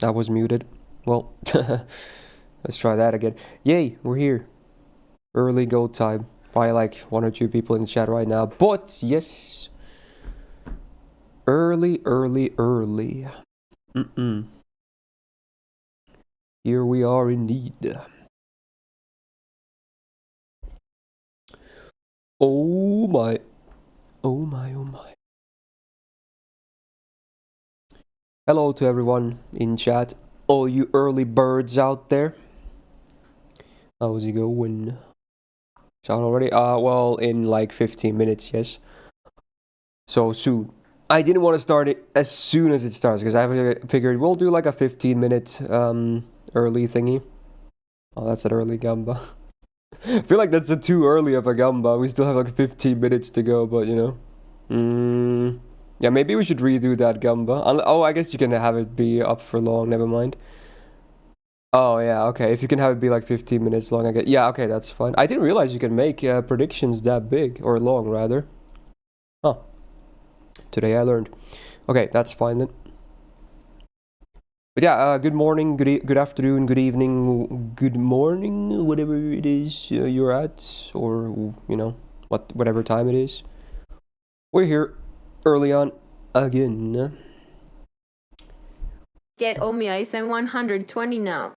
I was muted. Well, let's try that again. Yay, we're here. Early go time. Probably like 1 or 2 people in the chat right now. But yes. Early. Here we are indeed. Oh my. Oh my. Hello to everyone in chat. All you early birds out there. How's it going? Sound already? Well, in like 15 minutes, yes. So soon. I didn't want to start it as soon as it starts because I figured we'll do like a 15-minute early thingy. Oh, that's an early gamba. I feel like that's a too early of a gamba. We still have like 15 minutes to go, but you know. Yeah, maybe we should redo that gamba. Oh, I guess you can have it be up for long. Never mind. Oh yeah, okay. If you can have it be like 15 minutes long, I guess. Yeah, okay, that's fine. I didn't realize you can make predictions that big or long, rather. Huh. Today I learned. Okay, that's fine then. But yeah, good morning, good afternoon, good evening, good morning, whatever it is you're at, or you know, whatever time it is. We're here early on again. Get Omi Ice and 120 now.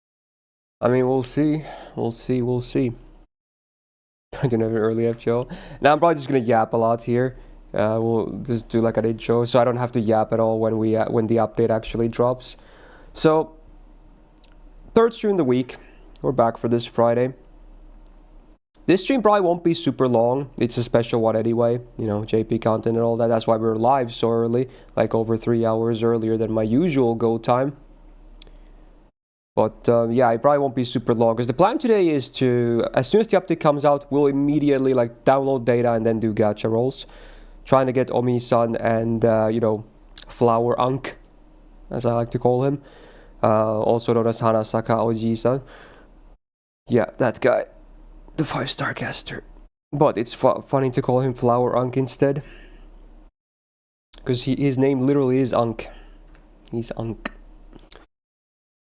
I mean, we'll see. I don't have an early FGO. Now I'm probably just gonna yap a lot here. We'll just do like an intro, so I don't have to yap at all when the update actually drops. So, third stream of the week. We're back for this Friday. This stream probably won't be super long. It's a special one anyway. You know, JP content and all that. That's why we're live so early, like over 3 hours earlier than my usual go time. But yeah, it probably won't be super long because the plan today is to, as soon as the update comes out, we'll immediately like download data and then do gacha rolls, trying to get Omi-san and you know, Flower Unk, as I like to call him, also known as Hanasaka Oji-san. Yeah, that guy, the 5-star caster. But it's funny to call him Flower Unk instead, because his name literally is Unk. He's Unk.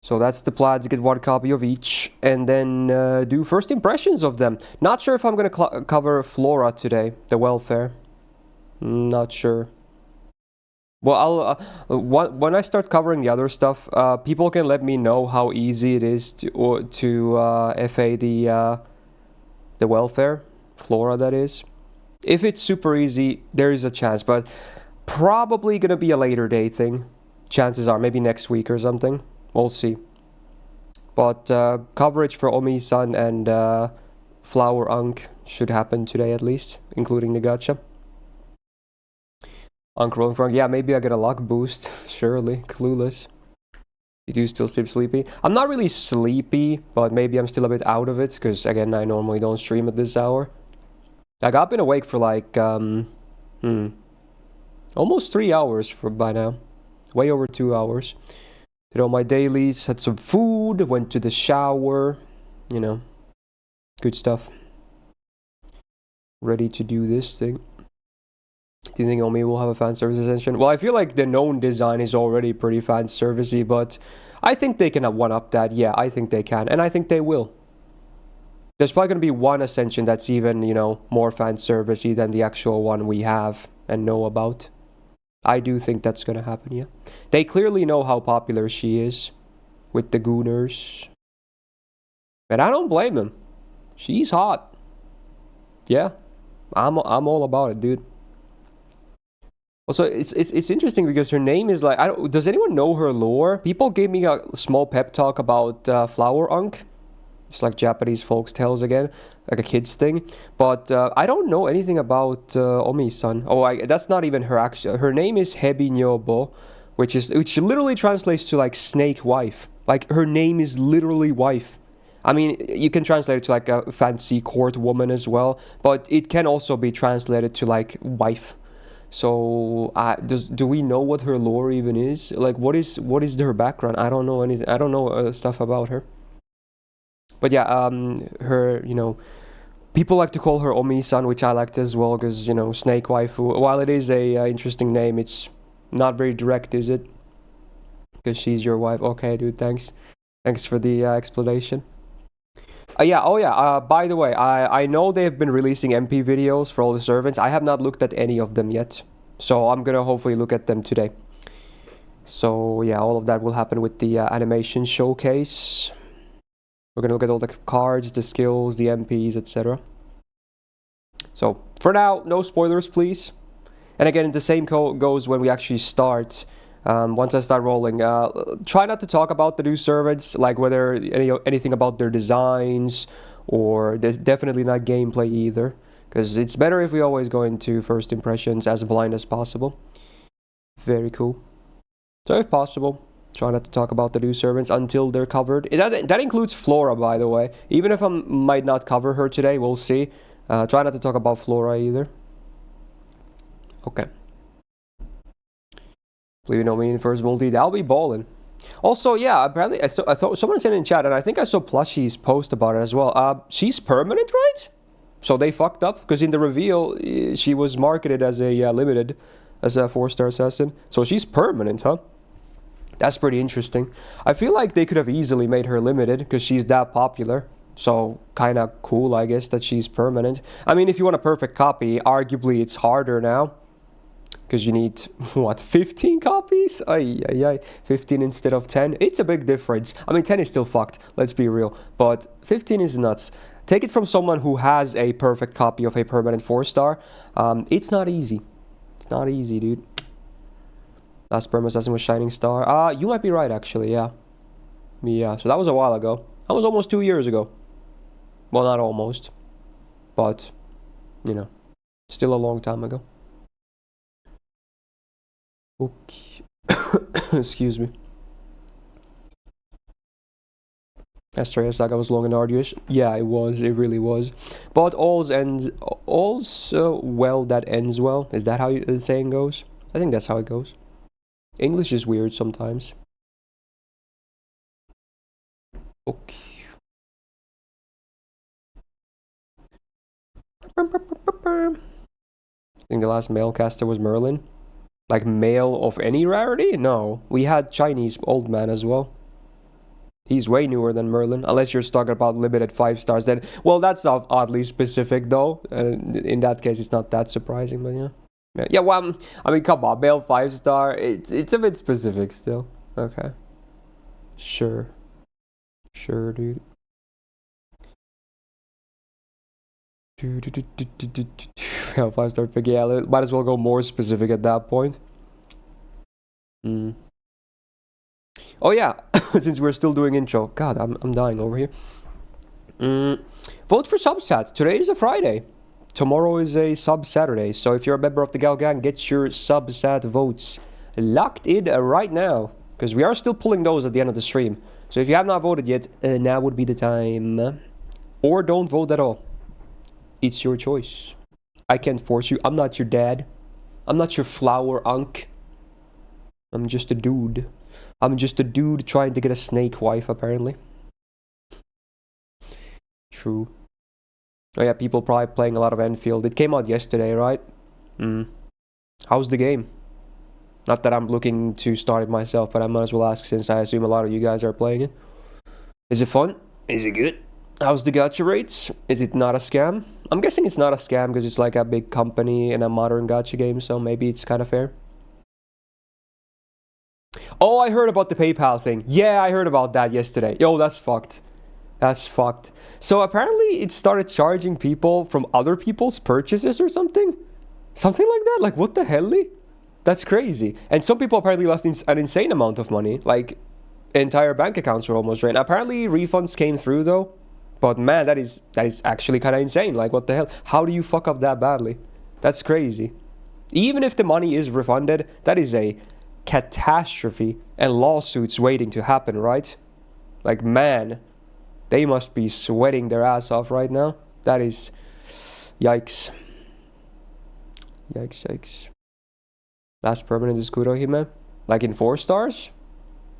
So that's the plan, to get one copy of each and then do first impressions of them. Not sure if I'm going to cover Flora today, the welfare. Not sure. Well, when I start covering the other stuff, people can let me know how easy it is to FA the welfare, Flora that is. If it's super easy, there is a chance, but probably going to be a later day thing. Chances are, maybe next week or something. We'll see. But coverage for Omi-san and Flower Unk should happen today at least, including the gacha. Unk rolling front, yeah, maybe I get a luck boost. Surely, clueless. You do still seem sleepy. I'm not really sleepy, but maybe I'm still a bit out of it, because again, I normally don't stream at this hour. Like, I've been awake for like, almost 3 hours by now. Way over 2 hours. Did all my dailies, had some food, went to the shower, you know, good stuff. Ready to do this thing. Do you think Omi will have a fan service extension? Well, I feel like the known design is already pretty fan servicey, but I think they can one-up that. Yeah, I think they can, and I think they will. There's probably going to be one ascension that's even, you know, more fan servicey than the actual one we have and know about. I do think that's gonna happen, yeah. They clearly know how popular she is with the gooners. And I don't blame them. She's hot. Yeah. I'm all about it, dude. Also, it's interesting because her name is like, does anyone know her lore? People gave me a small pep talk about Flower Unk. It's like Japanese folks tales again, like a kid's thing. But I don't know anything about Omi-san. Oh, that's not even her actual. Her name is Hebi Nyobo, which literally translates to like snake wife. Like her name is literally wife. I mean, you can translate it to like a fancy court woman as well, but it can also be translated to like wife. So do we know what her lore even is? Like what is her background? I don't know anything. I don't know stuff about her. But yeah, her, you know, people like to call her Omi-san, which I liked as well, because, you know, snake waifu, while it is a interesting name, it's not very direct, is it? Because she's your wife. Okay, dude, thanks. Thanks for the explanation. Yeah, oh yeah, by the way, I know they've been releasing MP videos for all the servants. I have not looked at any of them yet. So I'm gonna hopefully look at them today. So yeah, all of that will happen with the animation showcase. We're gonna look at all the cards, the skills, the MPs, etc. So for now, no spoilers, please. And again, the same goes when we actually start. Once I start rolling, try not to talk about the new servants, like whether anything about their designs, or there's definitely not gameplay either, because it's better if we always go into first impressions as blind as possible. Very cool. So if possible, try not to talk about the new servants until they're covered. That includes Flora, by the way. Even if I might not cover her today, we'll see. Try not to talk about Flora either. Okay. Believe you know me in first multi, that'll be ballin'. Also, yeah, apparently I thought someone said in chat, and I think I saw Plushie's post about it as well. She's permanent, right? So they fucked up because in the reveal she was marketed as a limited, as a 4-star assassin. So she's permanent, huh? That's pretty interesting. I feel like they could have easily made her limited because she's that popular. So kind of cool, I guess, that she's permanent. I mean, if you want a perfect copy, arguably it's harder now. Because you need, what, 15 copies? Ay, ay, ay. 15 instead of 10. It's a big difference. I mean, 10 is still fucked, let's be real. But 15 is nuts. Take it from someone who has a perfect copy of a permanent 4-star. It's not easy. It's not easy, dude. Last permanent assassin was Shining Star. You might be right, actually, yeah. Yeah, so that was a while ago. That was almost 2 years ago. Well, not almost. But, you know, still a long time ago. Okay. Excuse me. Astraea Saga was long and arduous. Yeah, it was. It really was. But all's well that ends well. Is that how the saying goes? I think that's how it goes. English is weird sometimes. Okay. I think the last male caster was Merlin. Like male of any rarity? No. We had Chinese old man as well. He's way newer than Merlin. Unless you're talking about limited 5 stars. Then, well, that's oddly specific though. In that case, it's not that surprising, but yeah. Yeah, well, I mean, come on. Male 5-star. It's a bit specific still. Okay. Sure. Sure, dude. Yeah, 5-star pick. Yeah, might as well go more specific at that point. Oh yeah, since we're still doing intro. God, I'm dying over here. Vote for Subsat. Today is a Friday. Tomorrow is a Sub Saturday. So if you're a member of the Gal Gang, get your Subsat votes locked in right now. Because we are still pulling those at the end of the stream. So if you have not voted yet, now would be the time. Or don't vote at all. It's your choice. I can't force you. I'm not your dad. I'm not your flower unk. I'm just a dude. I'm just a dude trying to get a snake wife, apparently. True. Oh yeah, people probably playing a lot of Enfield. It came out yesterday, right? How's the game? Not that I'm looking to start it myself, but I might as well ask since I assume a lot of you guys are playing it. Is it fun? Is it good? How's the gacha rates? Is it not a scam? I'm guessing it's not a scam because it's like a big company in a modern gacha game, so maybe it's kind of fair. Oh, I heard about the PayPal thing. Yeah, I heard about that yesterday. Yo, that's fucked. That's fucked. So apparently it started charging people from other people's purchases or something? Something like that? Like, what the hell? That's crazy. And some people apparently lost an insane amount of money. Like, entire bank accounts were almost drained. Apparently refunds came through though. But man, that is actually kind of insane. Like, what the hell? How do you fuck up that badly? That's crazy. Even if the money is refunded, that is a catastrophe and lawsuits waiting to happen, right? Like, man, they must be sweating their ass off right now. That is... Yikes. Yikes, yikes. Last permanent is Kurohime? Like in 4 stars?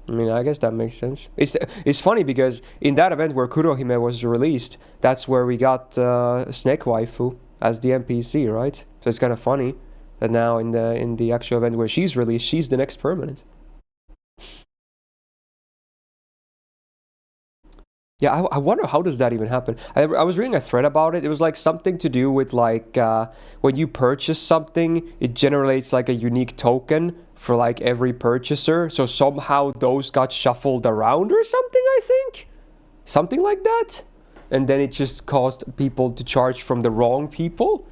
I mean, I guess that makes sense. It's funny because in that event where Kurohime was released, that's where we got Snake Waifu as the NPC, right? So it's kind of funny that now in the actual event where she's released, she's the next permanent. Yeah, I wonder how does that even happen. I was reading a thread about it. It was like something to do with like when you purchase something, it generates like a unique token for like every purchaser. So somehow those got shuffled around or something, I think. Something like that. And then it just caused people to charge from the wrong people.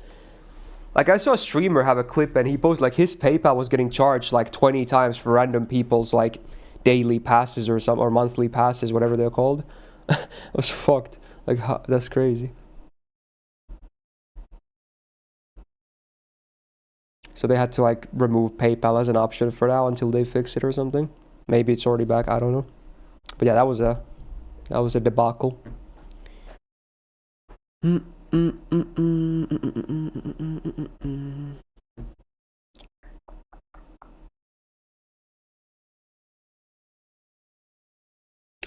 Like I saw a streamer have a clip and he posted like his PayPal was getting charged like 20 times for random people's like daily passes or some or monthly passes, whatever they're called. I was fucked. Like, that's crazy. So they had to like remove PayPal as an option for now until they fix it or something. Maybe it's already back. I don't know. But yeah, that was a debacle.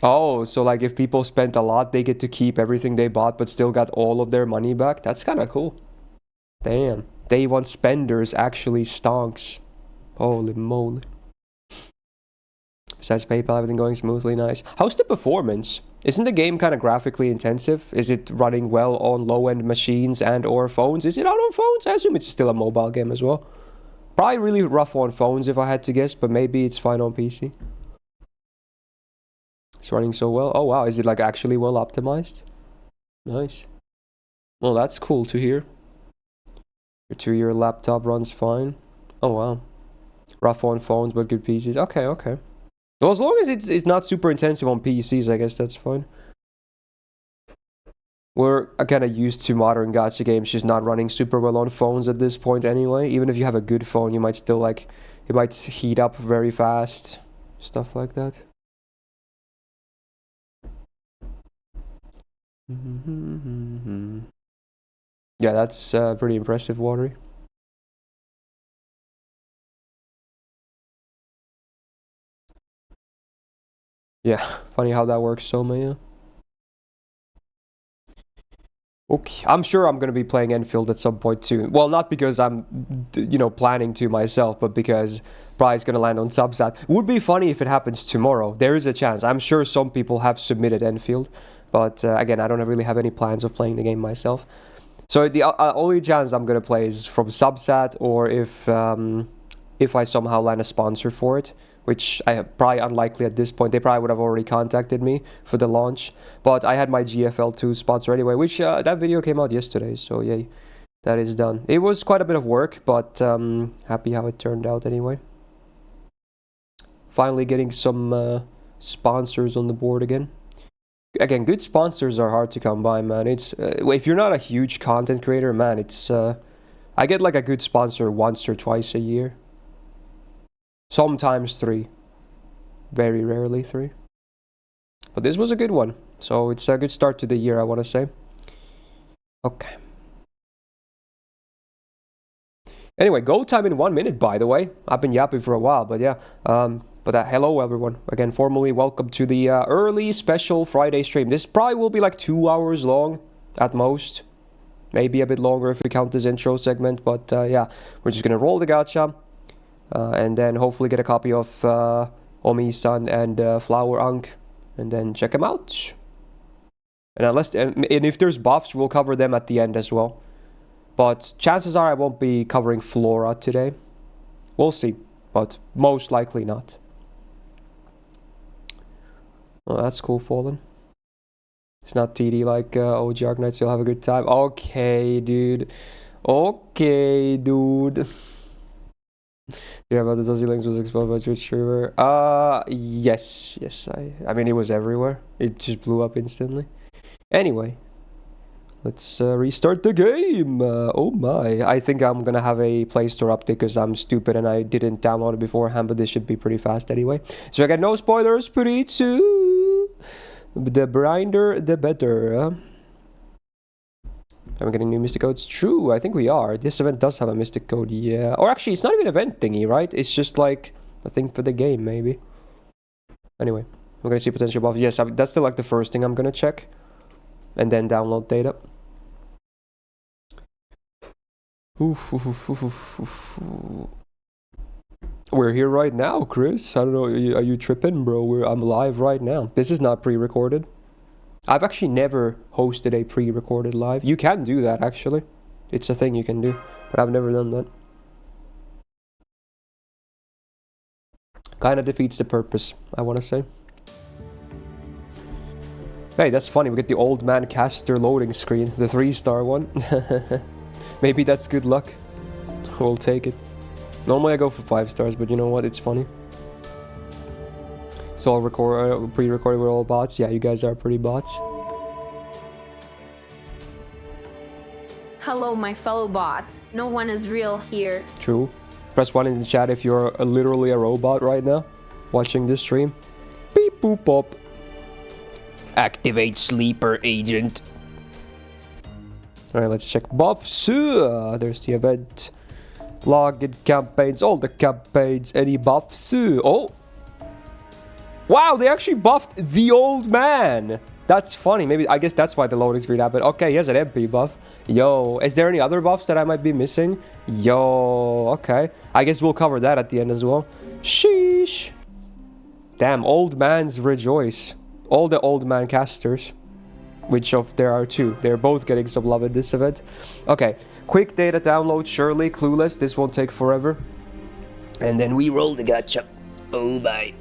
Oh, so like if people spent a lot, they get to keep everything they bought, but still got all of their money back. That's kind of cool. Damn. Day one spenders actually stonks. Holy moly. Besides PayPal, everything going smoothly, nice. How's the performance? Isn't the game kind of graphically intensive? Is it running well on low-end machines and or phones? Is it out on phones? I assume it's still a mobile game as well. Probably really rough on phones if I had to guess, but maybe it's fine on PC. It's running so well. Oh wow, is it like actually well optimized? Nice. Well, that's cool to hear. Your 2-year laptop runs fine. Oh wow. Rough on phones, but good PCs. Okay, okay. Well, as long as it's not super intensive on PCs, I guess that's fine. We're kind of used to modern gacha games just not running super well on phones at this point anyway. Even if you have a good phone, you might still like, it might heat up very fast. Stuff like that. Yeah, that's pretty impressive, Watery. Yeah, funny how that works so, man. Okay, I'm sure I'm gonna be playing Enfield at some point too. Well, not because I'm, planning to myself, but because probably gonna land on Subsat. Would be funny if it happens tomorrow. There is a chance. I'm sure some people have submitted Enfield, but again, I don't really have any plans of playing the game myself. So the only chance I'm gonna play is from Subsat, or if I somehow land a sponsor for it, which I have probably unlikely at this point. They probably would have already contacted me for the launch. But I had my GFL2 sponsor anyway, which that video came out yesterday. So yay, that is done. It was quite a bit of work, but happy how it turned out anyway. Finally getting some sponsors on the board again. Again, good sponsors are hard to come by, man. It's if you're not a huge content creator, man, it's I get like a good sponsor once or twice a year. Sometimes 3. Very rarely 3. But this was a good one. So it's a good start to the year, I want to say. Okay. Anyway, go time in 1 minute, by the way. I've been yapping for a while, but yeah. Hello, everyone. Again, formally welcome to the early special Friday stream. This probably will be like 2 hours long at most. Maybe a bit longer if we count this intro segment. But yeah, we're just going to roll the gacha. And then hopefully get a copy of Omi-san and Flower Unk, and then check them out. And if there's buffs, we'll cover them at the end as well. But chances are I won't be covering Flora today. We'll see, but most likely not. Well, that's cool, Fallen. It's not TD like OG Arknights, so you'll have a good time. Okay, dude. Okay, dude. Yeah, but the Zazie Links was exposed by Twitch streamer. Yes. I mean, it was everywhere. It just blew up instantly. Anyway, let's restart the game. Oh my. I think I'm gonna have a Play Store update because I'm stupid and I didn't download it beforehand, but this should be pretty fast anyway. So I got no spoilers pretty soon. The blinder, the better. Are we getting new Mystic codes? True, I think we are. This event does have a Mystic code, yeah. Or actually, it's not even an event thingy, right? It's just like a thing for the game, maybe. Anyway, we're gonna see potential buffs. Yes, that's still like the first thing I'm gonna check. And then download data. We're here right now, Chris. I don't know, are you tripping, bro? I'm live right now. This is not pre-recorded. I've actually never hosted a pre-recorded live. You can do that, actually. It's a thing you can do, but I've never done that. Kind of defeats the purpose, I want to say. Hey, that's funny. We get the old man caster loading screen, the 3-star one. Maybe that's good luck. We'll take it. Normally I go for 5 stars, but you know what? It's funny. It's all pre-recorded with all bots. Yeah, you guys are pretty bots. Hello, my fellow bots. No one is real here. True. Press 1 in the chat if you're literally a robot right now, watching this stream. Beep boop pop. Activate sleeper agent. Alright, let's check buffs. There's the event. Login campaigns, all the campaigns, any buffs. Oh! Wow, they actually buffed the old man! That's funny, maybe, I guess that's why the loading screen happened. Okay, he has an MP buff. Yo, is there any other buffs that I might be missing? Yo, okay. I guess we'll cover that at the end as well. Sheesh. Damn, old man's rejoice. All the old man casters, which of there are 2. They're both getting some love in this event. Okay, quick data download, surely, clueless. This won't take forever. And then we roll the gacha. Oh my.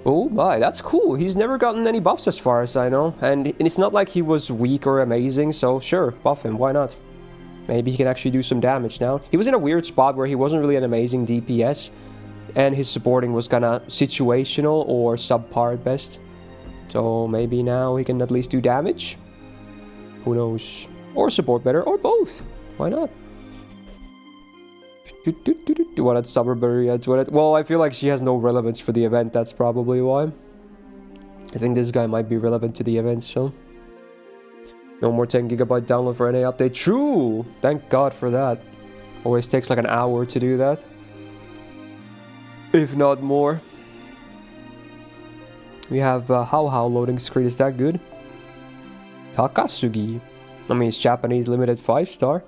Oh my, that's cool. He's never gotten any buffs as far as I know. And it's not like he was weak or amazing, so sure, buff him, why not? Maybe he can actually do some damage now. He was in a weird spot where he wasn't really an amazing DPS. And his supporting was kinda situational or subpar at best. So maybe now he can at least do damage? Who knows? Or support better, or both. Why not? What at Summerberry? Well, I feel like she has no relevance for the event, that's probably why. I think this guy might be relevant to the event, so... No more 10 GB download for NA update. True! Thank God for that. Always takes like an hour to do that. If not more. We have How loading screen. Is that good? Takasugi. I mean, it's Japanese limited 5-star.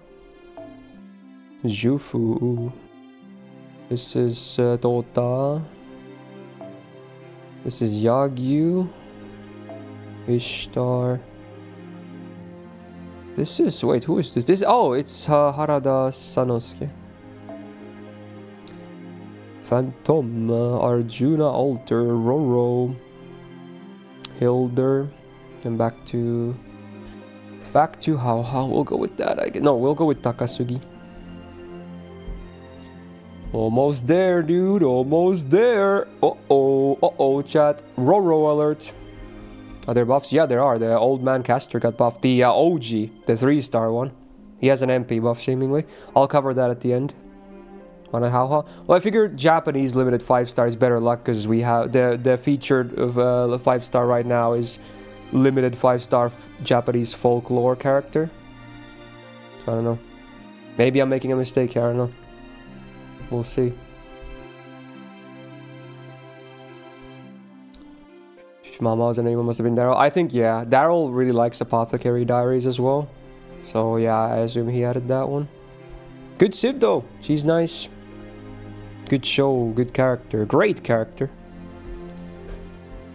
Jufu. This is Dota. This is Yagyu. Ishtar. This is... Wait, who is this? Oh, it's Harada Sanosuke. Phantom, Arjuna, Alter, Roro, Hilder, and back to How. We'll go with that. No, we'll go with Takasugi. Almost there, dude. Almost there. Uh-oh, chat. Roro alert. Are there buffs? Yeah, there are. The old man caster got buffed. The OG, the 3-star one. He has an MP buff, seemingly. I'll cover that at the end. On a How. Well, I figured Japanese limited 5-star is better luck because we have the featured of 5-star right now is limited 5-star Japanese folklore character. So I don't know. Maybe I'm making a mistake here. I don't know. We'll see. Mama's name must have been Daryl. I think yeah. Daryl really likes Apothecary Diaries as well. So yeah, I assume he added that one. Good Civ though. She's nice. Good show, good character, great character.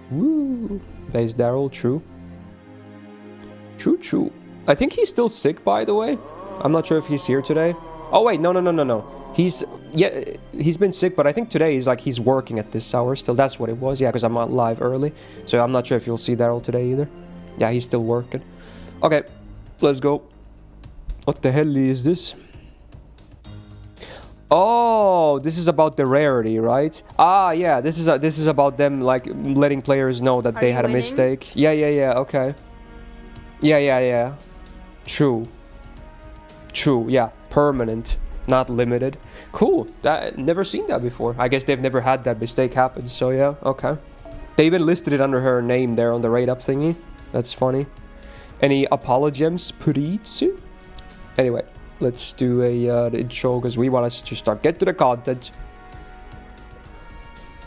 Woo! Plays Daryl, true. True. I think he's still sick, by the way. I'm not sure if he's here today. Oh wait, no. He's been sick, but I think today he's working at this hour still. That's what it was, yeah, because I'm not live early. So I'm not sure if you'll see Daryl today either. Yeah, he's still working. Okay, let's go. What the hell is this? Oh, this is about the rarity, right? Ah, yeah, this is about them like letting players know that they had a mistake. Yeah, okay. Yeah. True, yeah, permanent, not limited. Cool, never seen that before. I guess they've never had that mistake happen, so yeah, okay. They even listed it under her name there on the rate up thingy. That's funny. Any apologems, please? Anyway. Let's do the intro because we want us to start. Get to the content.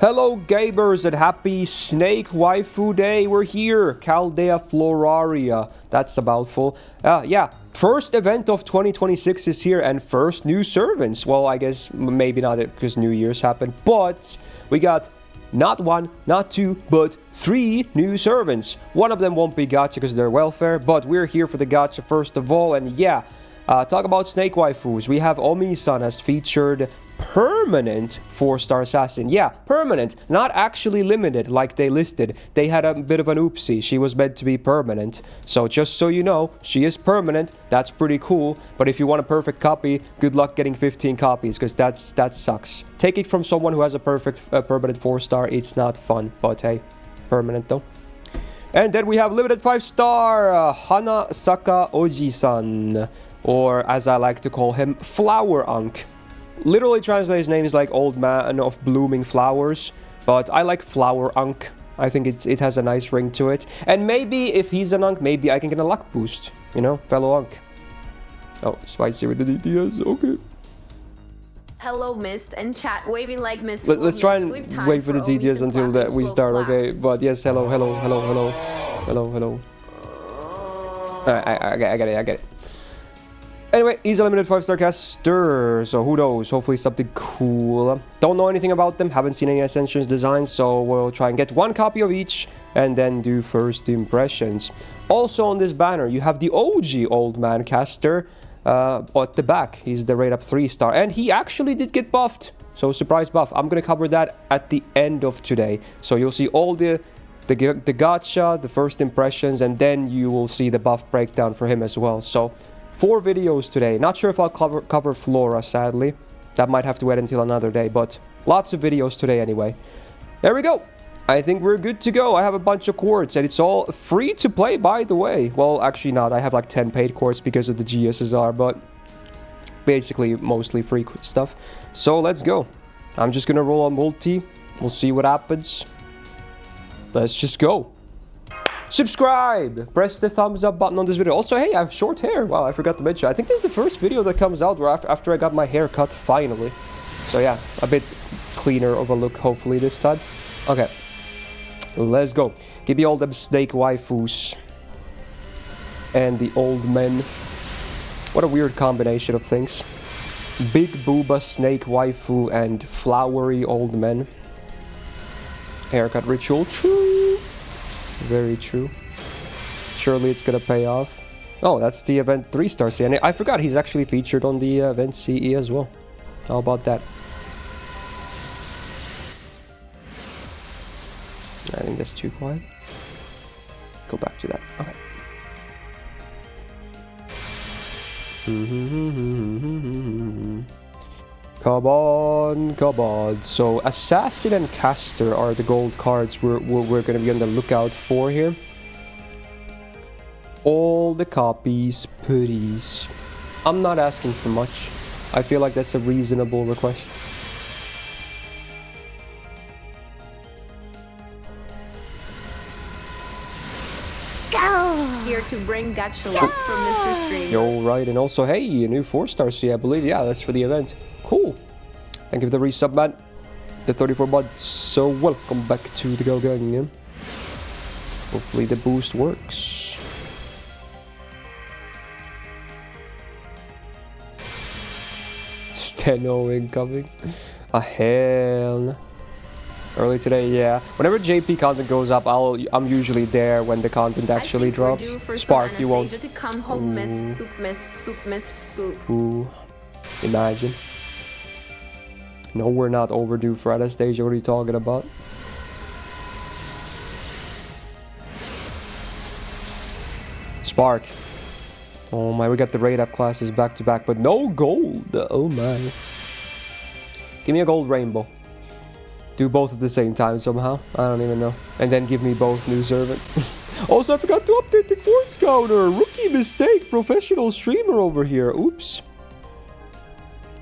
Hello gamers and happy Snake Waifu Day. We're here. Chaldea Floraria. That's a mouthful. Yeah. First event of 2026 is here and first new servants. Well, I guess maybe not because New Year's happened. But we got not 1, not 2, but 3 new servants. One of them won't be gacha because they're welfare, but we're here for the gacha first of all. And yeah, talk about snake waifus. We have Omi-san as featured permanent 4-star assassin. Yeah, permanent, not actually limited like they listed. They had a bit of an oopsie. She was meant to be permanent. So just so you know, she is permanent. That's pretty cool. But if you want a perfect copy, good luck getting 15 copies because that sucks. Take it from someone who has a perfect permanent 4-star. It's not fun, but hey, permanent though. And then we have limited 5-star Hanasaka Oji-san, or as I like to call him, Flower Unk. Literally translates his name is like old man of blooming flowers, but I like Flower Unk. I think it has a nice ring to it. And maybe if he's an Unk, maybe I can get a luck boost, you know, fellow Unk. Oh, spicy with the DTS, okay. Hello, Myst, and chat waving like Myst. Let's try and wait for the DTS until that we start, okay? But yes, hello. I get it. Anyway, he's a limited 5-star caster, so who knows? Hopefully something cool. Don't know anything about them, haven't seen any Ascensions designs, so we'll try and get 1 copy of each and then do first impressions. Also on this banner, you have the OG Old Man caster at the back. He's the rate up 3-star, and he actually did get buffed. So surprise buff. I'm gonna cover that at the end of today. So you'll see all the gacha, the first impressions, and then you will see the buff breakdown for him as well. So 4 videos today. Not sure if I'll cover Flora, sadly. That might have to wait until another day, but lots of videos today anyway. There we go. I think we're good to go. I have a bunch of quartz, and it's all free to play, by the way. Well, actually not. I have like 10 paid quartz because of the GSSR, but basically mostly free stuff. So let's go. I'm just gonna roll on multi. We'll see what happens. Let's just go. Subscribe! Press the thumbs up button on this video. Also, hey, I have short hair. Wow, I forgot to mention. I think this is the first video that comes out where after I got my hair cut, finally. So yeah, a bit cleaner of a look, hopefully, this time. Okay. Let's go. Give me all them snake waifus. And the old men. What a weird combination of things. Big booba snake waifu and flowery old men. Haircut ritual. True. Very true. Surely it's gonna pay off. Oh, that's the event 3-star CE. And I forgot he's actually featured on the event CE as well. How about that? I think that's too quiet. Go back to that. Okay. Come on. So Assassin and Caster are the gold cards we're going to be on the lookout for here. All the copies, please. I'm not asking for much. I feel like that's a reasonable request. Here to bring gacha luck from Mr. Streamer. Yo, right, and also, hey, a new 4-star C, I believe. Yeah, that's for the event. Cool. Thank you for the resub, man. The 34 months. So welcome back to the Go Gang. Yeah? Hopefully the boost works. Steno incoming. A hell. Early today, yeah. Whenever JP content goes up, I'm usually there when the content actually drops. Spark, you won't. To come home, spook. Ooh, imagine. No, we're not overdue for Anastasia. What are you talking about? Spark. Oh my, we got the raid up classes back to back, but no gold. Oh my. Give me a gold rainbow. Do both at the same time somehow. I don't even know. And then give me both new servants. Also, I forgot to update the quartz counter. Rookie mistake. Professional streamer over here. Oops.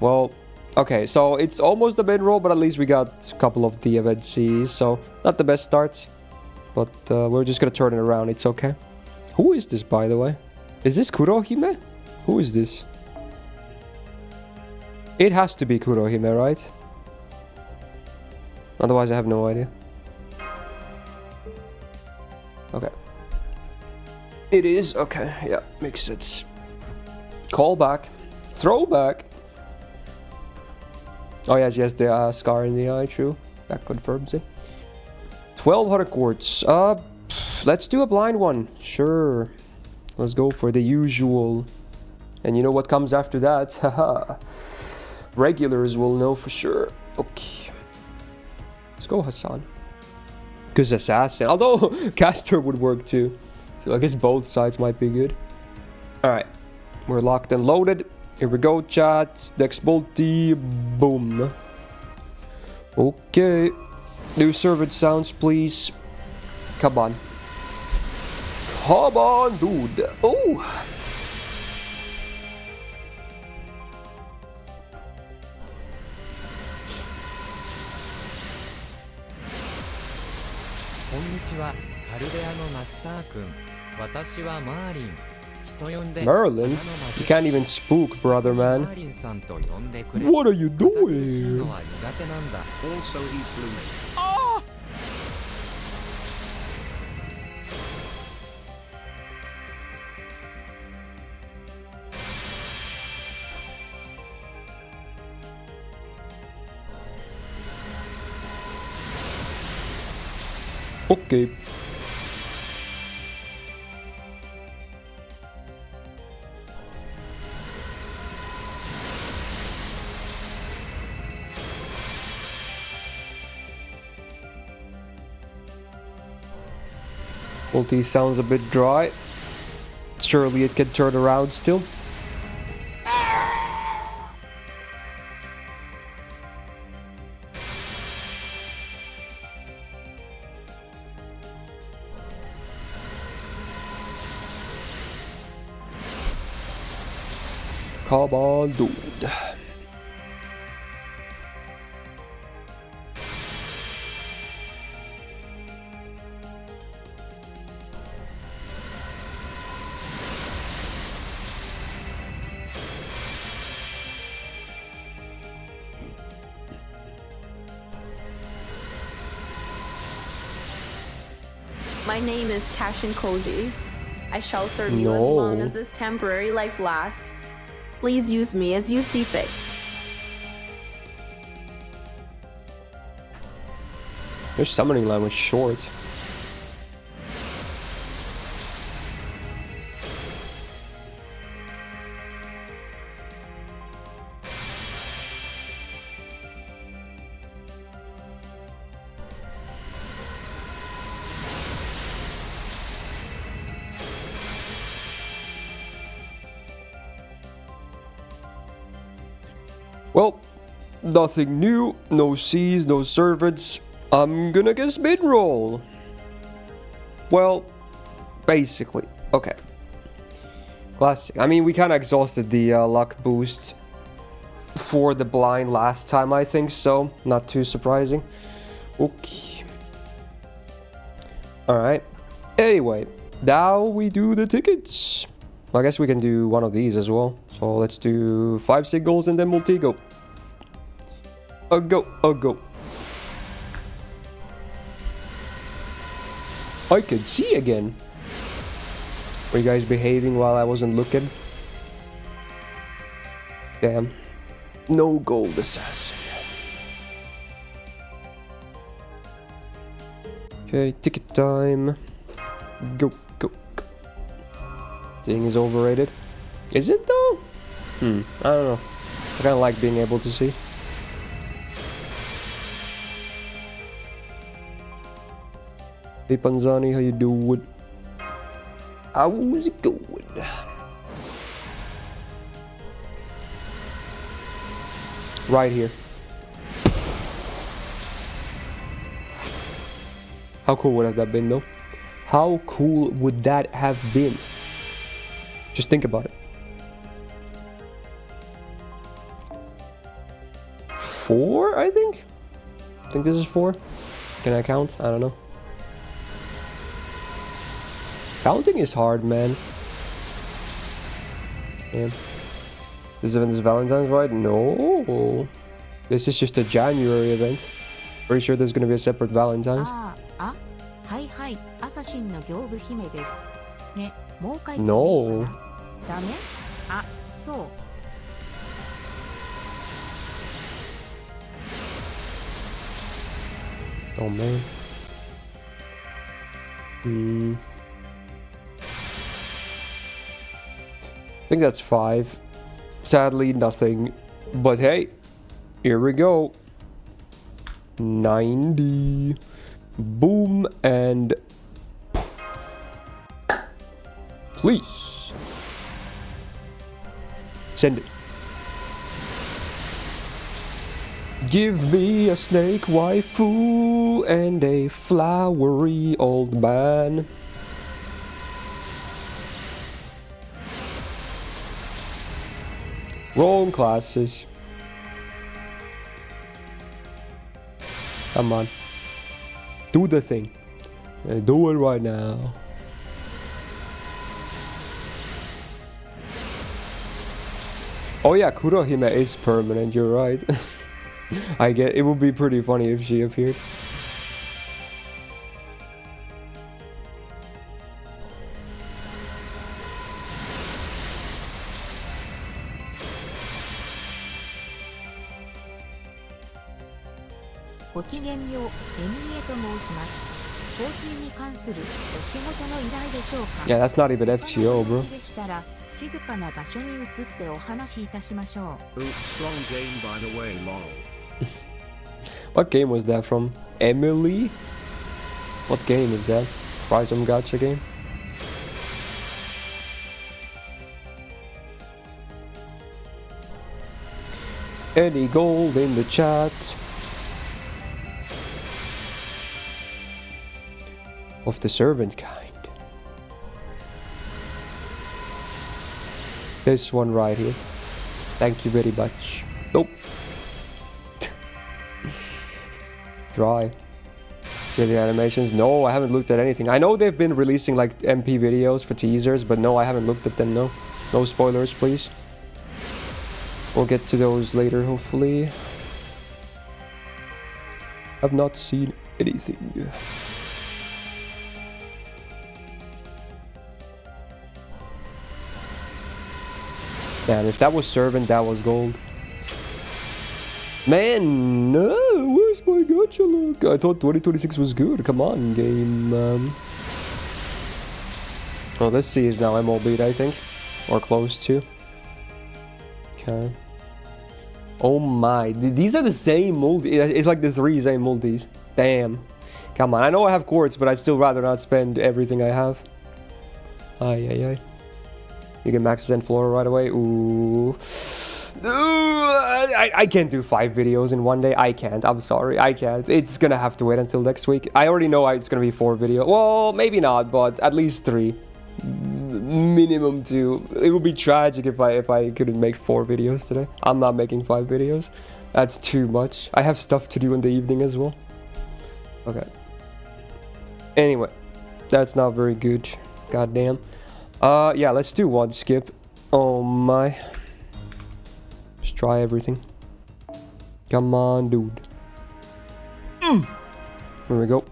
Well, okay. So it's almost a mid-roll, but at least we got a couple of the event Cs. So not the best starts. But we're just going to turn it around. It's okay. Who is this, by the way? Is this Kurohime? Who is this? It has to be Kurohime, right? Otherwise, I have no idea. Okay. It is? Okay, yeah, makes sense. Call back. Throwback. Oh, yeah, she has the scar in the eye, true. That confirms it. 1200 quartz. Let's do a blind one. Sure. Let's go for the usual. And you know what comes after that? Haha. Regulars will know for sure. Okay. Let's go Hassan. Because Assassin. Although Caster would work too. So I guess both sides might be good. Alright. We're locked and loaded. Here we go, chat. Dex Bolty. Boom. Okay. New servant sounds, please. Come on. Come on, dude. Oh. Merlin? You can't even spook, brother, man. What are you doing? Also, he's blooming. Ah! Okay. Ulti sounds a bit dry. Surely it can turn around still. Come on, dude. My name is Kashin Koji. I shall serve you as long as this temporary life lasts. Please use me as you see fit. Your summoning line was short. Well, nothing new, no C's, no servants. I'm gonna guess mid-roll. Well, basically. Okay. Classic. I mean, we kind of exhausted the luck boost for the blind last time, I think, so not too surprising. Okay. Alright. Anyway, now we do the tickets. I guess we can do one of these as well. So let's do 5 singles and then multi-go. A go, a go. I could see again. Were you guys behaving while I wasn't looking? Damn. No gold assassin. Okay, ticket time. Go, go, go. Seeing is overrated. Is it though? I don't know. I kind of like being able to see. Hey Panzani, how you doing? How's it going? Right here. How cool would have that been though? How cool would that have been? Just think about it. 4, I think? I think this is 4. Can I count? I don't know. Counting is hard, man. Damn. This event is Valentine's, right? No. This is just a January event. Pretty sure there's gonna be a separate Valentine's. No. Oh man. I think that's 5. Sadly, nothing. But hey, here we go. 90. Boom and... Please. Send it. Give me a snake waifu and a flowery old man. Wrong classes. Come on. Do the thing. Do it right now. Oh yeah, Kurohime is permanent, you're right. I get it would be pretty funny if she appeared. Yeah, that's not even FGO, bro. Oops, strong game by the way, lol. What game was that from? Emily? What game is that? Try some gacha game? Any gold in the chat? Of the servant kind. This one right here. Thank you very much. Nope. Dry. See the animations? No, I haven't looked at anything. I know they've been releasing like MP videos for teasers, but no, I haven't looked at them, no. No spoilers, please. We'll get to those later, hopefully. I've not seen anything. Damn, if that was servant, that was gold. Man, no, where's my gacha look? I thought 2026 was good. Come on, game. Oh, this C is now MLB'd, I think. Or close to. Okay. Oh my, these are the same multi. It's like the 3 same multis. Damn. Come on, I know I have quartz, but I'd still rather not spend everything I have. Ay, ay, ay. You can max and Flora right away. Ooh. I can't do 5 videos in one day. I can't. I'm sorry. I can't. It's gonna have to wait until next week. I already know it's gonna be 4 videos. Well, maybe not, but at least 3. Minimum 2. It would be tragic if I couldn't make 4 videos today. I'm not making 5 videos. That's too much. I have stuff to do in the evening as well. Okay. Anyway, that's not very good. Goddamn. Yeah, let's do one skip. Oh my. Just try everything. Come on, dude. Here we go.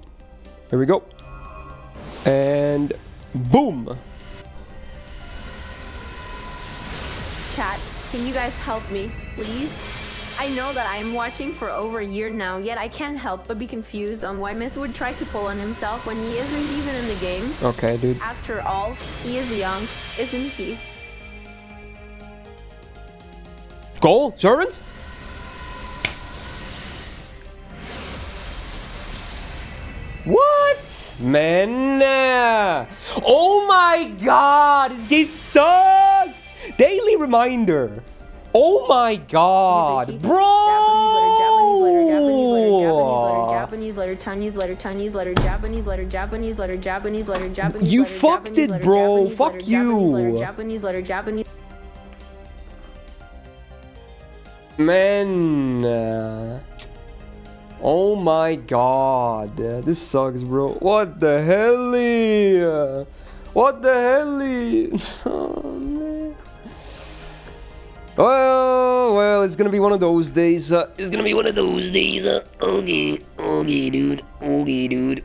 Here we go. And boom. Chat, can you guys help me, please? I know that I'm watching for over a year now, yet I can't help but be confused on why Myst would try to pull on himself when he isn't even in the game. Okay, dude. After all, he is young, isn't he? Goal, servant? What? Man. Oh my god, this game sucks. Daily reminder. Oh my god, bro! Japanese letter, Chinese letter, Chinese letter, Japanese letter, Japanese letter, Japanese letter, Japanese You letter, fucked Japanese it, letter, bro. Japanese Fuck letter, you. Japanese letter, Japanese. Man. Oh my god. This sucks, bro. What the hell? What the hell? Oh, man. Well, it's gonna be one of those days. It's gonna be one of those days. Okay, dude. Okay, dude.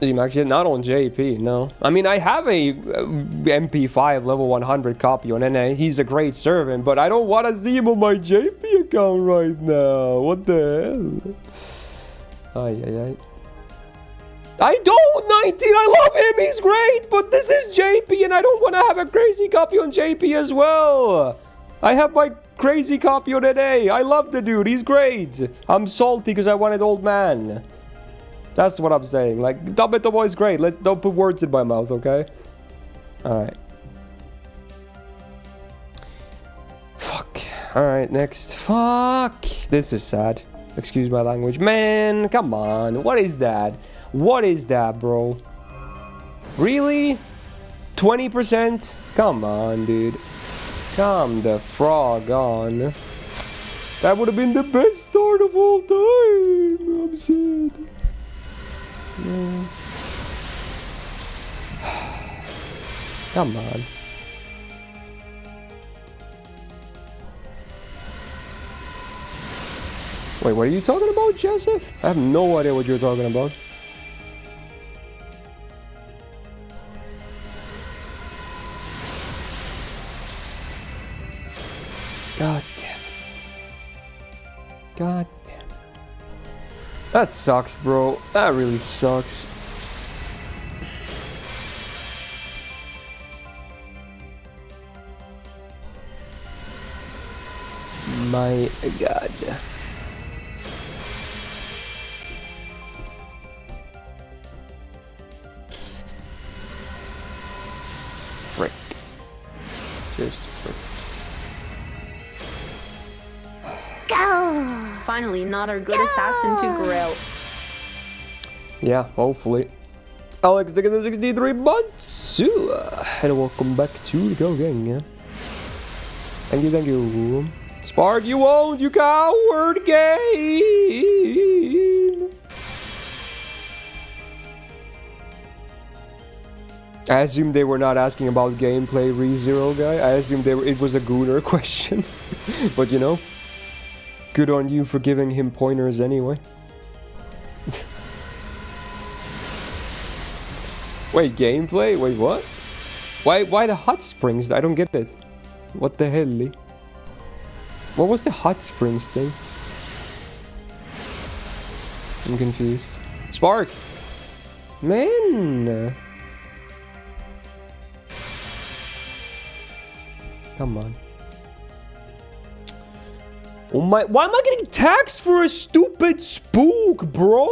Did you max it? Not on JP, no. I mean, I have a MP5 level 100 copy on NA. He's a great servant, but I don't want to see him on my JP account right now. What the hell? Ay, ay, ay. I don't, 19. I love him. He's great. But this is JP, and I don't want to have a crazy copy on JP as well. I have my crazy copy on today. I love the dude. He's great. I'm salty because I wanted old man. That's what I'm saying. Like, Dabito Boy is great. Don't put words in my mouth, okay? Alright. Fuck. Alright, next. Fuck. This is sad. Excuse my language. Man, come on. What is that? What is that, bro? Really? 20%? Come on, dude. Come the frog on. That would have been the best start of all time. I'm sad. Yeah. Come on. Wait, what are you talking about, Joseph? I have no idea what you're talking about. God damn it. God damn it. That sucks, bro. That really sucks. My God. Frick. Just frick. Finally, not our good assassin to grill. Yeah, hopefully. Alex, 63 months. And welcome back to the Go Gang, yeah. Thank you, thank you. Spark, you won't, you coward game. I assume they were not asking about gameplay ReZero guy. I assumed it was a Gooner question. But you know, good on you for giving him pointers anyway. Wait, gameplay? Wait, what? Why the hot springs? I don't get it. What the hell? What was the hot springs thing? I'm confused. Spark! Man! Come on. Oh my, why am I getting taxed for a stupid spook, bro?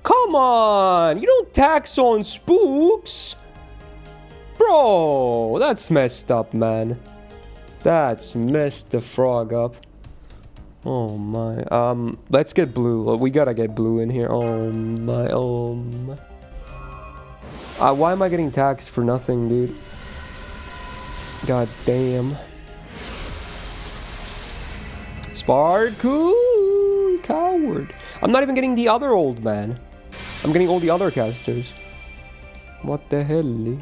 Come on, you don't tax on spooks. Bro, that's messed up, man. That's messed the frog up. Oh my, let's get blue. We gotta get blue in here. Oh my, why am I getting taxed for nothing, dude? God damn. Sparkoo, coward. I'm not even getting the other old man. I'm getting all the other casters. What the hell?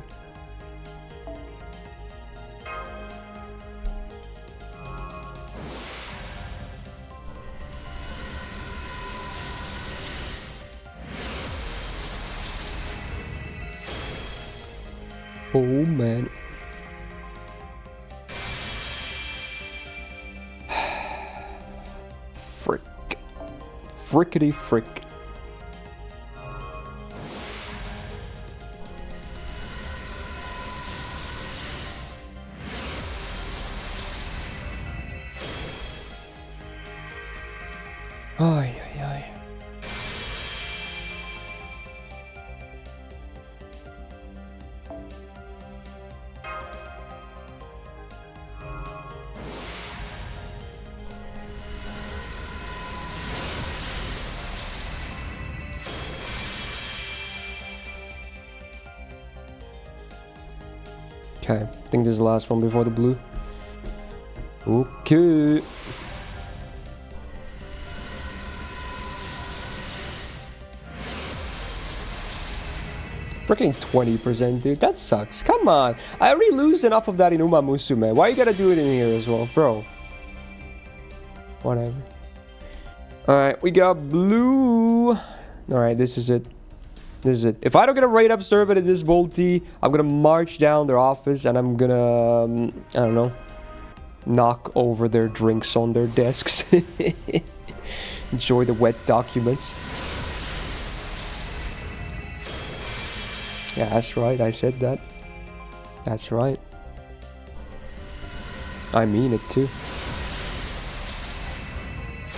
Oh man. Frick. Frickety frick. Ay, ay, ay. Okay, I think this is the last one before the blue. Okay. Freaking 20%, dude. That sucks. Come on. I already lose enough of that in Uma Musume. Why you gotta do it in here as well? Bro. Whatever. Alright, we got blue. Alright, this is it. This is it. If I don't get a raid up server in this multi, I'm gonna march down their office and I'm gonna, I don't know, knock over their drinks on their desks. Enjoy the wet documents. Yeah, that's right. I said that. That's right. I mean it too.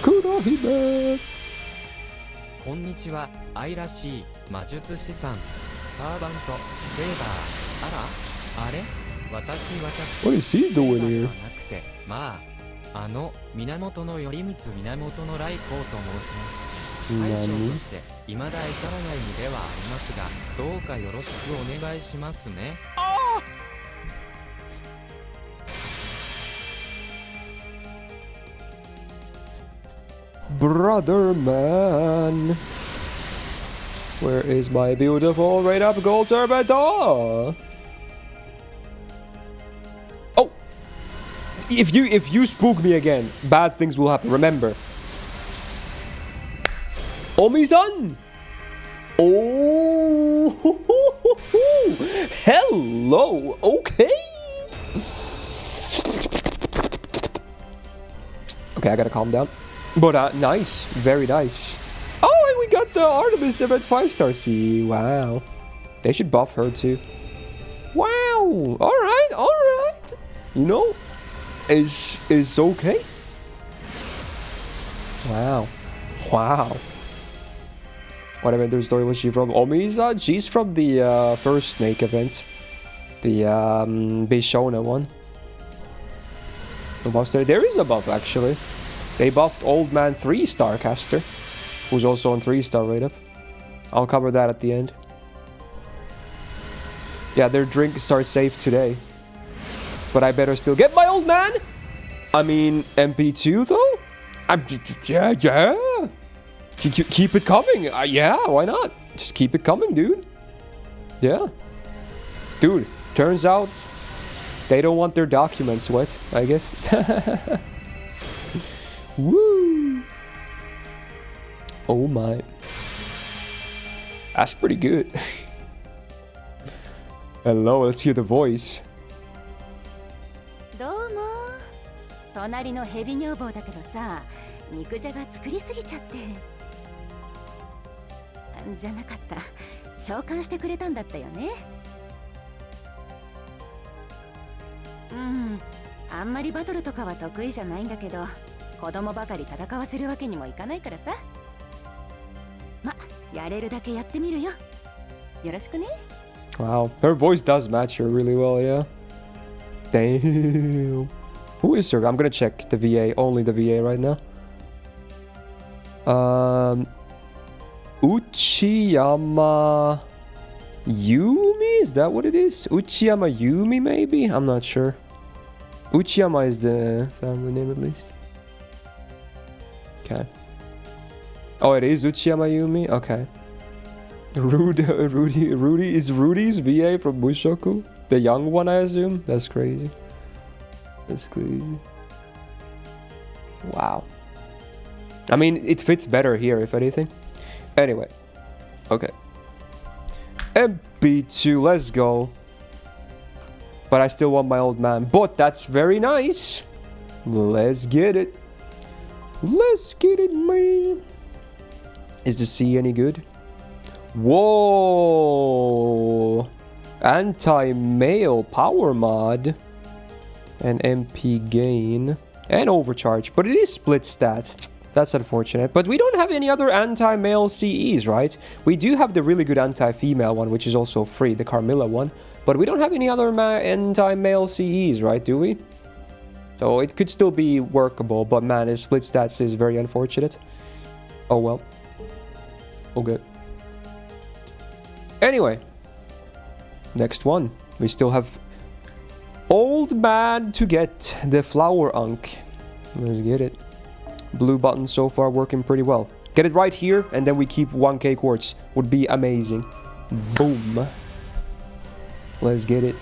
Kurohime! こんにちは、愛らしい魔術師さん、サーバント、セーバー、あれ私 What is he doing で here? はなくて、まあ、源頼光源頼来光と申します。大将として未だ至らない身ではありますが、どうかよろしくお願いしますね。Brother man. Where is my beautiful red up gold turbidor? Oh! If you spook me again, bad things will happen. Remember. Omi-san! Oh! Hello! Okay! Okay, I gotta calm down. But nice. Very nice. Oh, and we got the Artemis at 5-star C. Wow. They should buff her too. Wow. Alright, alright. You know, is okay. Wow. Wow. What event story was she from? Omisa? She's from the first Snake event. The Bishona one. There is a buff actually. They buffed Old Man 3-star caster, who's also on 3-star rate up. I'll cover that at the end. Yeah, their drinks are safe today. But I better still get my old man! I mean, MP2 though? Yeah. Keep it coming. Yeah, why not? Just keep it coming, dude. Yeah. Dude, turns out they don't want their documents wet, I guess. Woo! Oh my. That's pretty good. Hello, let's hear the voice. どうも。隣のヘビ女房だけどさ、肉じゃが作りすぎちゃって。じゃなかった。召喚してくれたんだったよね。うん。あんまりバトルとかは得意じゃないんだけど。子供ばかり戦わせるわけにもいかないからさ。ま、やれるだけやってみるよ。よろしくね。Wow, her voice does match her really well, yeah. Damn. Who is her? I'm gonna check the VA, only the VA right now. Uchiyama Yumi? Is that what it is? Uchiyama Yumi, maybe? I'm not sure. Uchiyama is the family name at least. Okay. Oh, it is Uchiyama Yumi? Okay. Rudy is Rudy's VA from Mushoku? The young one, I assume? That's crazy. That's crazy. Wow. I mean, it fits better here, if anything. Anyway. Okay. MP2, let's go. But I still want my old man. But that's very nice. Let's get it. Let's get it, man. Is the C any good? Whoa. Anti-male power mod. And MP gain. And overcharge. But it is split stats. That's unfortunate. But we don't have any other anti-male CEs, right? We do have the really good anti-female one, which is also free. The Carmilla one. But we don't have any other anti-male CEs, right? Do we? So it could still be workable, but man, his split stats is very unfortunate. Oh well. Okay. Anyway. Next one. We still have Old Man to get the Flower Unk. Let's get it. Blue button so far working pretty well. Get it right here, and then we keep 1k quartz. Would be amazing. Boom. Let's get it.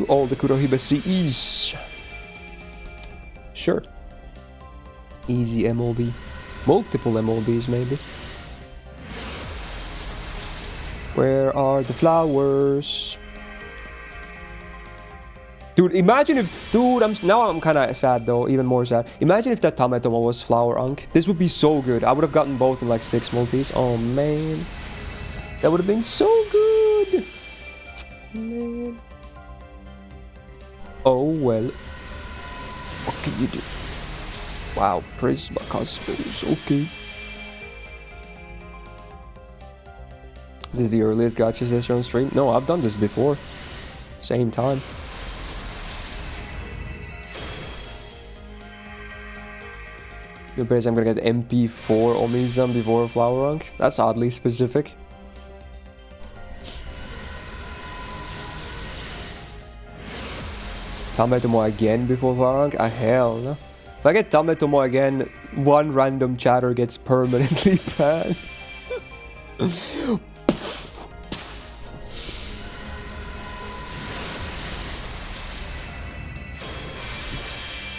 All the Kurohime CEs. Sure. Easy MLB. Multiple MLBs, maybe. Where are the flowers? Dude, imagine if... Dude, I'm kind of sad, though. Even more sad. Imagine if that Tametomo was Flower Unk. This would be so good. I would have gotten both in like 6 multis. Oh, man. That would have been so good. Man. Oh, well. What can you do? Wow, Prisma Cosmos. Okay. This is the earliest Gacha session on stream. No, I've done this before. Same time. Your base, I'm gonna get MP4 Omizam before Flower Rank. That's oddly specific. Tametomo again before Flower Rank? Ah, hell no. If I get Tametomo again, one random chatter gets permanently banned.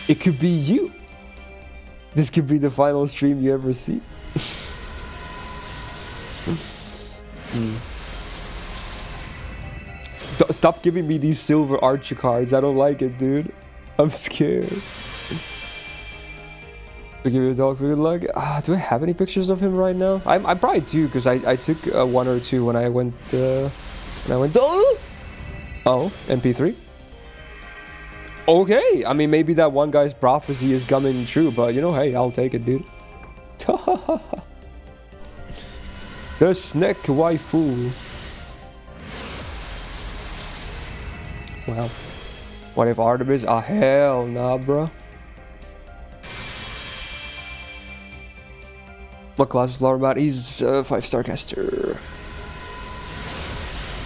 It could be you. This could be the final stream you ever see. Stop giving me these silver Archer cards. I don't like it, dude. I'm scared. To give you a dog for good luck. Do I have any pictures of him right now? I probably do, because I took 1 or 2 when I went. Oh, MP3. Okay, I mean, maybe that one guy's prophecy is coming true, but you know, hey, I'll take it, dude. The snack waifu. Wow. What if Artemis? Ah, hell nah, bro. What class is Flower Bat? He's a 5-star caster.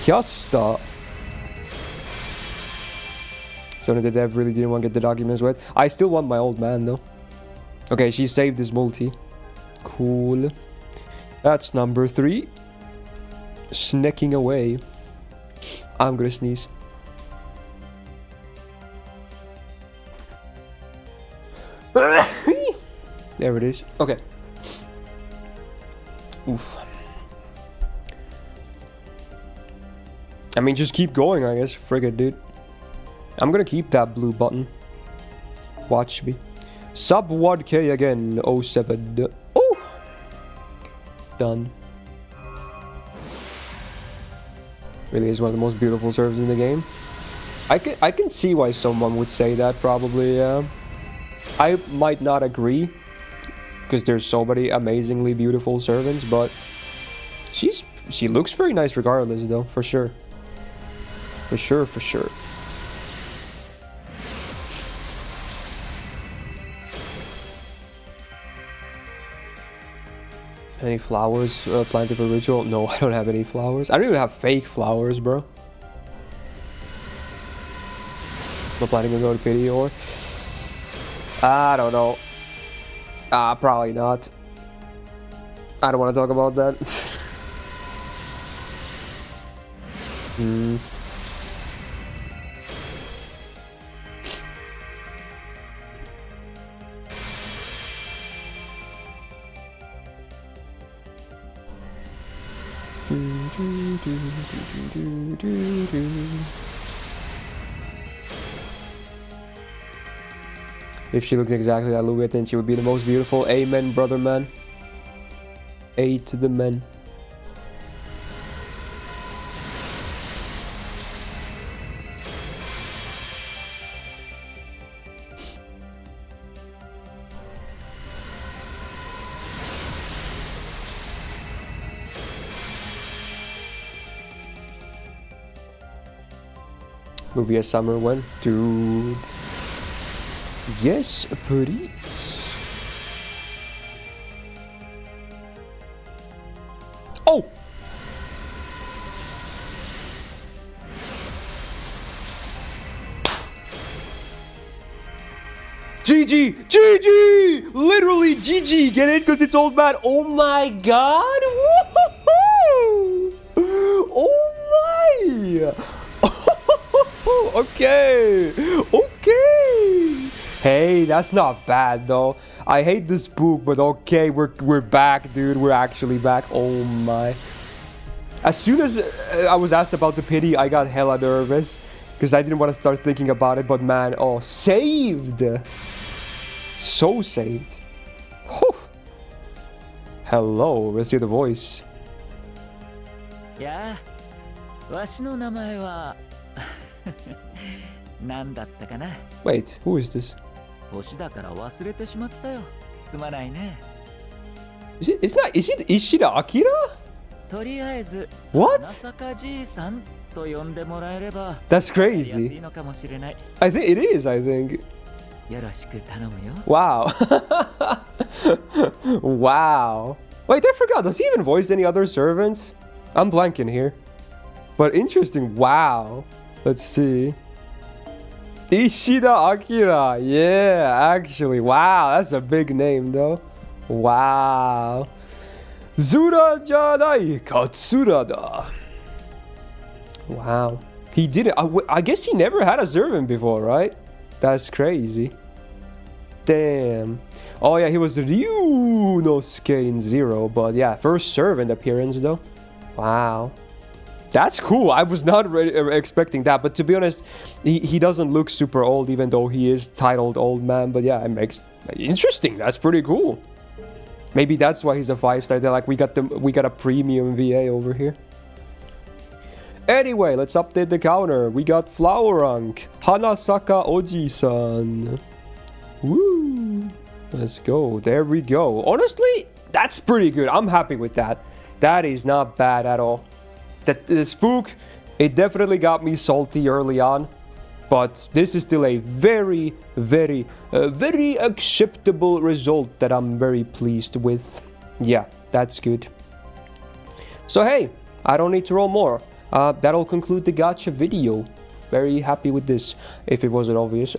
Kyasta. So the dev really didn't want to get the documents wet. I still want my old man though. Okay, she saved this multi. Cool. That's number 3. Snacking away. I'm gonna sneeze. There it is. Okay. Oof. I mean, just keep going, I guess. Frigate, dude. I'm gonna keep that blue button. Watch me. Sub 1k again. 07. Oh! Done. Really is one of the most beautiful servers in the game. I can see why someone would say that, probably. I might not agree, because there's so many amazingly beautiful servants, but she looks very nice regardless, though, for sure. For sure, for sure. Any flowers planted for ritual? No, I don't have any flowers. I don't even have fake flowers, bro. I'm planning to go to pity or... I don't know. Probably not. I don't want to talk about that. If she looked exactly like Luga, then she would be the most beautiful. Amen, brother man. A to the men. Movie a summer when? Dude. Yes, please. Oh! GG! GG! Literally GG! Get it? Because it's old man. Oh my god! Woohoo! Oh my! Okay! Okay! Hey, that's not bad though. I hate the spook, but okay, we're back, dude. We're actually back. Oh my. As soon as I was asked about the pity, I got hella nervous. because I didn't want to start thinking about it, but man, oh, saved! So saved. Whew. Hello, let's hear the voice. いやあ、わしの名前は何だったかな。 Wait, who is this? 星だから忘れてしまったよ。すまないね。Is it Ishida Akira? とりあえず、 What? 花坂じいさんと呼んでもらえれば That's やりやす crazy. いのかもしれない。 I think it is, I think. よろしく頼むよ。 Wow. Wow. Wait, I forgot. Does he even voice any other servants? I'm blanking here. But interesting. Wow. Let's see. Ishida Akira. Yeah, actually. Wow, that's a big name, though. Wow. Zura janai Katsura da. Wow. He did it. I guess he never had a servant before, right? That's crazy. Damn. Oh yeah, he was Ryunosuke in Zero, but yeah, first servant appearance though. Wow. That's cool. I was not expecting that, but to be honest, he doesn't look super old, even though he is titled Old Man. But yeah, it makes interesting. That's pretty cool. Maybe that's why he's a 5-star. They're like, we got a premium VA over here. Anyway, let's update the counter. We got Floraria, Hanasaka Oji-san. Woo! Let's go. There we go. Honestly, that's pretty good. I'm happy with that. That is not bad at all. The spook, it definitely got me salty early on, but this is still a very, very, very acceptable result that I'm very pleased with. Yeah, that's good. So hey, I don't need to roll more. That'll conclude the gacha video. Very happy with this, if it wasn't obvious.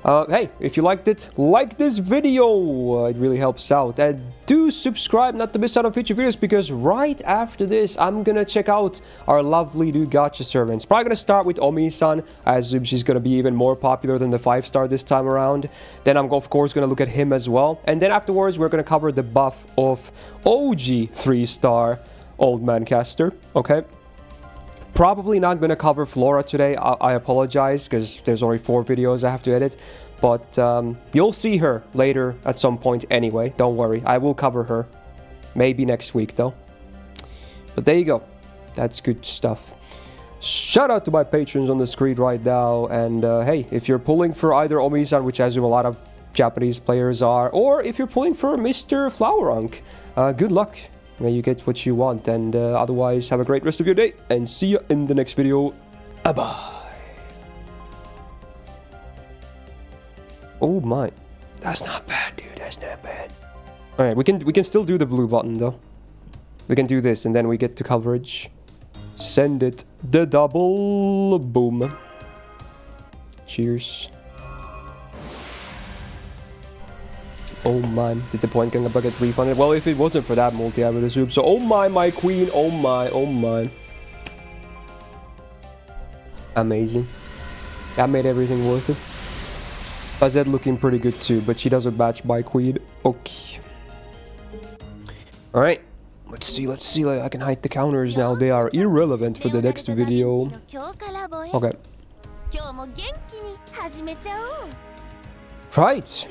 Hey, if you liked it, like this video. It really helps out. And do subscribe not to miss out on future videos, because right after this, I'm gonna check out our lovely new gacha servants. Probably gonna start with Omi-san. I assume she's gonna be even more popular than the 5-star this time around. Then I'm of course gonna look at him as well. And then afterwards, we're gonna cover the buff of OG 3-star Old Man Caster. Okay. Probably not going to cover Flora today. I apologize, because there's only 4 videos I have to edit. But you'll see her later at some point anyway. Don't worry. I will cover her. Maybe next week, though. But there you go. That's good stuff. Shout out to my patrons on the screen right now. And hey, if you're pulling for either Omi-san, which I assume a lot of Japanese players are, or if you're pulling for Mr. Floraria, good luck. May you get what you want, and otherwise have a great rest of your day, and see you in the next video. Bye. Oh my, that's not bad, dude. That's not bad. All right, we can still do the blue button though. We can do this, and then we get to coverage. Send it the double boom. Cheers. Oh my, did the point gonna get refunded? Well, if it wasn't for that multi, I would assume. So, oh my queen, oh my, oh my. Amazing. That made everything worth it. Bazette looking pretty good too, but she doesn't match my queen. Okay. Alright, let's see. I can hide the counters now. They are irrelevant for the next video. Okay. Right.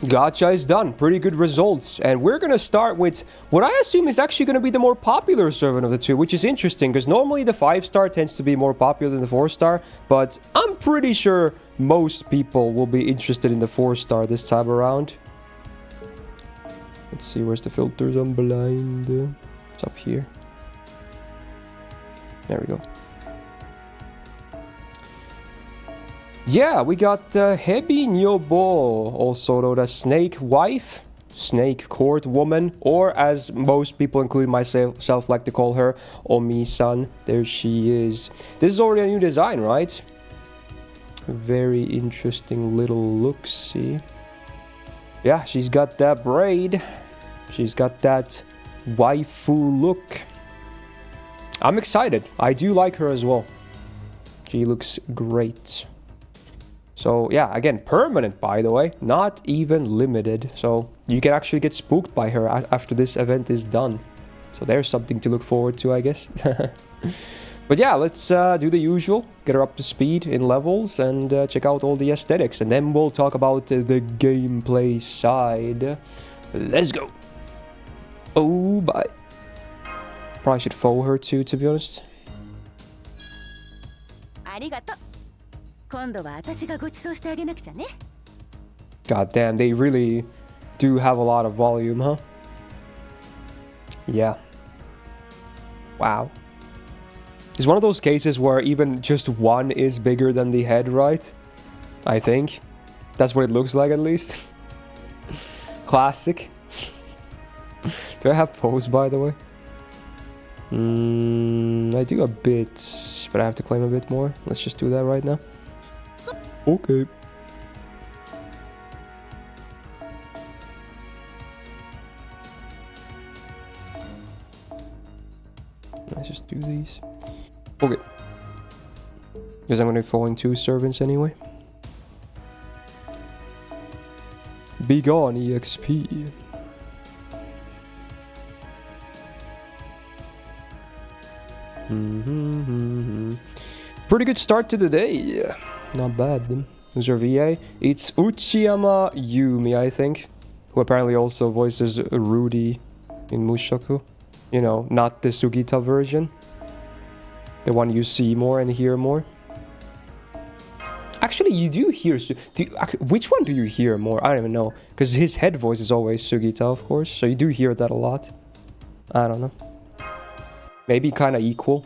Gacha is done. Pretty good results. And we're going to start with what I assume is actually going to be the more popular servant of the two, which is interesting because normally the 5-star tends to be more popular than the 4-star, but I'm pretty sure most people will be interested in the 4-star this time around. Let's see, where's the filters on blind? It's up here. There we go. Yeah, we got Hebi Nyobo, also known as Snake Wife, Snake Court Woman, or as most people, including myself, like to call her, Omi-san. There she is. This is already a new design, right? Very interesting little look, see? Yeah, she's got that braid. She's got that waifu look. I'm excited. I do like her as well. She looks great. So yeah, again, permanent, by the way, not even limited. So you can actually get spooked by her after this event is done. So there's something to look forward to, I guess. But yeah, let's do the usual. Get her up to speed in levels and check out all the aesthetics. And then we'll talk about the gameplay side. Let's go. Oh, bye. Probably should follow her too, to be honest. ありがとう。今度は私がご馳走してあげなくちゃね。God damn, they really do have a lot of volume, huh? Yeah. Wow. It's one of those cases where even just one is bigger than the head, right? I think. That's what it looks like, at least. Classic. Do I have pose, by the way? I do a bit, but I have to claim a bit more. Let's just do that right now. Okay. Let's just do these. Okay. Because I'm going to be following 2 servants anyway. Be gone, EXP. Pretty good start to the day. Not bad. Who's our VA? It's Uchiyama Yumi, I think. Who apparently also voices Rudy in Mushoku. You know, not the Sugita version. The one you see more and hear more. Actually, you do hear... which one do you hear more? I don't even know. Because his head voice is always Sugita, of course. So you do hear that a lot. I don't know. Maybe kind of equal.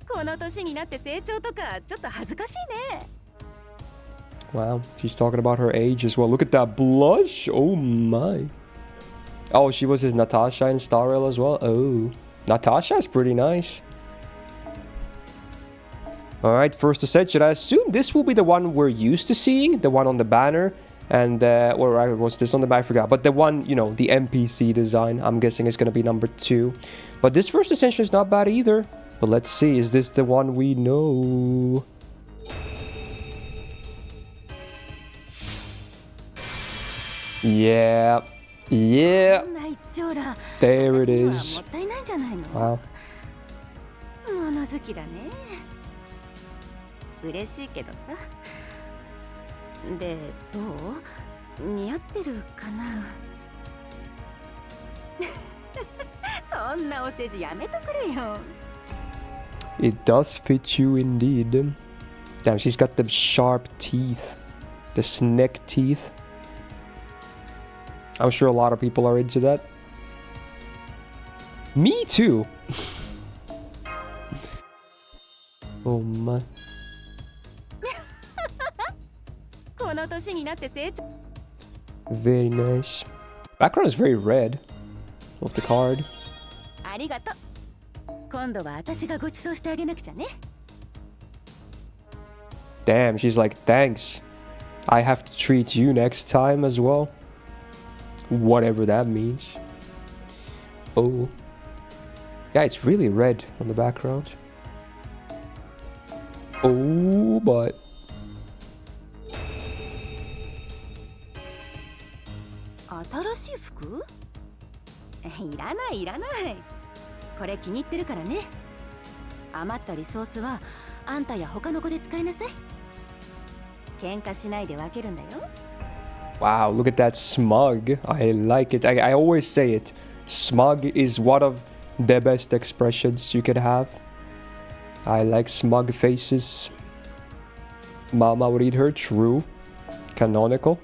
この年になって成長とかちょっと恥ずかしいね。Wow, she's talking about her age as well. Look at that blush. Oh my. Oh, she was his Natasha in Star Rail as well. Oh, Natasha's pretty nice. Alright, first ascension. I assume this will be the one we're used to seeing. The one on the banner. And, or was this on the back? I forgot. But the one, you know, the NPC design, I'm guessing is going to be number 2. But this first ascension is not bad either. But let's see, is this the one we know? Yeah. Yeah. There it is. Wow. 物好きだね。嬉しいけどさ。で、どう？似合ってるかな。そんなお世辞やめとくれよ。It does fit you indeed. Damn, she's got the sharp teeth. The snake teeth. I'm sure a lot of people are into that. Me too. Oh my. Very nice. Background is very red of the card. Damn, she's like, thanks. I have to treat you next time as well. Whatever that means. Oh. Yeah, it's really red on the background. Oh, but... 新しい服？いらないいらない。これ気に入ってるからね。余ったリソースはあんたや他の子で使いなさい。喧嘩しないで分けるんだよ。Wow, look at that smug. I like it. I always say it. Smug is one of the best expressions you could have. I like smug faces. Mama would eat her. True. Canonical.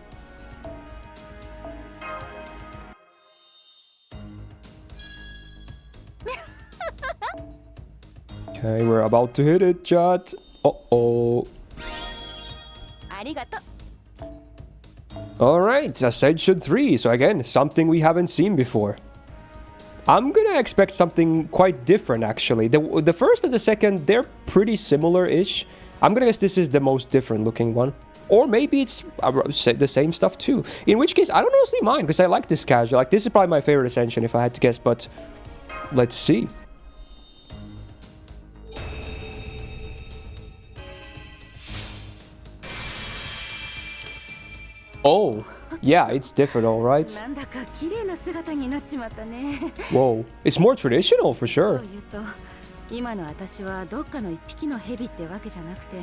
Okay, we're about to hit it, chat. Uh-oh. Alright, Ascension 3. So again, something we haven't seen before. I'm gonna expect something quite different, actually. The first and the second, they're pretty similar-ish. I'm gonna guess this is the most different looking one. Or maybe it's the same stuff too. In which case, I don't honestly mind, because I like this casual. Like, this is probably my favorite Ascension, if I had to guess, but... let's see. Oh. Yeah, it's different, all right? なんだか綺麗な姿になっちまったね。 Whoa. It's more traditional for そ sure. う言うと、今の私はどっかの一匹の蛇ってわけじゃなくて、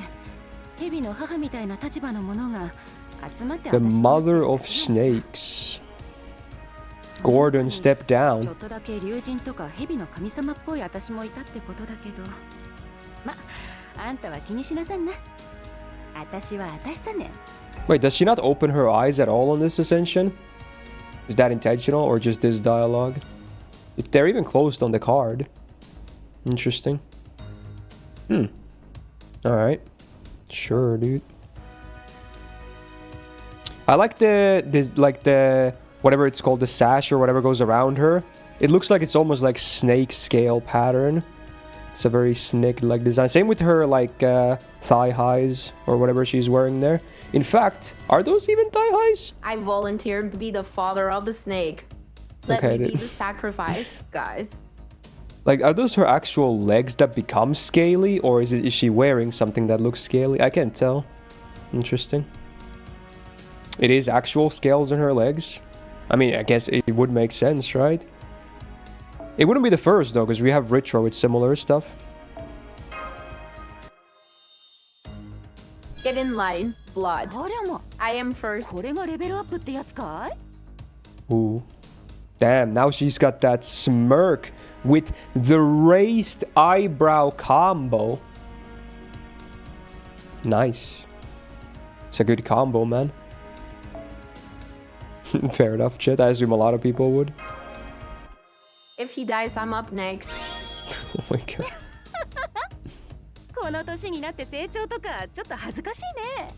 蛇の母みたいな立場のものが集まって The 私に mother of snakes. Gordon stepped ちょ down. っとだけ竜神とか蛇の神様っぽい私もいたってことだけど、ま、あんたは気にしなさんな。私は私さね。 Wait, does she not open her eyes at all on this ascension? Is that intentional or just this dialogue? They're even closed on the card. Interesting. Alright. Sure, dude. I like the whatever it's called, the sash or whatever goes around her. It looks like it's almost like snake scale pattern. It's a very snake-like design. Same with her like thigh highs or whatever she's wearing there. In fact, are those even thigh highs? I volunteered to be the father of the snake. Let Okay, me be then. the sacrifice, guys. Like, are those her actual legs that become scaly, or is she wearing something that looks scaly? I can't tell. Interesting. It is actual scales on her legs. I mean, I guess it would make sense, right? It wouldn't be the first though, because we have Retro with similar stuff. Get in line, blood. ありゃま、 I am first. これがレベルアップってやつかい？ Ooh. Damn, now she's got that smirk with the raised eyebrow combo. Nice. It's a good combo, man. Fair enough, Chet. I assume a lot of people would. If he dies, I'm up next. Oh my god. この年になって成長とかちょっと恥ずかしいね。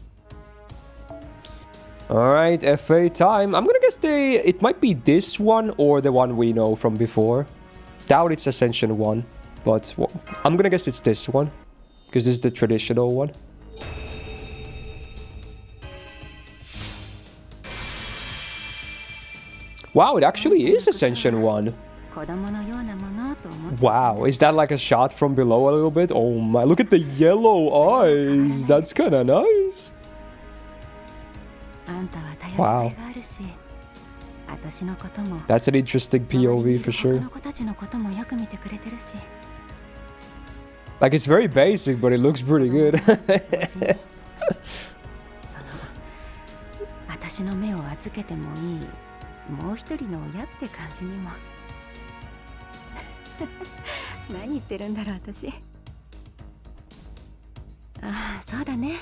Alright, FA time. I'm gonna guess it might be this one or the one we know from before. Doubt it's Ascension 1, but I'm gonna guess it's this one. Because this is the traditional one. Wow, it actually is Ascension 1. 子供のようなものと思って。 Wow, is that like a shot from below a little bit? Oh my, look at the yellow eyes. That's kinda nice. あんたは頼り Wow. がいがあるし、私のことも。 That's an interesting POV for 他 sure. の子たちのこともよく見てくれてるし。 Like, it's very basic, but it looks pretty good. 私の目を預けてもいいもう一人の親って感じにも。何言ってるんだろう私。ああ、そうだね。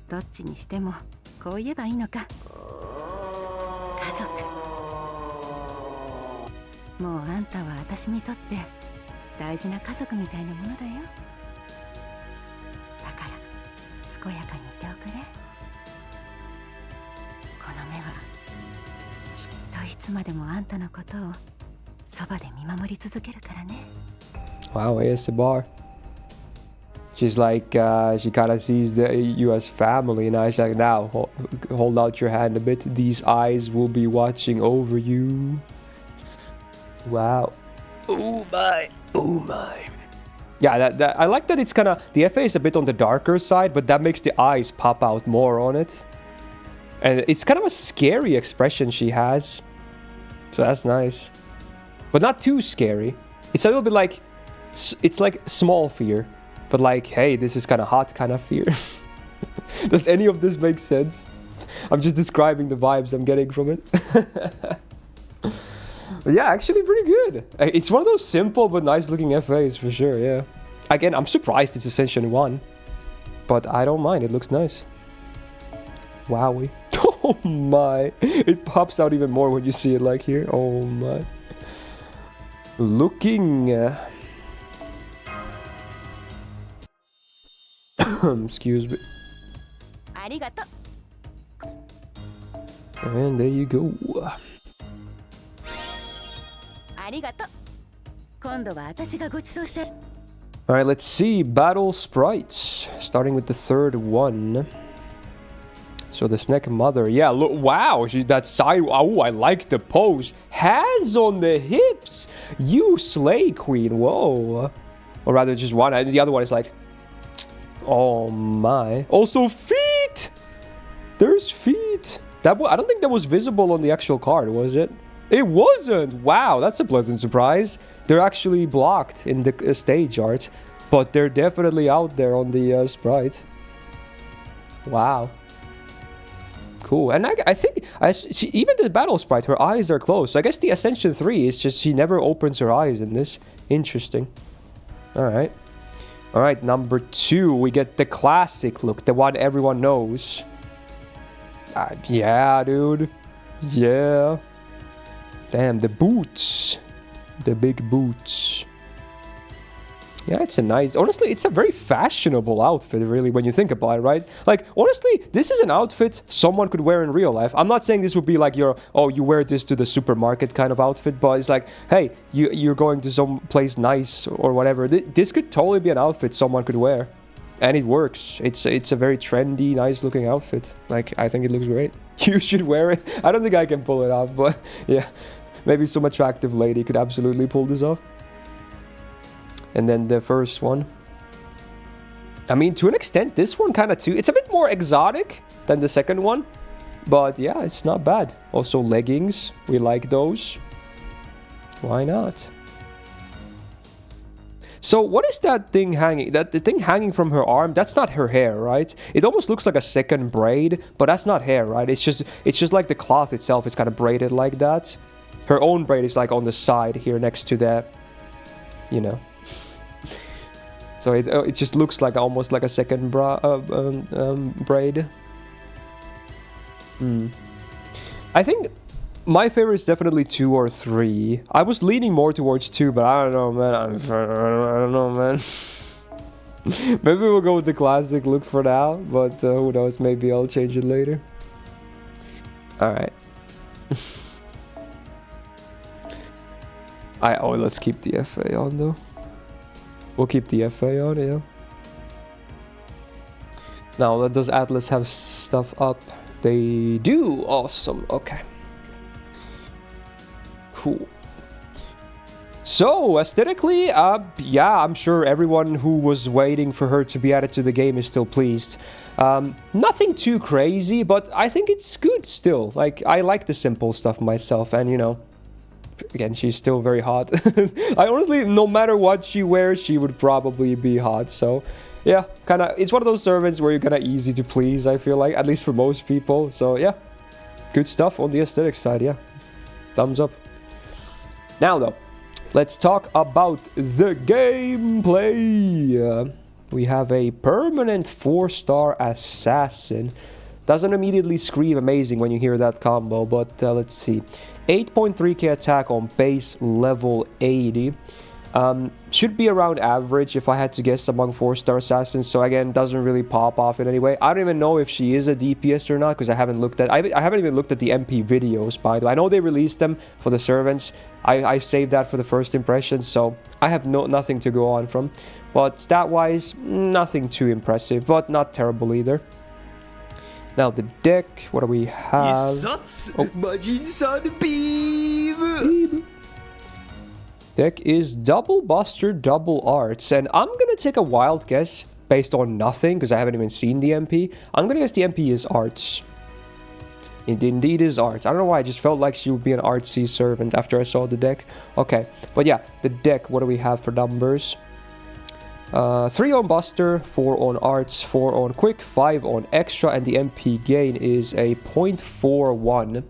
どっちにしてもこう言えばいいのか。家族。もうあんたは私にとって大事な家族みたいなものだよ。だから健やかにいておくね。この目はきっといつまでもあんたのことをそばで見守り続けるからね。 Wow, ASMR. She's like, she kind of sees you as family. Now she's like, now, hold out your hand a bit. These eyes will be watching over you. Wow. Oh my. Oh my. Yeah, that I like that it's kind of... The FA is a bit on the darker side, but that makes the eyes pop out more on it. And it's kind of a scary expression she has. So that's nice. But not too scary. It's a little bit like... It's like small fear. But like, hey, this is kind of hot kind of fear. Does any of this make sense? I'm just describing the vibes I'm getting from it. But yeah, actually pretty good. It's one of those simple but nice looking FAs for sure, yeah. Again, I'm surprised it's Ascension 1. But I don't mind, it looks nice. Wowie. Oh my. It pops out even more when you see it like here. Oh my. Looking... Excuse me. ありがとう。 And there you go. ありがとう。今度は私がご馳走して。 Alright, let's see. Battle sprites. Starting with the third one. So the Snake Mother. Yeah, look. Wow. That side. Oh, I like the pose. Hands on the hips. You slay, queen. Whoa. Or rather, just one. The other one is like... Oh my. Also feet. There's feet. I don't think that was visible on the actual card, was it? It wasn't! Wow, that's a pleasant surprise. They're actually blocked in the stage art, but they're definitely out there on the sprite. Wow. Cool. And I think even the battle sprite, her eyes are closed. So I guess the Ascension 3 is just she never opens her eyes in this. Interesting. Alright. Alright, number 2. We get the classic look. The one everyone knows. Yeah, dude. Yeah. Damn, the boots. The big boots. Yeah, it's a nice... Honestly, it's a very fashionable outfit, really, when you think about it, right? Like, honestly, this is an outfit someone could wear in real life. I'm not saying this would be like your... Oh, you wear this to the supermarket kind of outfit, but it's like, hey, you're going to some place nice or whatever. This could totally be an outfit someone could wear. And it works. It's a very trendy, nice-looking outfit. Like, I think it looks great. You should wear it. I don't think I can pull it off, but yeah. Maybe some attractive lady could absolutely pull this off. And then the first one. I mean, to an extent, this one kind of too. It's a bit more exotic than the second one. But yeah, it's not bad. Also leggings. We like those. Why not? So what is that thing hanging? The thing hanging from her arm, that's not her hair, right? It almost looks like a second braid, but that's not hair, right? It's just like the cloth itself is kind of braided like that. Her own braid is like on the side here next to that, you know. So it just looks like almost like a second braid. I think my favorite is definitely 2 or 3. I was leaning more towards 2, but I don't know, man. I don't know, man. Maybe we'll go with the classic look for now, but who knows? Maybe I'll change it later. All right. Let's keep the FA on though. We'll keep the FA on, yeah. Now, does Atlas have stuff up? They do. Awesome. Okay. Cool. So, aesthetically, yeah, I'm sure everyone who was waiting for her to be added to the game is still pleased. Nothing too crazy, but I think it's good still. Like, I like the simple stuff myself, and you know, again, she's still very hot. I honestly, no matter what she wears, she would probably be hot. So, yeah, it's one of those servants where you're kind of easy to please, I feel like, at least for most people. So, yeah, good stuff on the aesthetic side, yeah. Thumbs up. Now, though, let's talk about the gameplay. We have a permanent 4-star assassin. Doesn't immediately scream amazing when you hear that combo, but let's see. 8.3k attack on base level 80. Should be around average if I had to guess among 4-star assassins. So again, doesn't really pop off in any way. I don't even know if she is a DPS or not because I haven't looked at. I haven't even looked at the MP videos, by the way. I know they released them for the servants. I saved that for the first impressions, so I have nothing to go on from. But stat-wise, nothing too impressive, but not terrible either. Now the deck, what do we have? Beam. Deck is double Buster, double Arts, and I'm gonna take a wild guess based on nothing because I haven't even seen the MP. I'm gonna guess the MP is Arts. It indeed is Arts. I don't know why, I just felt like she would be an artsy servant after I saw the deck. Okay, but yeah, the deck, what do we have for numbers? 3 on Buster, 4 on Arts, 4 on Quick, 5 on Extra, and the MP gain is a 0.41,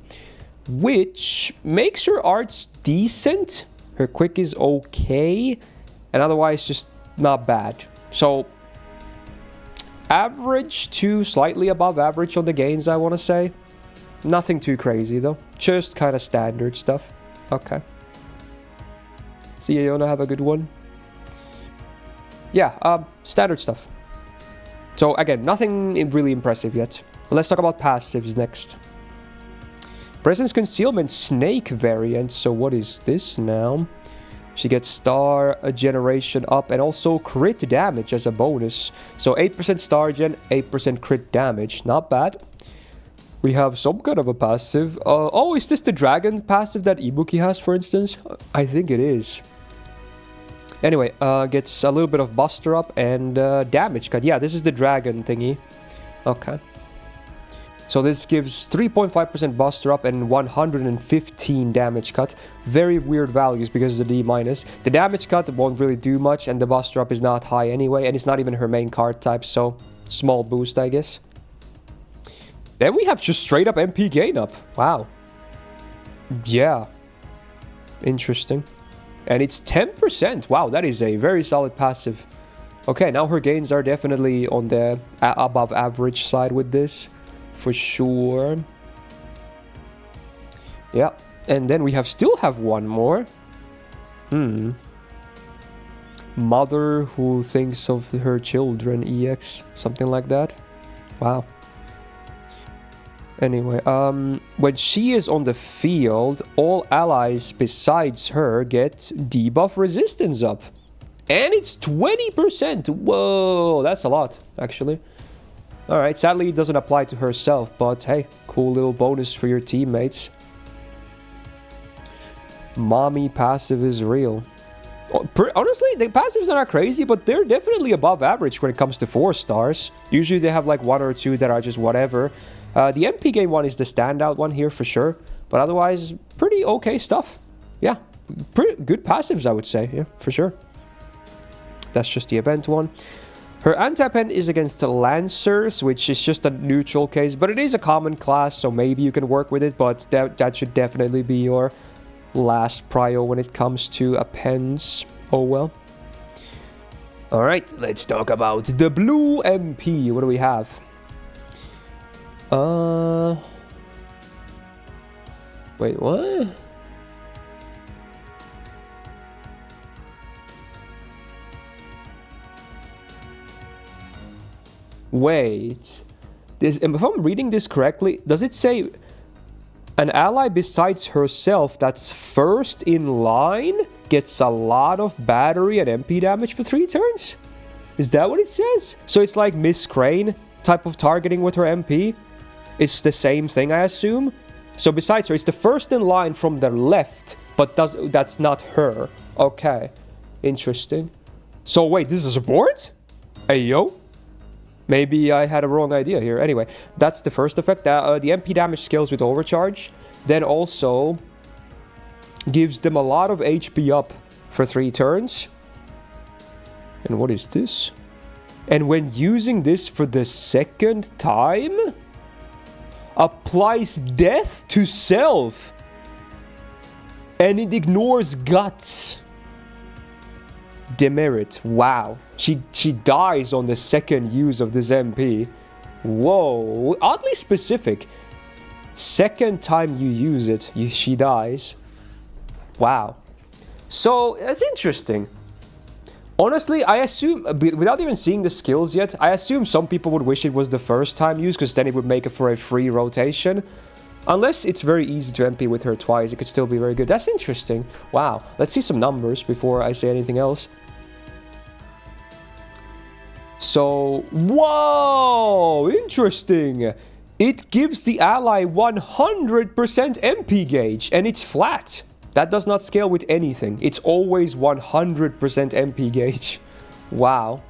which makes her Arts decent. Her Quick is okay, and otherwise just not bad. So, average to slightly above average on the gains, I want to say. Nothing too crazy, though. Just kind of standard stuff. Okay. See, you wanna have a good one? Yeah, standard stuff. So again, nothing really impressive yet. Let's talk about passives next. Presence Concealment Snake variant. So what is this now? She gets star generation up and also crit damage as a bonus. So 8% star gen, 8% crit damage. Not bad. We have some kind of a passive. Oh, is this the dragon passive that Ibuki has, for instance? I think it is. Anyway, gets a little bit of Buster up and damage cut. Yeah, this is the dragon thingy. Okay. So this gives 3.5% buster up and 115 damage cut. Very weird values because of the D-. The damage cut won't really do much, and the buster up is not high anyway, and it's not even her main card type, so small boost, I guess. Then we have just straight up MP gain up. Wow. Yeah. Interesting. And it's 10%. Wow, that is a very solid passive. Okay, now her gains are definitely on the above average side with this. For sure. Yeah. And then we still have one more. Mother who thinks of her children, EX. Something like that. Wow. Anyway, when she is on the field, all allies besides her get debuff resistance up. And it's 20%. Whoa, that's a lot, actually. Alright, sadly it doesn't apply to herself, but hey, cool little bonus for your teammates. Mommy passive is real. Honestly, the passives are not crazy, but they're definitely above average when it comes to 4 stars. Usually they have like 1 or 2 that are just whatever. The MP game one is the standout one here for sure, but otherwise, pretty okay stuff. Yeah, pretty good passives, I would say. Yeah, for sure. That's just the event one. Her anti-pen is against the Lancers, which is just a neutral case, but it is a common class, so maybe you can work with it, but that should definitely be your last prio when it comes to appends. Oh well. Alright, let's talk about the blue MP. What do we have? Wait, what? Wait. If I'm reading this correctly, does it say an ally besides herself that's first in line gets a lot of battery and MP damage for 3 turns? Is that what it says? So it's like Miss Crane type of targeting with her MP? It's the same thing, I assume? So besides her, it's the first in line from the left, but that's not her. Okay. Interesting. So wait, this is a support? Hey, yo? Maybe I had a wrong idea here. Anyway, that's the first effect. The MP damage scales with overcharge. Then also gives them a lot of HP up for 3 turns. And what is this? And when using this for the second time, applies death to self. And it ignores guts. Demerit. Wow. She dies on the second use of this MP. Whoa. Oddly specific. Second time you use it, she dies. Wow. So, that's interesting. Honestly, I assume, without even seeing the skills yet, I assume some people would wish it was the first time use, because then it would make it for a free rotation. Unless it's very easy to MP with her twice, it could still be very good. That's interesting. Wow. Let's see some numbers before I say anything else. So, whoa! Interesting! It gives the ally 100% MP gauge, and it's flat. That does not scale with anything. It's always 100% MP gauge. Wow.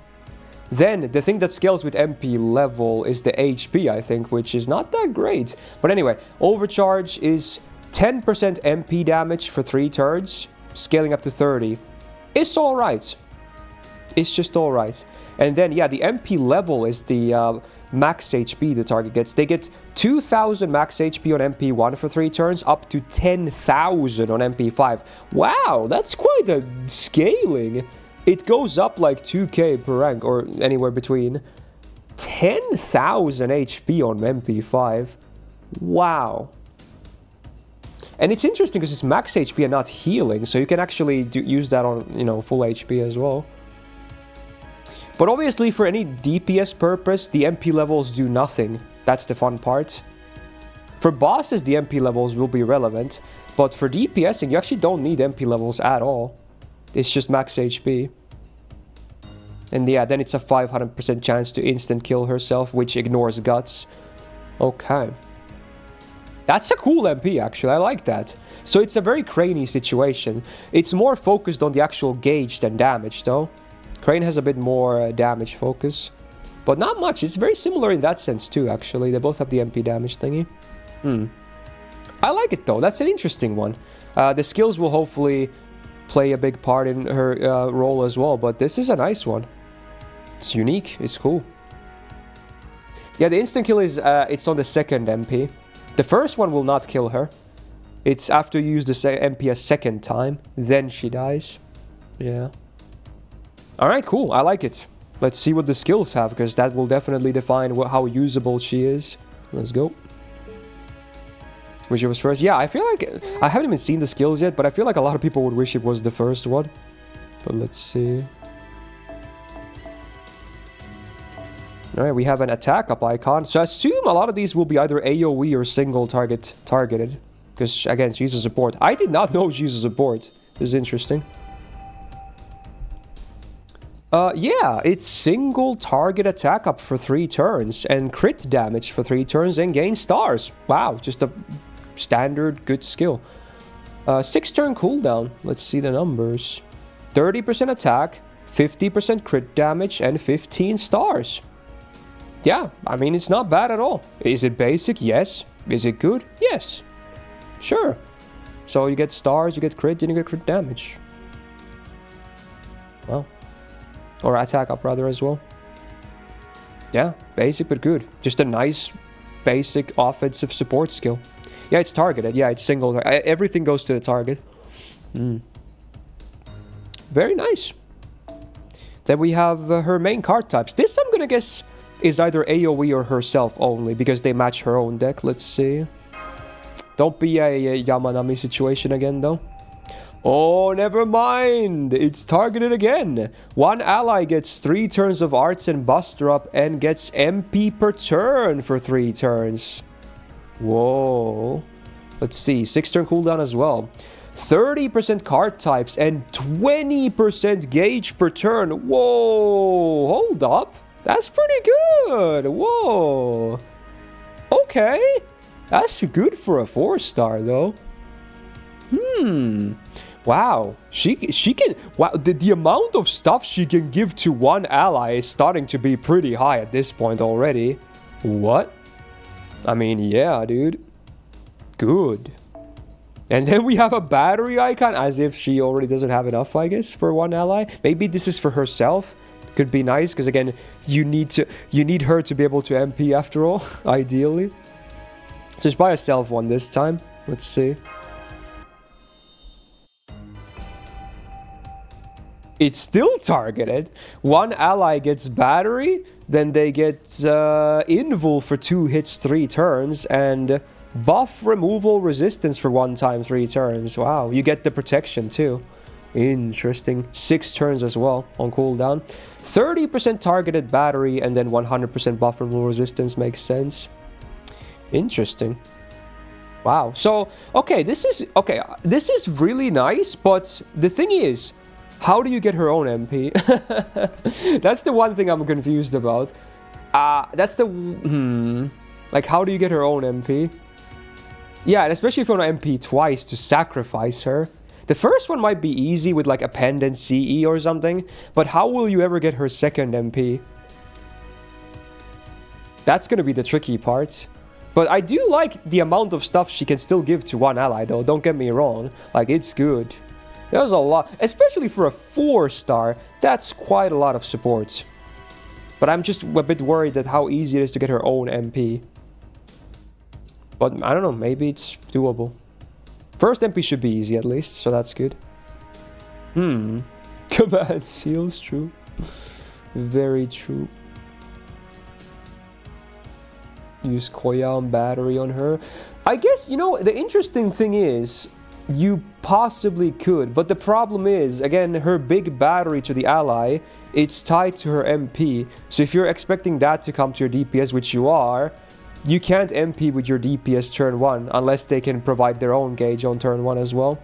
Then, the thing that scales with MP level is the HP, I think, which is not that great. But anyway, overcharge is 10% MP damage for 3 turns, scaling up to 30. It's alright. It's just alright. And then, yeah, the MP level is the max HP the target gets. They get 2,000 max HP on MP1 for 3 turns, up to 10,000 on MP5. Wow, that's quite a scaling. It goes up like 2k per rank, or anywhere between. 10,000 HP on MP5. Wow. And it's interesting because it's max HP and not healing, so you can actually use that on, full HP as well. But obviously, for any DPS purpose, the MP levels do nothing. That's the fun part. For bosses, the MP levels will be relevant. But for DPSing, you actually don't need MP levels at all. It's just max HP. And yeah, then it's a 500% chance to instant kill herself, which ignores guts. Okay. That's a cool MP, actually. I like that. So it's a very Craney situation. It's more focused on the actual gauge than damage, though. Crane has a bit more damage focus. But not much. It's very similar in that sense too, actually. They both have the MP damage thingy. I like it though. That's an interesting one. The skills will hopefully play a big part in her role as well, but this is a nice one. It's unique. It's cool. Yeah, the instant kill is it's on the second MP. The first one will not kill her. It's after you use the MP a second time, then she dies. Yeah. Alright, cool. I like it. Let's see what the skills have, because that will definitely define how usable she is. Let's go. Wish it was first. Yeah, I feel like... I haven't even seen the skills yet, but I feel like a lot of people would wish it was the first one. But let's see. Alright, we have an attack up icon. So I assume a lot of these will be either AoE or single targeted. Because, again, she's a support. I did not know she's a support. This is interesting. Yeah, it's single target attack up for 3 turns. And crit damage for 3 turns and gain stars. Wow, just a standard good skill. 6 turn cooldown. Let's see the numbers. 30% attack, 50% crit damage, and 15 stars. Yeah, I mean, it's not bad at all. Is it basic? Yes. Is it good? Yes. Sure. So you get stars, you get crit, and you get crit damage. Well. Or attack up, rather, as well. Yeah, basic but good. Just a nice, basic offensive support skill. Yeah, it's targeted. Yeah, it's single. Everything goes to the target. Very nice. Then we have her main card types. This, I'm gonna guess, is either AoE or herself only, because they match her own deck. Let's see. Don't be a Yamanami situation again, though. Oh, never mind. It's targeted again. One ally gets 3 turns of Arts and Buster Up and gets MP per turn for 3 turns. Whoa. Let's see. 6 turn cooldown as well. 30% card types and 20% gauge per turn. Whoa. Hold up. That's pretty good. Whoa. Okay. That's good for a 4-star, though. Wow. She can... Wow, the amount of stuff she can give to one ally is starting to be pretty high at this point already. What? I mean, yeah, dude. Good. And then we have a battery icon, as if she already doesn't have enough, I guess, for one ally. Maybe this is for herself. Could be nice, because again, you need her to be able to MP after all, ideally. So just buy herself one this time. Let's see. It's still targeted. One ally gets battery, then they get invul for 2 hits 3 turns, and buff removal resistance for 1 time 3 turns. Wow, you get the protection too. Interesting. 6 turns as well on cooldown. 30% targeted battery and then 100% buff removal resistance makes sense. Interesting. Wow. So, okay, this is really nice, but the thing is, how do you get her own MP? That's the one thing I'm confused about. That's the... Like, how do you get her own MP? Yeah, and especially if you want to MP twice to sacrifice her. The first one might be easy with, like, Append and CE or something. But how will you ever get her second MP? That's going to be the tricky part. But I do like the amount of stuff she can still give to one ally, though. Don't get me wrong. Like, it's good. There's a lot, especially for a 4-star, that's quite a lot of support. But I'm just a bit worried that how easy it is to get her own MP. But I don't know, maybe it's doable. First MP should be easy at least, so that's good. Command seals, true. Very true. Use Koyan battery on her. I guess, you know, the interesting thing is, you possibly could, but the problem is, again, her big battery to the ally, it's tied to her MP. So if you're expecting that to come to your DPS, which you are, you can't MP with your DPS turn 1 unless they can provide their own gauge on turn 1 as well.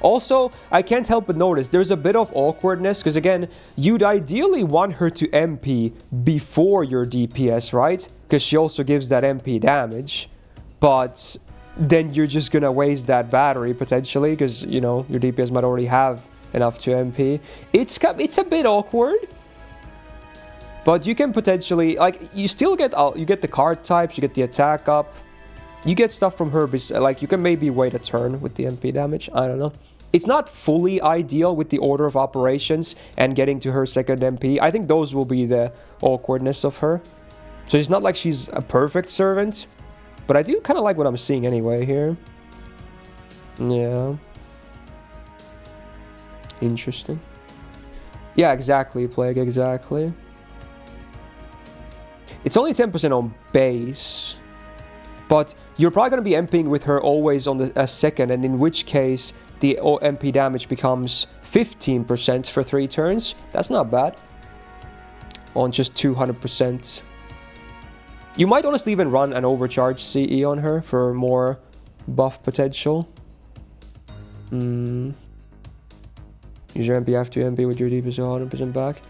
Also, I can't help but notice there's a bit of awkwardness because, again, you'd ideally want her to MP before your DPS, right? Because she also gives that MP damage. But then you're just gonna waste that battery potentially because, you know, your DPS might already have enough to MP. It's a bit awkward. But you can potentially, like, you still get you get the card types, you get the attack up, you get stuff from her. Like, you can maybe wait a turn with the MP damage. I don't know. It's not fully ideal with the order of operations and getting to her second MP. I think those will be the awkwardness of her. So it's not like she's a perfect servant, but I do kind of like what I'm seeing anyway here. Yeah. Interesting. Yeah, exactly, Plague, exactly. It's only 10% on base, but you're probably going to be MPing with her always on the second, and in which case the MP damage becomes 15% for 3 turns. That's not bad. On just 200%. You might honestly even run an overcharge CE on her for more buff potential. Use your MP after MP with your DPS 100% back.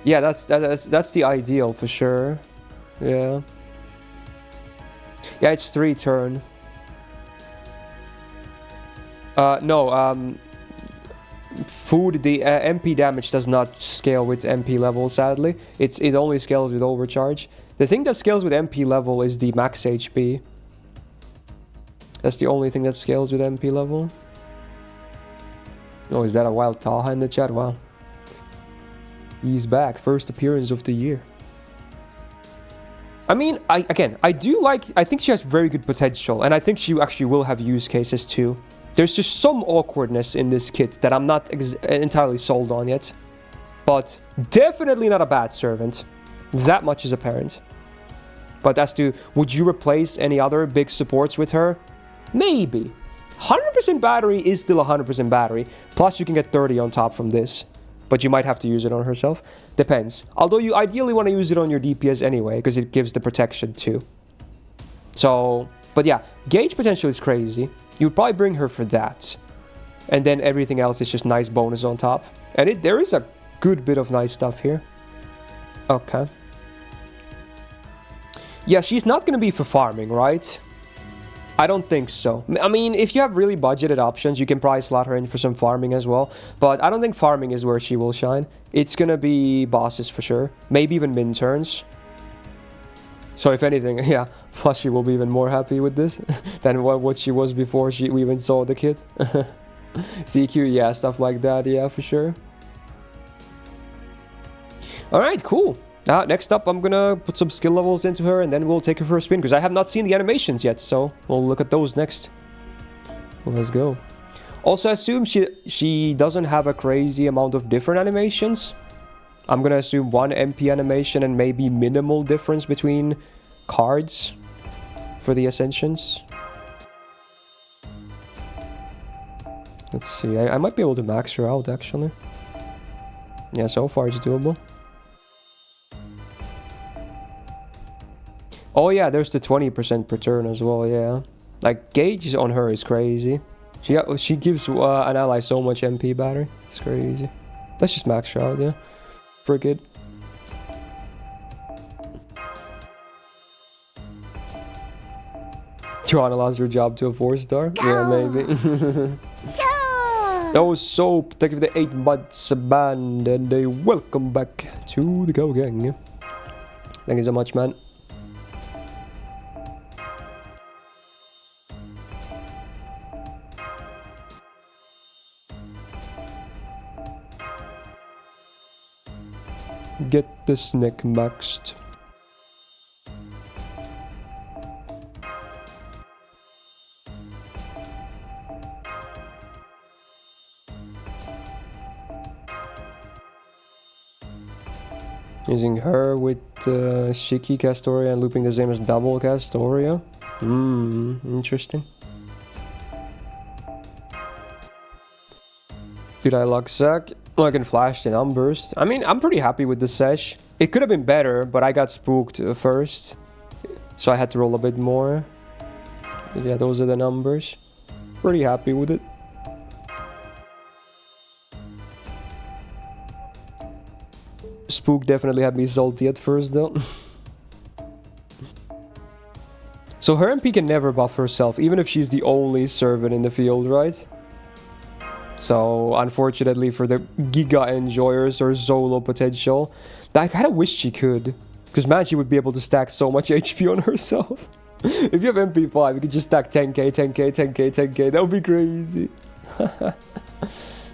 Yeah, that's the ideal for sure. Yeah. Yeah, it's 3 turn. No, food, the MP damage does not scale with MP level, sadly. It only scales with overcharge. The thing that scales with MP level is the max HP. That's the only thing that scales with MP level. Oh, is that a wild Taha in the chat? Wow. He's back. First appearance of the year. I mean, I think she has very good potential, and I think she actually will have use cases too. There's just some awkwardness in this kit that I'm not entirely sold on yet. But definitely not a bad servant. That much is apparent. But as to, would you replace any other big supports with her? Maybe. 100% battery is still 100% battery. Plus you can get 30 on top from this. But you might have to use it on herself. Depends. Although you ideally want to use it on your DPS anyway, because it gives the protection too. So, but yeah, gauge potential is crazy. You would probably bring her for that. And then everything else is just nice bonus on top. And there is a good bit of nice stuff here. Okay. Yeah, she's not going to be for farming, right? I don't think so. I mean, if you have really budgeted options, you can probably slot her in for some farming as well. But I don't think farming is where she will shine. It's going to be bosses for sure. Maybe even min turns. So if anything, yeah, plus she will be even more happy with this than what she was before we even saw the kit. CQ, yeah, stuff like that, yeah, for sure. Alright, cool. Next up, I'm gonna put some skill levels into her, and then we'll take her for a spin, because I have not seen the animations yet, so we'll look at those next. Well, let's go. Also, I assume she doesn't have a crazy amount of different animations. I'm gonna assume one MP animation and maybe minimal difference between cards for the Ascensions. Let's see, I might be able to max her out, actually. Yeah, so far it's doable. Oh yeah, there's the 20% per turn as well, yeah. Like, gauge on her is crazy. She gives an ally so much MP battery. It's crazy. Let's just max her out, yeah. Frigate. Joanna lost her job to a 4-star? Yeah, maybe. No soap, thank you for the 8 months band, and a welcome back to the Go Gang. Thank you so much, man. Get this neck maxed. Using her with Shiki Castoria and looping the same as double Castoria. Interesting. Did I luck sack? Well, I can flash the numbers. I mean, I'm pretty happy with the sesh. It could have been better, but I got spooked first. So I had to roll a bit more. But yeah, those are the numbers. Pretty happy with it. Spook definitely had me salty at first though. So her MP can never buff herself, even if she's the only servant in the field, right? So, unfortunately for the Giga enjoyers or Zolo potential, I kind of wish she could. Because, man, she would be able to stack so much HP on herself. If you have MP5, you could just stack 10k, 10k, 10k, 10k. That would be crazy. But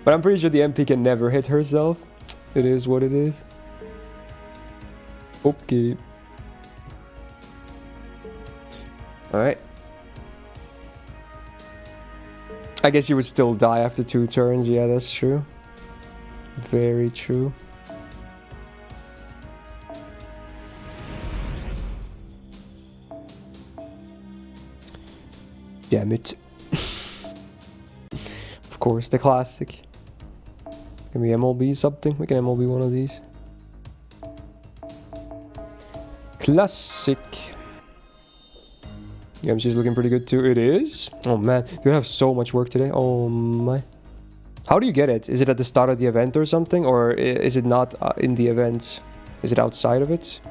I'm pretty sure the MP can never hit herself. It is what it is. Okay. Alright. I guess you would still die after 2 turns. Yeah, that's true. Very true. Damn it. Of course, the classic. Can we MLB something? We can MLB one of these. Classic. Yeah, she's looking pretty good too. It is? Oh man, you have so much work today. Oh my. How do you get it? Is it at the start of the event or something? Or is it not in the event? Is it outside of it?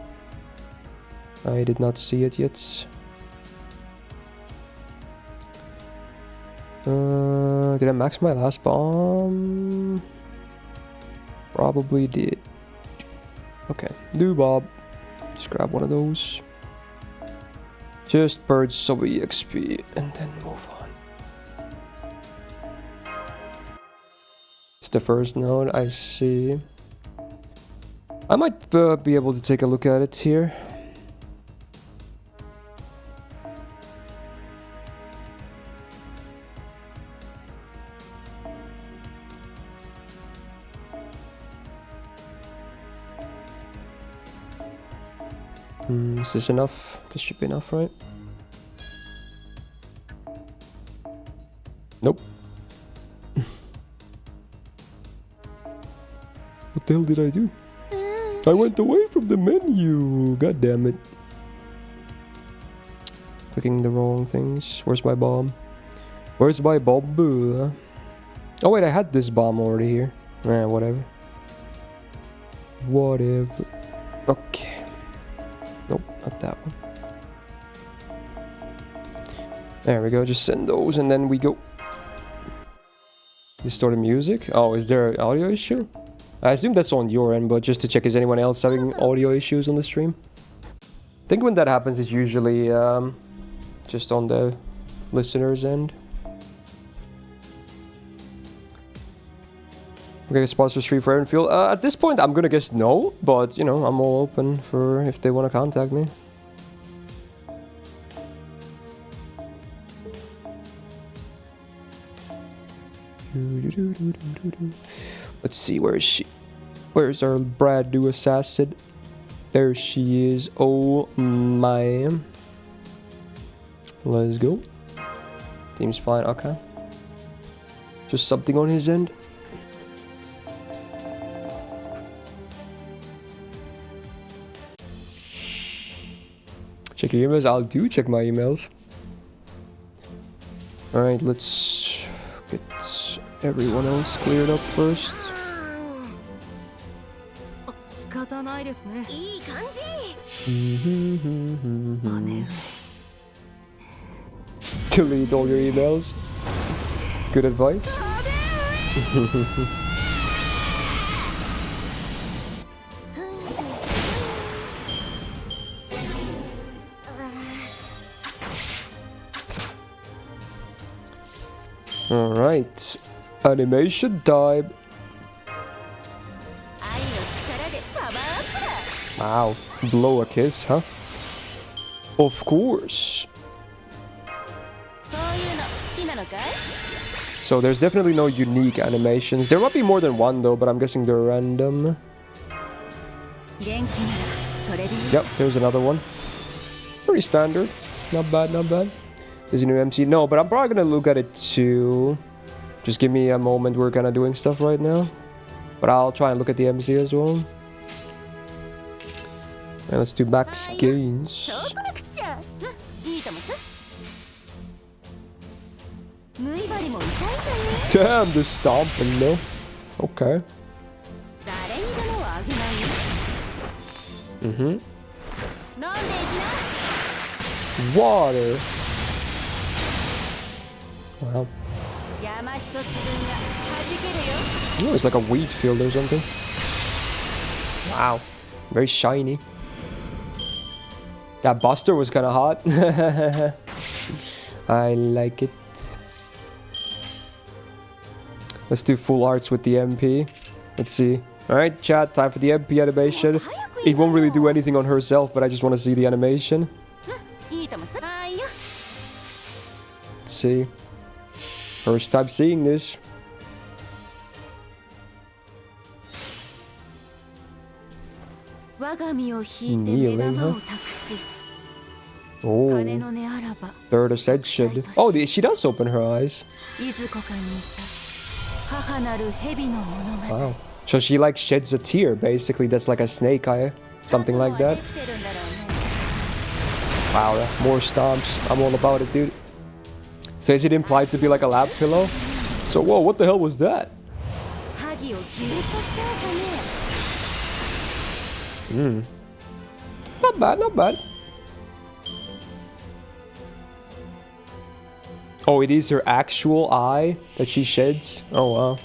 I did not see it yet. Did I max my last bomb? Probably did. Okay, do Bob. Just grab one of those. Just purge some EXP and then move on. It's the first node, I see. I might be able to take a look at it here. Is this enough? This should be enough, right? Nope. What the hell did I do? I went away from the menu. God damn it. Clicking the wrong things. Where's my bomb? Where's my bomb? Oh wait, I had this bomb already here. Whatever. Whatever. Okay. Nope, not that one. There we go, just send those and then we go. Restore the music? Oh, is there an audio issue? I assume that's on your end, but just to check, is anyone else having audio issues on the stream? I think when that happens, it's usually just on the listener's end. We're gonna sponsor stream for Air and Fuel. At this point, I'm gonna guess no, but you know, I'm all open for if they want to contact me. Let's see, where is she? Where's our brand new assassin? There she is. Oh my. Let's go. Seems fine. Okay. Just something on his end. Check your emails. I'll do check my emails. Alright, let's get everyone else cleared up first. Delete all your emails. Good advice. Alright, animation time. Wow, blow a kiss, huh? Of course. So there's definitely no unique animations. There might be more than one though, but I'm guessing they're random. Yep, there's another one. Pretty standard. Not bad, not bad. Is a new MC? No, but I'm probably gonna look at it too. Just give me a moment. We're kind of doing stuff right now. But I'll try and look at the MC as well. And let's do max gains. Damn, the stomping though. Okay. Water. Wow. Oh, it's like a wheat field or something. Wow. Very shiny. That Buster was kind of hot. I like it. Let's do full arts with the MP. Let's see. Alright, chat, time for the MP animation. It won't really do anything on herself, but I just want to see the animation. Let's see. First time seeing this. Kneeling, huh? Oh, third ascension. Oh, she does open her eyes. Wow. So she like sheds a tear, basically. That's like a snake eye. Something like that. Wow, more stomps. I'm all about it, dude. So is it implied to be like a lap pillow? So, whoa, what the hell was that? Not bad, not bad. Oh, it is her actual eye that she sheds? Oh, wow.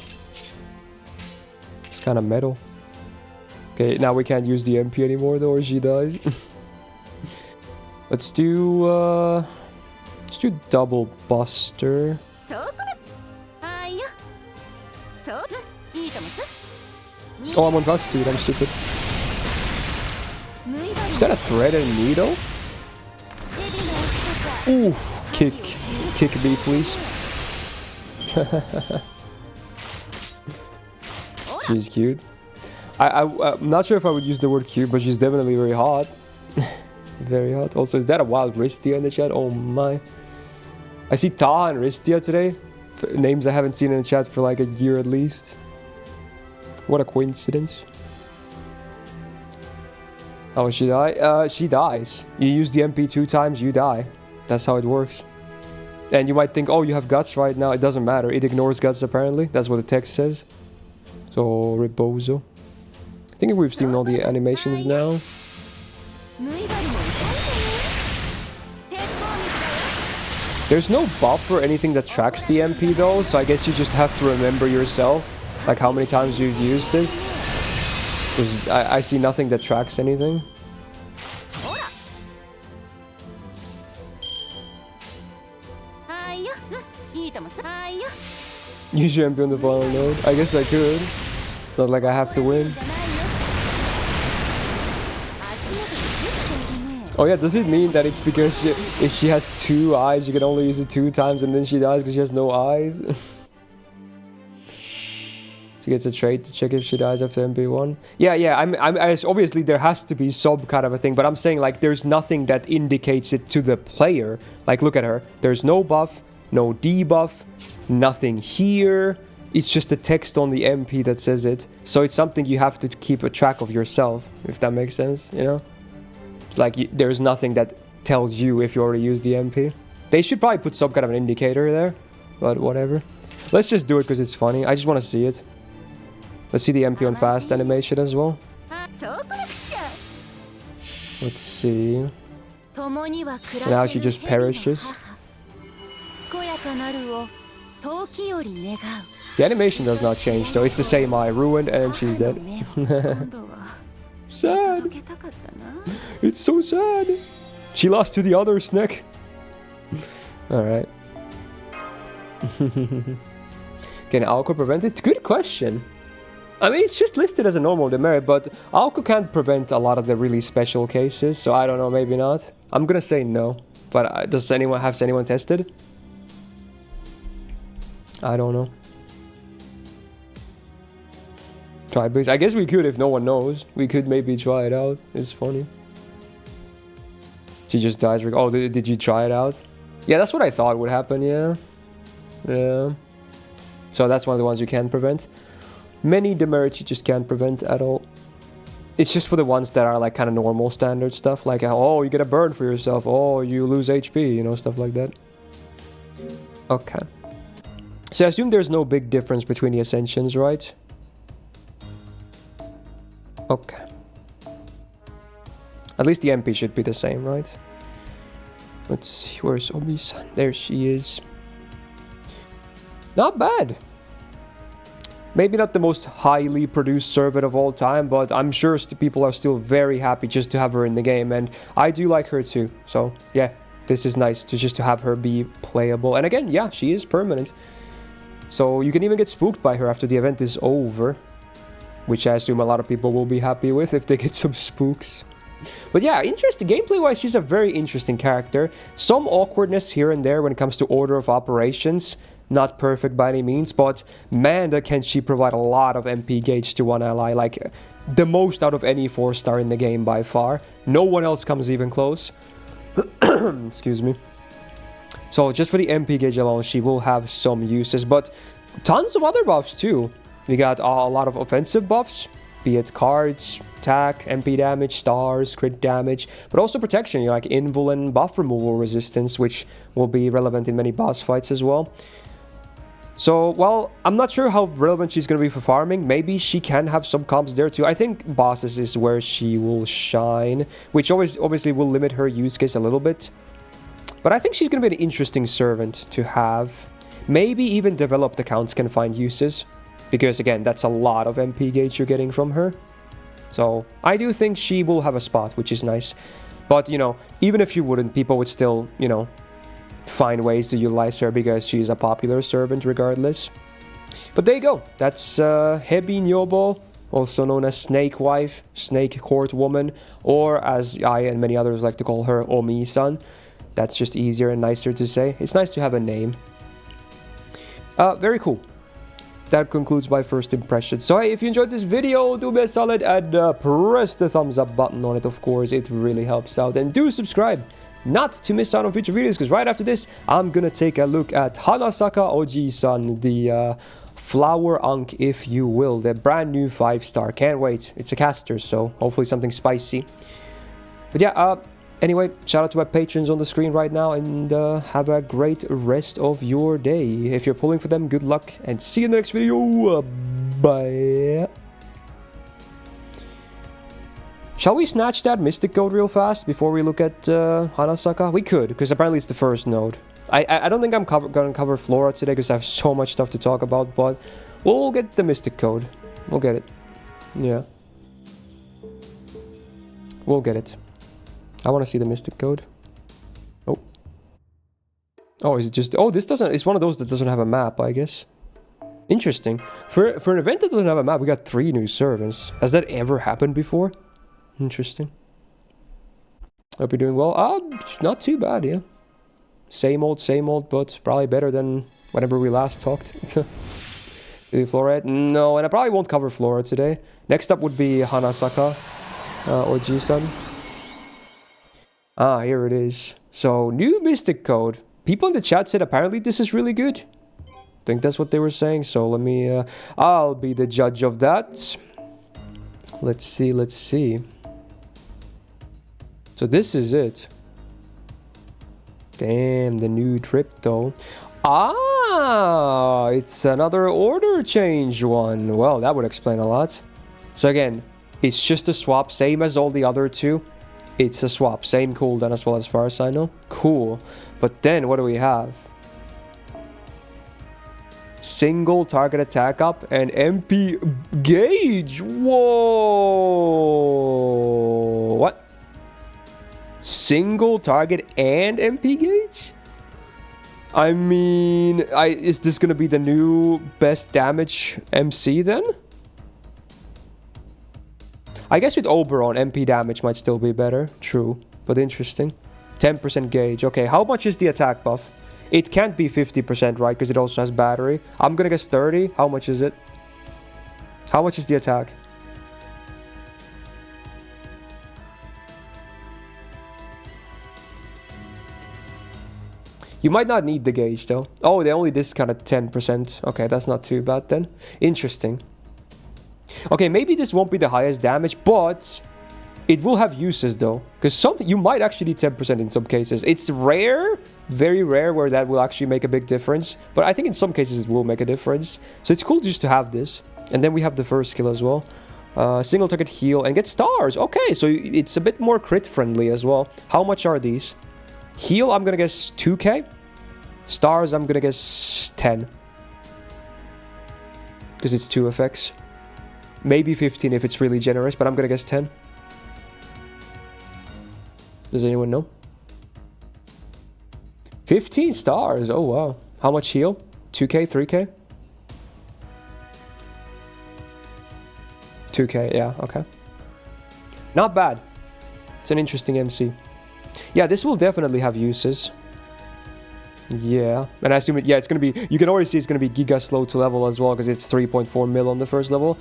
It's kind of metal. Okay, now we can't use the MP anymore, though, or she dies. Let's do double Buster. Oh, I'm on fast speed, I'm stupid. Is that a threaded needle? Ooh, kick. Kick me, please. She's cute. I'm not sure if I would use the word cute, but she's definitely very hot. Very hot. Also, is that a wild Ristia in the chat? Oh my. I see Taha and Ristia today. Names I haven't seen in the chat for like a year at least. What a coincidence. Oh, she die? She dies. You use the MP 2 times, you die. That's how it works. And you might think, oh, you have guts right now. It doesn't matter. It ignores guts, apparently. That's what the text says. So, Rebozo. I think we've seen all the animations now. There's no buff or anything that tracks the MP, though. So I guess you just have to remember yourself, like how many times you've used it. Because I see nothing that tracks anything. Use your MP on the final node. I guess I could. It's not like I have to win. Oh yeah, does it mean that it's because if she has 2 eyes, you can only use it 2 times and then she dies because she has no eyes? She gets a trait to check if she dies after MP1. Yeah, obviously there has to be some kind of a thing, but I'm saying like there's nothing that indicates it to the player. Like look at her. There's no buff, no debuff, nothing here. It's just the text on the MP that says it. So it's something you have to keep a track of yourself, if that makes sense, you know? Like there's nothing that tells you if you already used the MP. They should probably put some kind of an indicator there, but whatever. Let's just do it because it's funny. I just want to see it. Let's see the MP on fast animation as well. Let's see. Now she just perishes. The animation does not change though. It's the same eye. Ruined and she's dead. Sad. It's so sad. She lost to the other snack. Alright. Can alcohol prevent it? Good question. I mean, it's just listed as a normal demerit, but alcohol can't prevent a lot of the really special cases, so I don't know, maybe not. I'm gonna say no, but has anyone tested? I don't know. Try base. I guess we could if no one knows. We could maybe try it out. It's funny. She just dies. Oh, did you try it out? Yeah, that's what I thought would happen, yeah. Yeah. So that's one of the ones you can prevent. Many demerits you just can't prevent at all. It's just for the ones that are like kind of normal standard stuff. Like, oh, you get a burn for yourself. Oh, you lose HP, you know, stuff like that. Okay. So I assume there's no big difference between the ascensions, right? Okay. At least the MP should be the same, right? Let's see, where's Omi-san? There she is. Not bad. Maybe not the most highly produced servant of all time, but I'm sure people are still very happy just to have her in the game, and I do like her too. So yeah, this is nice to have her be playable. And again, yeah, she is permanent. So you can even get spooked by her after the event is over, which I assume a lot of people will be happy with if they get some spooks. But yeah, interesting. Gameplay-wise, she's a very interesting character. Some awkwardness here and there when it comes to order of operations. Not perfect by any means, but man, can she provide a lot of MP gauge to one ally. Like, the most out of any 4-star in the game by far. No one else comes even close. Excuse me. So just for the MP gauge alone, she will have some uses, but tons of other buffs too. We got a lot of offensive buffs, be it cards, attack, MP damage, stars, crit damage, but also protection, like invul and buff removal resistance, which will be relevant in many boss fights as well. So, well, I'm not sure how relevant she's going to be for farming. Maybe she can have some comps there too. I think bosses is where she will shine, which obviously will limit her use case a little bit. But I think she's going to be an interesting servant to have. Maybe even developed accounts can find uses. Because again, that's a lot of MP gauge you're getting from her. So I do think she will have a spot, which is nice. But, you know, even if you wouldn't, people would still, you know, find ways to utilize her because she's a popular servant regardless. But there you go. That's Hebi Nyobo, also known as Snake Wife, Snake Court Woman, or as I and many others like to call her, Omi-san. That's just easier and nicer to say. It's nice to have a name. Very cool. That concludes my first impression. So hey, if you enjoyed this video, do me a solid and press the thumbs up button on it, of course. It really helps out. And do subscribe, not to miss out on future videos, because right after this, I'm gonna take a look at Hanasaka Oji-san, the flower unk, if you will. The brand new 5-star. Can't wait. It's a caster, so hopefully something spicy. But yeah, anyway, shout out to my patrons on the screen right now, and have a great rest of your day. If you're pulling for them, good luck, and see you in the next video. Bye. Shall we snatch that Mystic Code real fast before we look at Hanasaka? We could, because apparently it's the first node. I don't think I'm going to cover Flora today, because I have so much stuff to talk about, but we'll get the Mystic Code. We'll get it. Yeah. We'll get it. I want to see the Mystic Code. Oh. Oh, is it just... Oh, this doesn't... It's one of those that doesn't have a map, I guess. Interesting. For an event that doesn't have a map, we got 3 new servants. Has that ever happened before? Interesting. Hope you're doing well. Not too bad, yeah. Same old, but probably better than whenever we last talked. Floraria? No, and I probably won't cover Flora today. Next up would be Hanasaka. Oji-san. Ah, here it is. So, new Mystic Code. People in the chat said apparently this is really good. I think that's what they were saying. So, let me... I'll be the judge of that. Let's see. So, this is it. Damn, the new trip though. Ah, it's another order change one. Well, that would explain a lot. So again, it's just a swap, same as all the other 2. It's a swap, same cooldown as well as far as I know. Cool. But then what do we have? Single target attack up and MP gauge. Whoa. What? Single target and MP gauge? I mean, is this gonna be the new best damage MC then? I guess with Oberon, MP damage might still be better. True, but interesting. 10% gauge. Okay, how much is the attack buff? It can't be 50%, right? Because it also has battery. I'm gonna guess 30. How much is it? How much is the attack? You might not need the gauge though. Oh, they only discounted 10%. Okay, that's not too bad then. Interesting. Okay, maybe this won't be the highest damage, but it will have uses though. Because you might actually need 10% in some cases. It's rare, very rare, where that will actually make a big difference. But I think in some cases it will make a difference. So it's cool just to have this. And then we have the first skill as well. Single target heal and get stars. Okay, so it's a bit more crit friendly as well. How much are these? Heal, I'm gonna guess 2k. Stars, I'm gonna guess 10. because it's 2 effects. Maybe 15 if it's really generous, but I'm gonna guess 10. Does anyone know? 15 stars. Oh wow. How much heal? 2k, 3k? 2k, yeah, okay. Not bad. It's an interesting MC. Yeah, this will definitely have uses. Yeah, and I assume it's gonna be, you can already see it's gonna be giga slow to level as well, because it's 3.4 mil on the first level.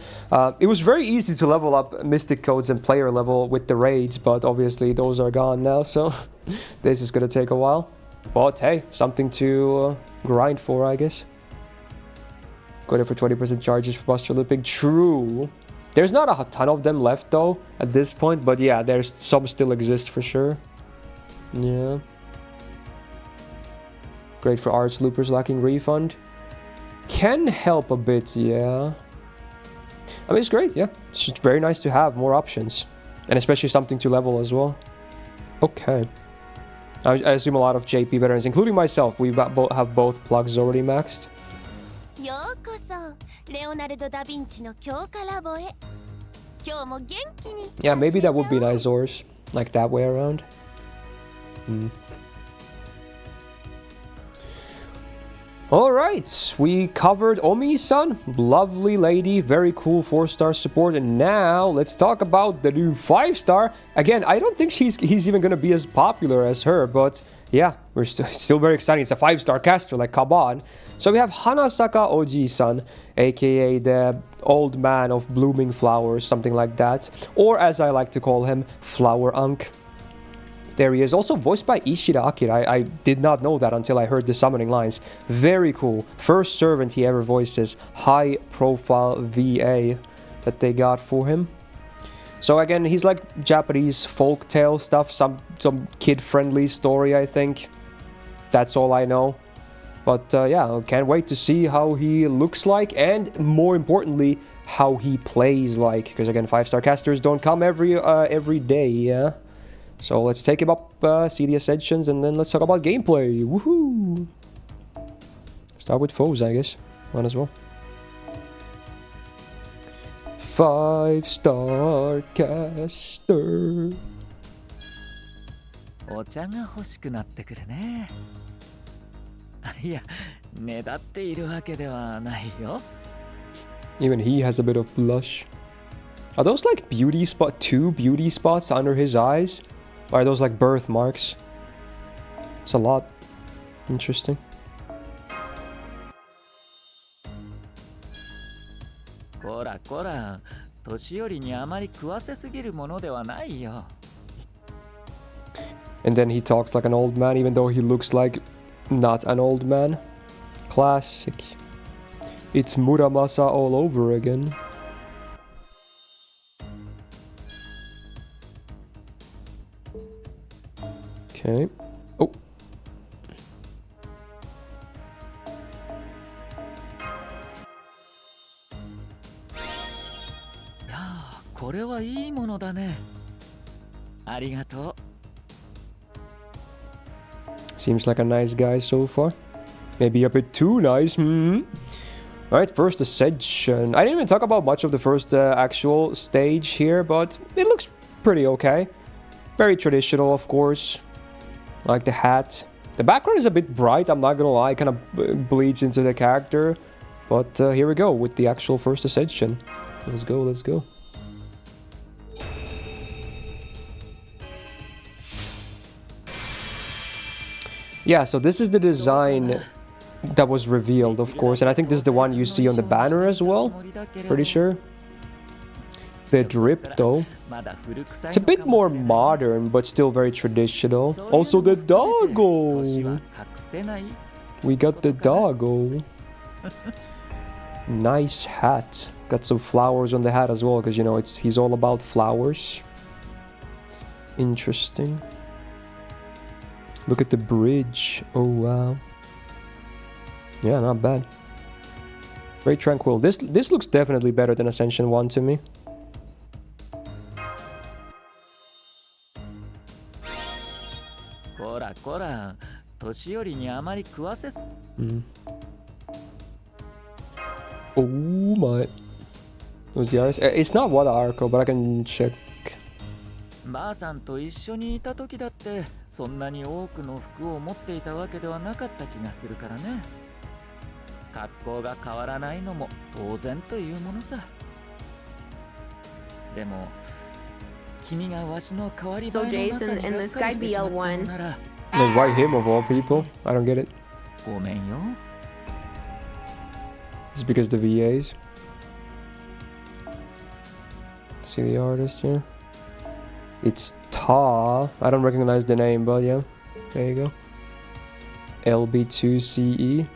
It was very easy to level up Mystic Codes and player level with the raids, but obviously those are gone now, so this is gonna take a while. But hey, something to grind for, I guess. Got it for 20% charges for Buster Looping. True. There's not a ton of them left though at this point, but yeah, there's some still exist for sure. Yeah. Great for arch loopers lacking refund. Can help a bit, yeah. I mean, it's great, yeah. It's just very nice to have more options. And especially something to level as well. Okay. I assume a lot of JP veterans, including myself, we have both plugs already maxed. Yeah, maybe that would be nice, Ors. Like that way around. Alright, we covered Omi-san. Lovely lady, very cool 4-star support. And now, let's talk about the new 5-star. Again, I don't think he's even going to be as popular as her, but yeah, we're still very excited. It's a 5-star caster, like, come on. So we have Hanasaka Oji-san, aka the old man of blooming flowers, something like that. Or as I like to call him, Flower Unk. There he is, also voiced by Ishida Akira. I did not know that until I heard the summoning lines. Very cool. First servant he ever voices. High profile VA that they got for him. So again, he's like Japanese folktale stuff. Some kid-friendly story, I think. That's all I know. But yeah, can't wait to see how he looks like. And more importantly, how he plays like. Because again, 5-star casters don't come every day, yeah. So let's take him up, see the ascensions, and then let's talk about gameplay. Woohoo! Start with foes, I guess. Might as well. 5-star caster. お茶が欲しくなってくるね。いや、ねだっているわけではないよ。 Even he has a bit of blush. Are those like two beauty spots under his eyes? Or are those like birthmarks? It's a lot. Interesting. Kora kora, 年寄りにあまり食わせすぎるものではないよ。 And then he talks like an old man, even though he looks like not an old man. Classic. It's Muramasa all over again. Okay. Oh. Yeah, これはいいものだね。ありがとう。 Seems like a nice guy so far. Maybe a bit too nice. Alright, first ascension. I didn't even talk about much of the first actual stage here, but it looks pretty okay. Very traditional, of course. Like the hat. The background is a bit bright, I'm not gonna lie. It kind of bleeds into the character. But here we go with the actual first ascension. Let's go, let's go. Yeah, so this is the design that was revealed, of course. And I think this is the one you see on the banner as well. Pretty sure. The drip, though. It's a bit more modern, but still very traditional. Also, the doggo. We got the doggo. Nice hat. Got some flowers on the hat as well, because, you know, he's all about flowers. Interesting. Look at the bridge. Oh, wow. Yeah, not bad. Very tranquil. This looks definitely better than Ascension 1 to me. Oh my. Was the artist? It's not what Arco, but I can check. ばあさんと一緒にいた時だってそんなに多くの服を持っていたわけではなかった気がするからね。格好が変わらないのも当然というものさ。でも君がわしの代わり映え So のな Jason, さに in がっ this かり guy してしまったの BL1, なら But why him of all people? I don't get it. ごめんよ。 It's because the VAs. See the artist here. It's Ta. I don't recognize the name, but yeah. There you go. LB2CE.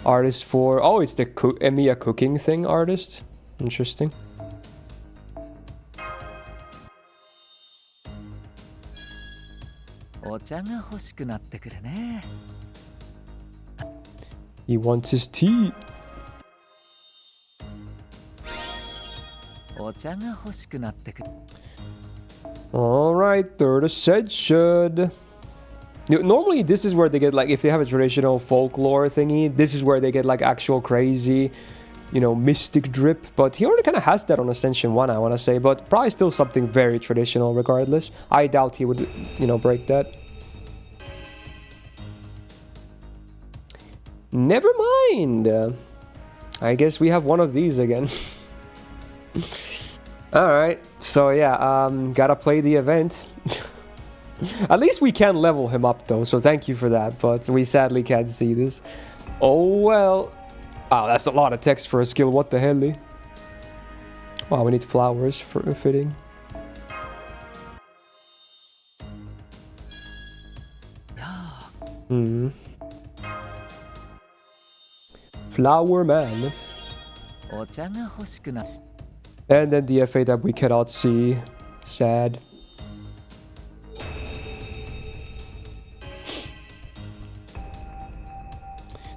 Artist for... Oh, it's the Emiya cooking thing artist. Interesting. He wants his tea. Alright, third ascension. Normally this is where they get like, if they have a traditional folklore thingy, this is where they get like actual crazy, you know, mystic drip. But he already kind of has that on Ascension 1, I want to say. But probably still something very traditional regardless. I doubt he would, you know, break that. Never mind. I guess we have one of these again. Alright, so yeah, gotta play the event. At least we can level him up though, so thank you for that, but we sadly can't see this. Oh well. Oh, that's a lot of text for a skill, what the hell? Wow, we need flowers for fitting. Flower man. And then the FA that we cannot see. Sad.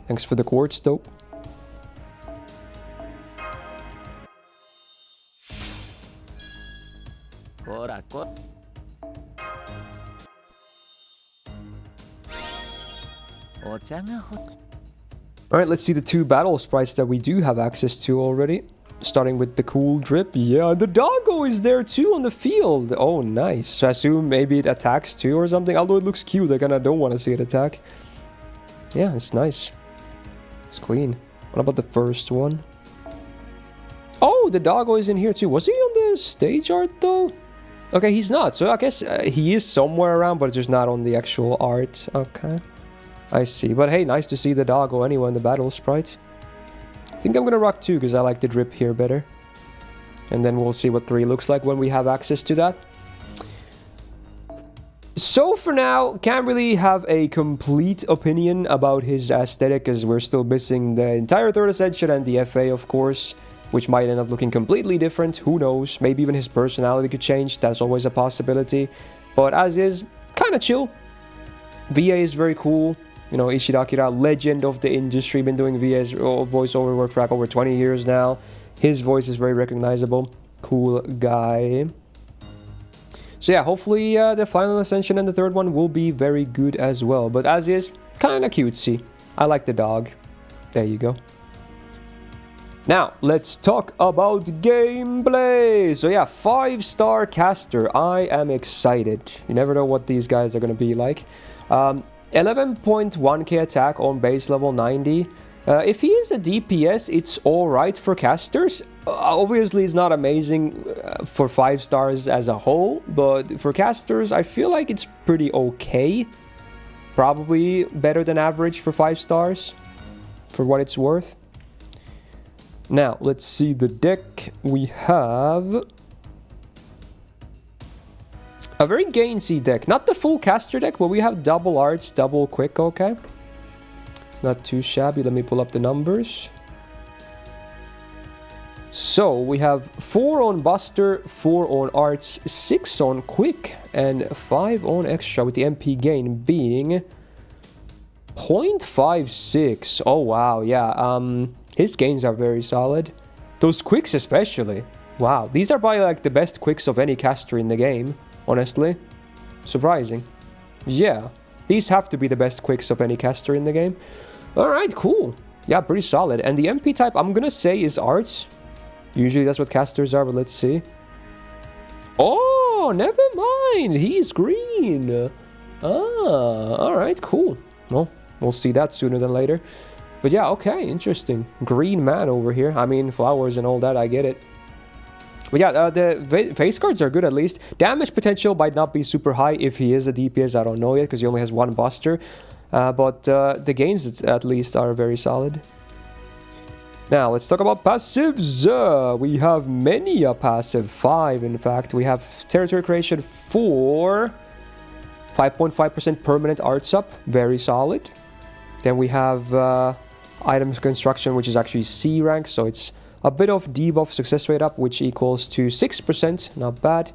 Thanks for the quartz, though. Alright, let's see the two battle sprites that we do have access to already. Starting with the cool drip. Yeah, the doggo is there too on the field. Oh, nice. So I assume maybe it attacks too or something. Although it looks cute, I kind of don't want to see it attack. Yeah, it's nice. It's clean. What about the first one? Oh, the doggo is in here too. Was he on the stage art though? Okay, he's not. So I guess he is somewhere around, but just not on the actual art. Okay. I see. But hey, nice to see the doggo anyway in the battle sprites. I think I'm gonna rock 2 because I like the drip here better. And then we'll see what 3 looks like when we have access to that. So for now, can't really have a complete opinion about his aesthetic because we're still missing the entire third ascension and the FA, of course, which might end up looking completely different. Who knows? Maybe even his personality could change. That's always a possibility. But as is, kind of chill. VA is very cool. You know, Ishida Akira, legend of the industry, been doing VA's voiceover work for like over 20 years now. His voice is very recognizable. Cool guy. So yeah, hopefully the final ascension and the third one will be very good as well. But as is, kind of cutesy. I like the dog. There you go. Now, let's talk about gameplay. So yeah, 5-star caster. I am excited. You never know what these guys are going to be like. 11.1k attack on base level 90. If he is a DPS, it's alright for casters. Obviously, it's not amazing for 5 stars as a whole, but for casters, I feel like it's pretty okay. Probably better than average for 5 stars, for what it's worth. Now, let's see the deck. We have a very gainsy deck. Not the full caster deck, but we have double arts, double quick, okay. Not too shabby. Let me pull up the numbers. So, we have 4 on Buster, 4 on Arts, 6 on Quick, and 5 on Extra, with the MP gain being 0.56. Oh, wow, yeah. His gains are very solid. Those Quicks especially. Wow, these are probably like the best Quicks of any caster in the game, honestly. Surprising. Yeah, these have to be the best Quicks of any caster in the game. Alright, cool. Yeah, pretty solid. And the MP type, I'm gonna say, is arts. Usually that's what casters are, but let's see. Oh, never mind. He's green. Ah, alright, cool. Well, we'll see that sooner than later. But yeah, okay, interesting. Green man over here. I mean, flowers and all that, I get it. But yeah, the face cards are good at least. Damage potential might not be super high if he is a DPS, I don't know yet, because he only has one buster. But the gains at least are very solid. Now, let's talk about passives. We have many a passive. 5, in fact. We have Territory Creation 4. 5.5% permanent arts up. Very solid. Then we have Items Construction, which is actually C rank. So it's a bit of debuff success rate up, which equals to 6%. Not bad.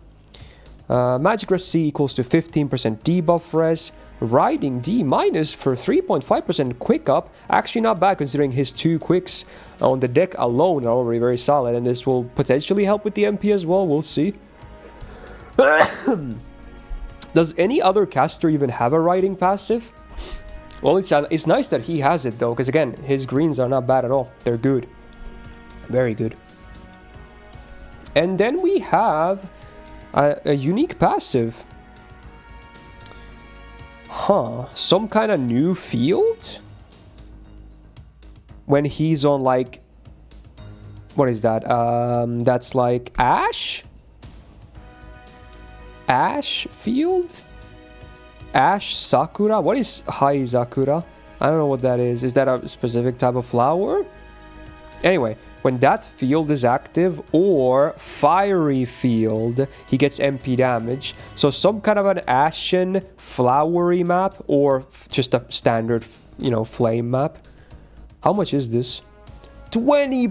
Magic Res C equals to 15% debuff res. Riding D minus for 3.5% quick up. Actually not bad considering his 2 quicks on the deck alone are already very solid. And this will potentially help with the MP as well. We'll see. Does any other caster even have a riding passive? Well, it's nice that he has it though. Because again, his greens are not bad at all. They're good. Very good. And then we have a unique passive. Huh, some kind of new field? When he's on like... What is that? That's like Ash? Ash field? Ash Sakura? What is Hai Sakura? I don't know what that is. Is that a specific type of flower? Anyway, when that field is active, or fiery field, he gets MP damage. So some kind of an ashen flowery map, or just a standard, you know, flame map. How much is this? 20%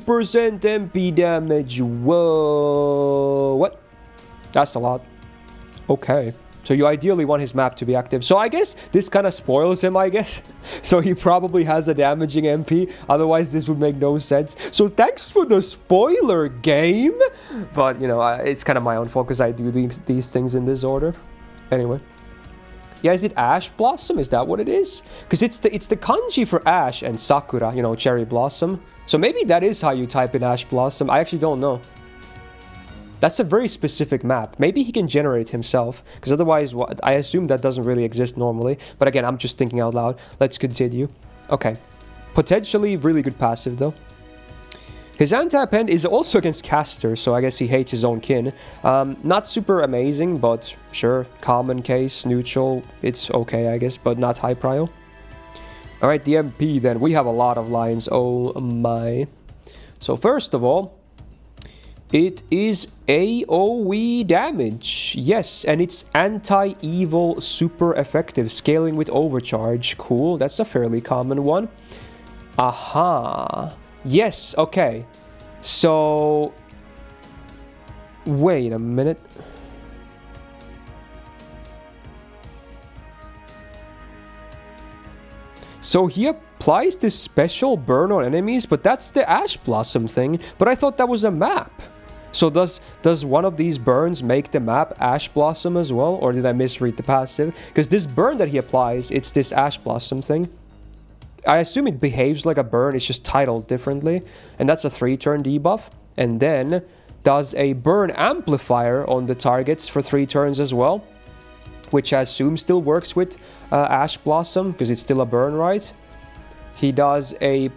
MP damage. Whoa. What? That's a lot. Okay. So you ideally want his map to be active. So I guess this kind of spoils him, I guess. So he probably has a damaging MP. Otherwise, this would make no sense. So thanks for the spoiler, game. But, you know, it's kind of my own fault because I do these things in this order. Anyway. Yeah, is it Ash Blossom? Is that what it is? Because it's the kanji for Ash and Sakura, you know, Cherry Blossom. So maybe that is how you type in Ash Blossom. I actually don't know. That's a very specific map. Maybe he can generate it himself, because otherwise, I assume that doesn't really exist normally. But again, I'm just thinking out loud. Let's continue. Okay. Potentially really good passive, though. His anti-pen is also against casters, so I guess he hates his own kin. Not super amazing, but sure. Common case, neutral. It's okay, I guess, but not high prio. Alright, the MP then. We have a lot of lines. Oh my. So first of all, it is AoE damage. Yes, and it's anti-evil super effective. Scaling with overcharge. Cool, that's a fairly common one. Aha. Yes, okay. So... Wait a minute. So he applies this special burn on enemies, but that's the Ash Blossom thing. But I thought that was a map. So does one of these burns make the map Ash Blossom as well? Or did I misread the passive? Because this burn that he applies, it's this Ash Blossom thing. I assume it behaves like a burn, it's just titled differently. And that's a 3-turn debuff. And then does a burn amplifier on the targets for 3 turns as well. Which I assume still works with Ash Blossom, because it's still a burn, right? He does a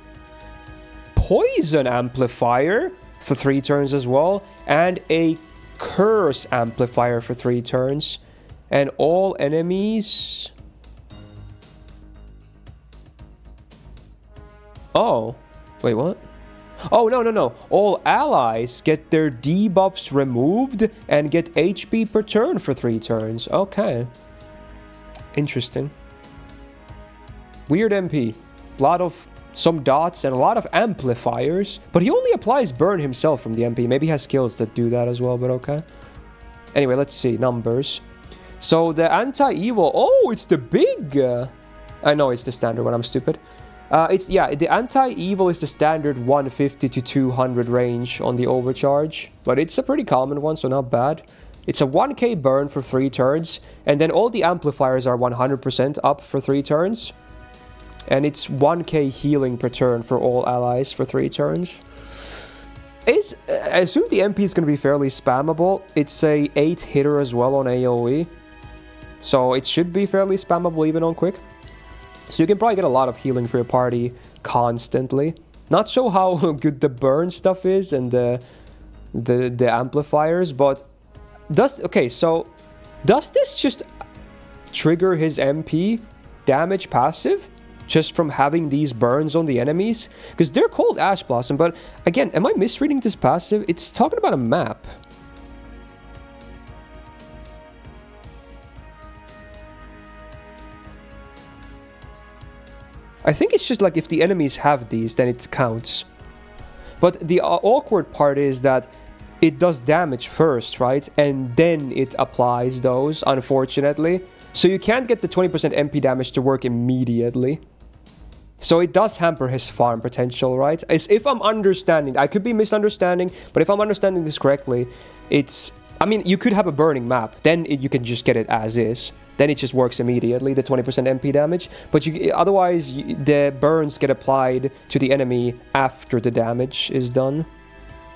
poison amplifier for 3 turns as well, and a curse amplifier for 3 turns, and all enemies... Oh, wait, what? Oh, no. All allies get their debuffs removed and get HP per turn for 3 turns. Okay. Interesting. Weird MP. Lot of... some dots and a lot of amplifiers, but he only applies burn himself from the MP. Maybe he has skills that do that as well, but okay. Anyway, let's see numbers. So the anti-evil, oh, it's the big I know it's the standard one, I'm stupid. The anti-evil is the standard 150 to 200 range on the overcharge, but it's a pretty common one, so not bad. It's a 1k burn for 3 turns, and then all the amplifiers are 100% up for 3 turns. And it's 1k healing per turn for all allies for 3 turns. I assume the MP is going to be fairly spammable. It's a 8 hitter as well on AoE. So it should be fairly spammable even on quick. So you can probably get a lot of healing for your party constantly. Not sure how good the burn stuff is and the amplifiers, but does this just trigger his MP damage passive just from having these burns on the enemies? Because they're called Ash Blossom, but again, am I misreading this passive? It's talking about a map. I think it's just like if the enemies have these, then it counts. But the awkward part is that it does damage first, right? And then it applies those, unfortunately. So you can't get the 20% MP damage to work immediately. So it does hamper his farm potential, right? As if I'm understanding, I could be misunderstanding, but if I'm understanding this correctly, it's... I mean, you could have a burning map, then you can just get it as is. Then it just works immediately, the 20% MP damage. But otherwise, the burns get applied to the enemy after the damage is done.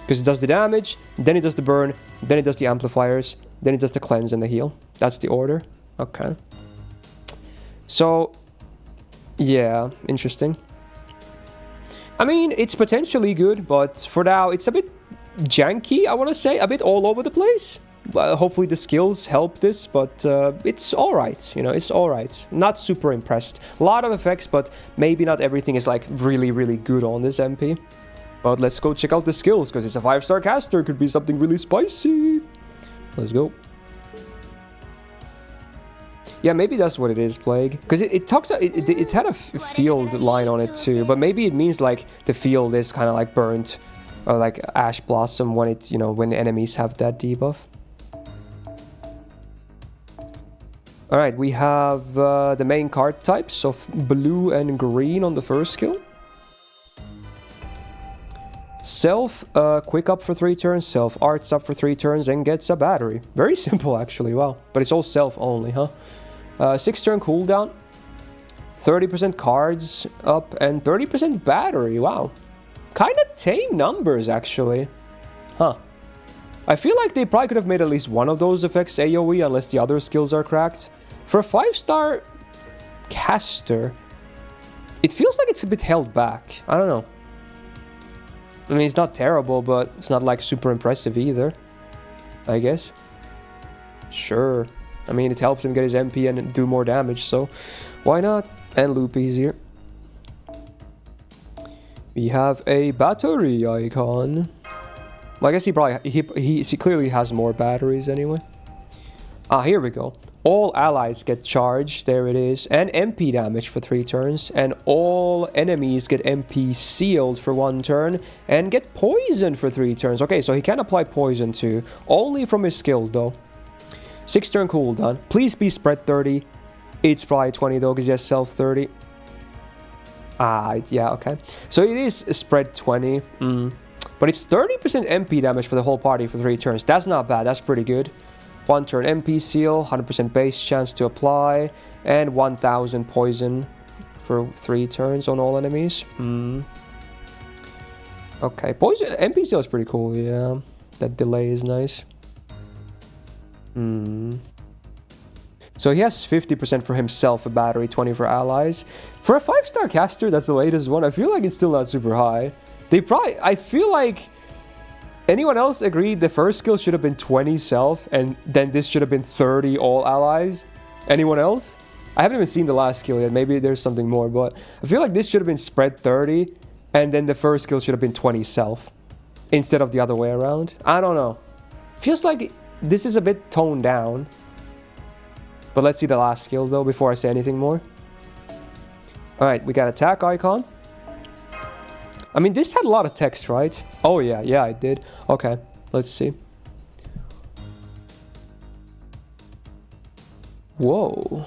Because it does the damage, then it does the burn, then it does the amplifiers, then it does the cleanse and the heal. That's the order. Okay. So... yeah, interesting. I mean, it's potentially good, but for now, it's a bit janky, I want to say. A bit all over the place. Hopefully the skills help this, but it's alright, you know, it's alright. Not super impressed. A lot of effects, but maybe not everything is like really, really good on this MP. But let's go check out the skills, because it's a 5-star caster. Could be something really spicy. Let's go. Yeah, maybe that's what it is, Plague. Because it talks... It had a field line on it too, but maybe it means like the field is kind of like burnt. Or like Ash Blossom when it, you know, when enemies have that debuff. Alright, we have the main card types of blue and green on the first skill. Self, quick up for 3 turns, self arts up for 3 turns, and gets a battery. Very simple, actually, wow. But it's all self only, huh? 6 turn cooldown, 30% cards up, and 30% battery, wow. Kind of tame numbers, actually. Huh. I feel like they probably could have made at least one of those effects AoE, unless the other skills are cracked. For a 5-star caster, it feels like it's a bit held back. I don't know. I mean, it's not terrible, but it's not like super impressive either, I guess. Sure. I mean, it helps him get his MP and do more damage, so why not? And loop easier. We have a battery icon. Well, I guess he clearly has more batteries anyway. Ah, here we go. All allies get charged, there it is, and MP damage for 3 turns, and all enemies get MP sealed for 1 turn, and get poison for 3 turns. Okay, so he can apply poison too, only from his skill though. 6 turn cooldown. Please be spread 30. It's probably 20 though, because he has self 30. Ah, yeah, okay. So it is spread 20, but it's 30% MP damage for the whole party for 3 turns. That's not bad, that's pretty good. 1 turn MP seal, 100% base chance to apply, and 1000 poison for 3 turns on all enemies. Okay, poison MP seal is pretty cool, yeah. That delay is nice. So he has 50% for himself, a battery, 20 for allies. For a 5-star caster, that's the latest one. I feel like it's still not super high. I feel like anyone else agreed the first skill should have been 20 self, and then this should have been 30 all allies? Anyone else? I haven't even seen the last skill yet. Maybe there's something more, but I feel like this should have been spread 30, and then the first skill should have been 20 self, instead of the other way around. I don't know. Feels like this is a bit toned down. But let's see the last skill though, before I say anything more. Alright, we got attack icon. I mean, this had a lot of text, right? Oh yeah, it did. Okay, let's see. Whoa.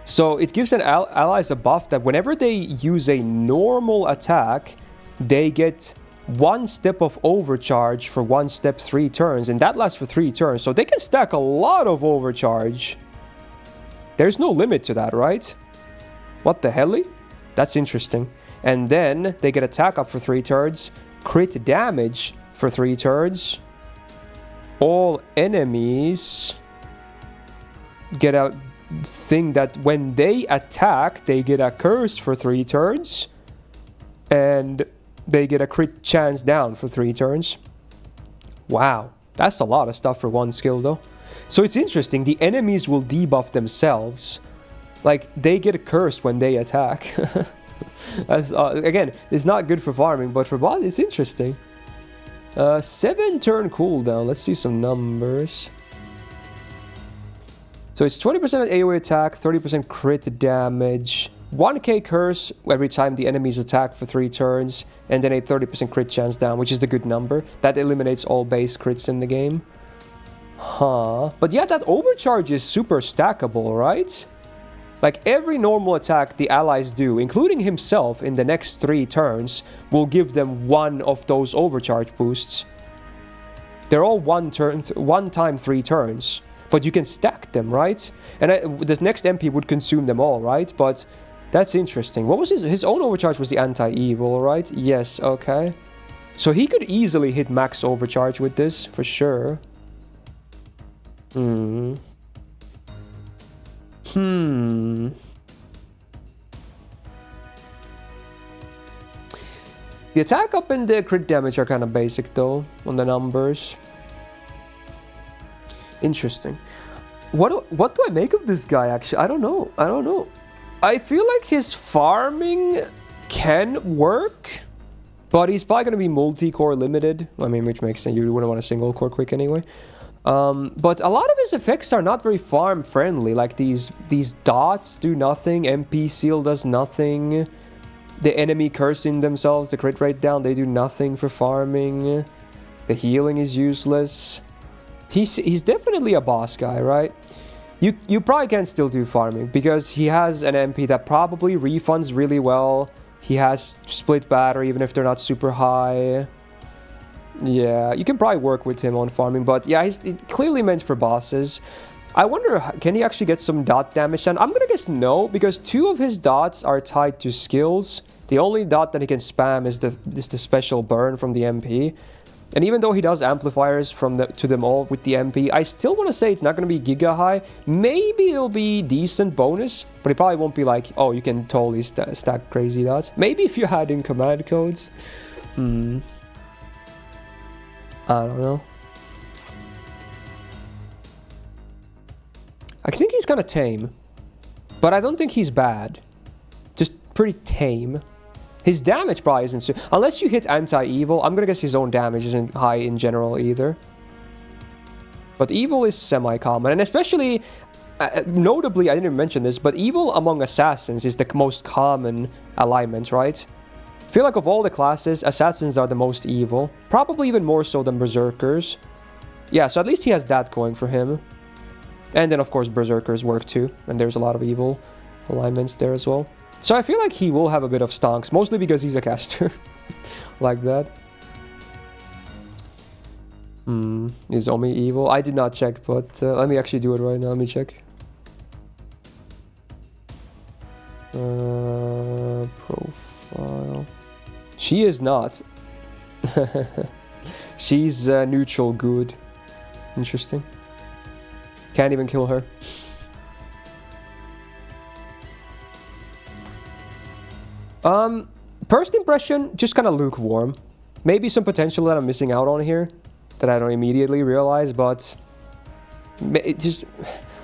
So it gives an allies a buff that whenever they use a normal attack, they get 1 step of overcharge for 1 step 3 turns, and that lasts for 3 turns, so they can stack a lot of overcharge. There's no limit to that, right? What the hell? That's interesting. And then they get attack up for 3 turns, crit damage for 3 turns. All enemies get a thing that when they attack, they get a curse for 3 turns. And they get a crit chance down for 3 turns. Wow, that's a lot of stuff for one skill though. So it's interesting, the enemies will debuff themselves. Like, they get cursed when they attack. As, again, it's not good for farming, but for boss, it's interesting. 7 turn cooldown. Let's see some numbers. So it's 20% AoE attack, 30% crit damage, 1k curse every time the enemies attack for 3 turns, and then a 30% crit chance down, which is the good number. That eliminates all base crits in the game. Huh. But yeah, that overcharge is super stackable, right? Like, every normal attack the allies do, including himself in the next 3 turns, will give them 1 of those overcharge boosts. They're all 1 time 3 turns. But you can stack them, right? And the next MP would consume them all, right? But that's interesting. What was his own overcharge was the anti-evil, right? Yes, okay. So he could easily hit max overcharge with this, for sure. The attack up and the crit damage are kind of basic though, on the numbers. Interesting. What do I make of this guy, actually? I don't know. I feel like his farming can work, but he's probably going to be multi-core limited. I mean, which makes sense. You wouldn't want a single core quick anyway. But a lot of his effects are not very farm friendly. Like these dots do nothing. MP seal does nothing. The enemy cursing themselves, the crit rate down, they do nothing for farming. The healing is useless. He's definitely a boss guy, right? You probably can still do farming because he has an MP that probably refunds really well. He has split battery even if they're not super high. Yeah, you can probably work with him on farming, but yeah, he's clearly meant for bosses. I wonder, can he actually get some dot damage done? I'm gonna guess no, because 2 of his dots are tied to skills. The only dot that he can spam is the special burn from the MP. And even though he does amplifiers to them all with the MP, I still want to say it's not going to be giga high. Maybe it'll be decent bonus, but it probably won't be like, oh, you can totally stack crazy dots. Maybe if you had in command codes. I don't know. I think he's kind of tame, but I don't think he's bad. Just pretty tame. His damage probably isn't... Unless you hit anti-evil, I'm gonna guess his own damage isn't high in general either. But evil is semi-common, and especially... notably, I didn't mention this, but evil among assassins is the most common alignment, right? I feel like of all the classes, assassins are the most evil. Probably even more so than berserkers. Yeah, so at least he has that going for him. And then, of course, berserkers work too, and there's a lot of evil alignments there as well. So I feel like he will have a bit of stonks, mostly because he's a caster. Like that. Is Omi evil? I did not check, but let me actually do it right now. Let me check. Profile. She is not. She's neutral good. Interesting. Can't even kill her. First impression, just kind of lukewarm. Maybe some potential that I'm missing out on here that I don't immediately realize, but it just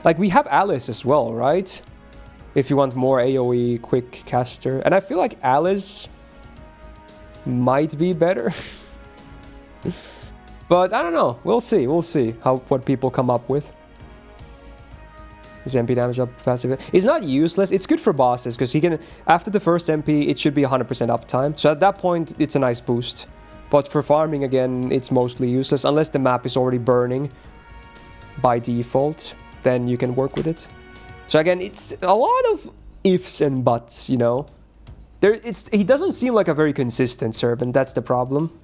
like we have Alice as well, right? If you want more AoE quick caster, and I feel like Alice might be better. But I don't know. We'll see what people come up with. His MP damage up passive. It's not useless. It's good for bosses because he can, after the first MP, it should be 100% uptime. So at that point, it's a nice boost. But for farming, again, it's mostly useless unless the map is already burning by default. Then you can work with it. So again, it's a lot of ifs and buts, you know. He doesn't seem like a very consistent servant. That's the problem.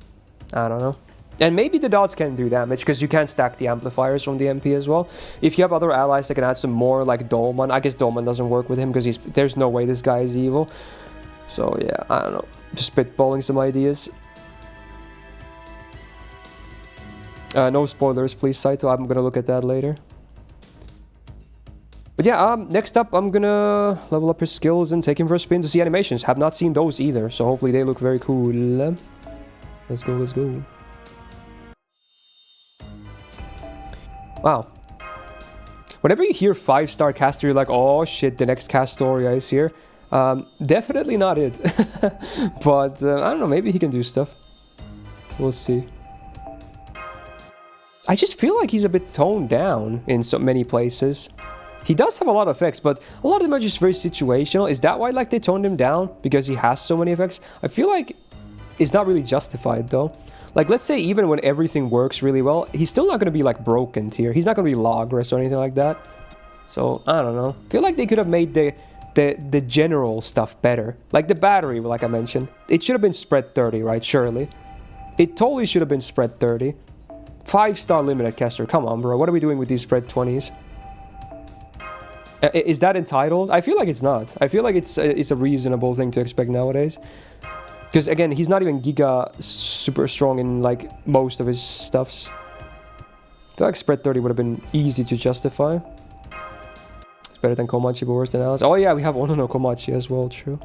I don't know. And maybe the dots can do damage, because you can stack the amplifiers from the MP as well. If you have other allies that can add some more, like Dolman. I guess Dolman doesn't work with him, because there's no way this guy is evil. So yeah, I don't know. Just spitballing some ideas. No spoilers, please, Saito. I'm gonna look at that later. But yeah, next up, I'm gonna level up his skills and take him for a spin to see animations. Have not seen those either, so hopefully they look very cool. Let's go, let's go. Wow. Whenever you hear 5-star caster, you're like, oh shit, the next Castoria is here. Definitely not it. But, I don't know, maybe he can do stuff. We'll see. I just feel like he's a bit toned down in so many places. He does have a lot of effects, but a lot of them are just very situational. Is that why, like, they toned him down? Because he has so many effects? I feel like it's not really justified, though. Like, let's say even when everything works really well, he's still not going to be, like, broken tier. He's not going to be Logres or anything like that. So, I don't know. I feel like they could have made the general stuff better. Like, the battery, like I mentioned. It should have been spread 30, right? Surely. It totally should have been spread 30. 5-star limited caster. Come on, bro. What are we doing with these spread 20s? Is that entitled? I feel like it's not. I feel like it's a reasonable thing to expect nowadays. Because again, he's not even Giga super strong in like most of his stuffs. I feel like spread 30 would have been easy to justify. It's better than Komachi, but worse than Alice. Oh yeah, we have Ono no Komachi as well, true.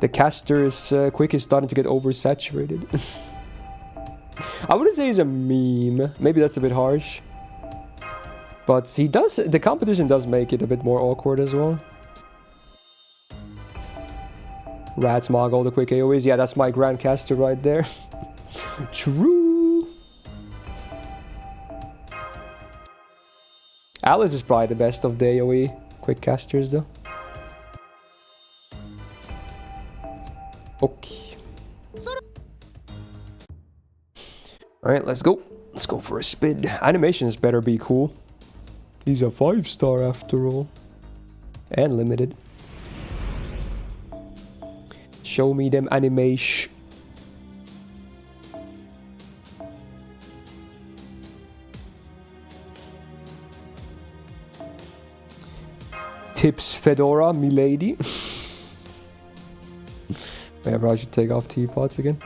The caster's quick is starting to get oversaturated. I wouldn't say he's a meme. Maybe that's a bit harsh. But he does, the competition does make it a bit more awkward as well. Rats, Moggle, the quick AoEs. Yeah, that's my Grandcaster right there. True. Alice is probably the best of the AoE quick casters though. Okay. Alright, let's go. Let's go for a spin. Animations better be cool. He's a 5-star after all. And limited. Show me them animation. Tips Fedora, milady. Maybe I should take off teapots again.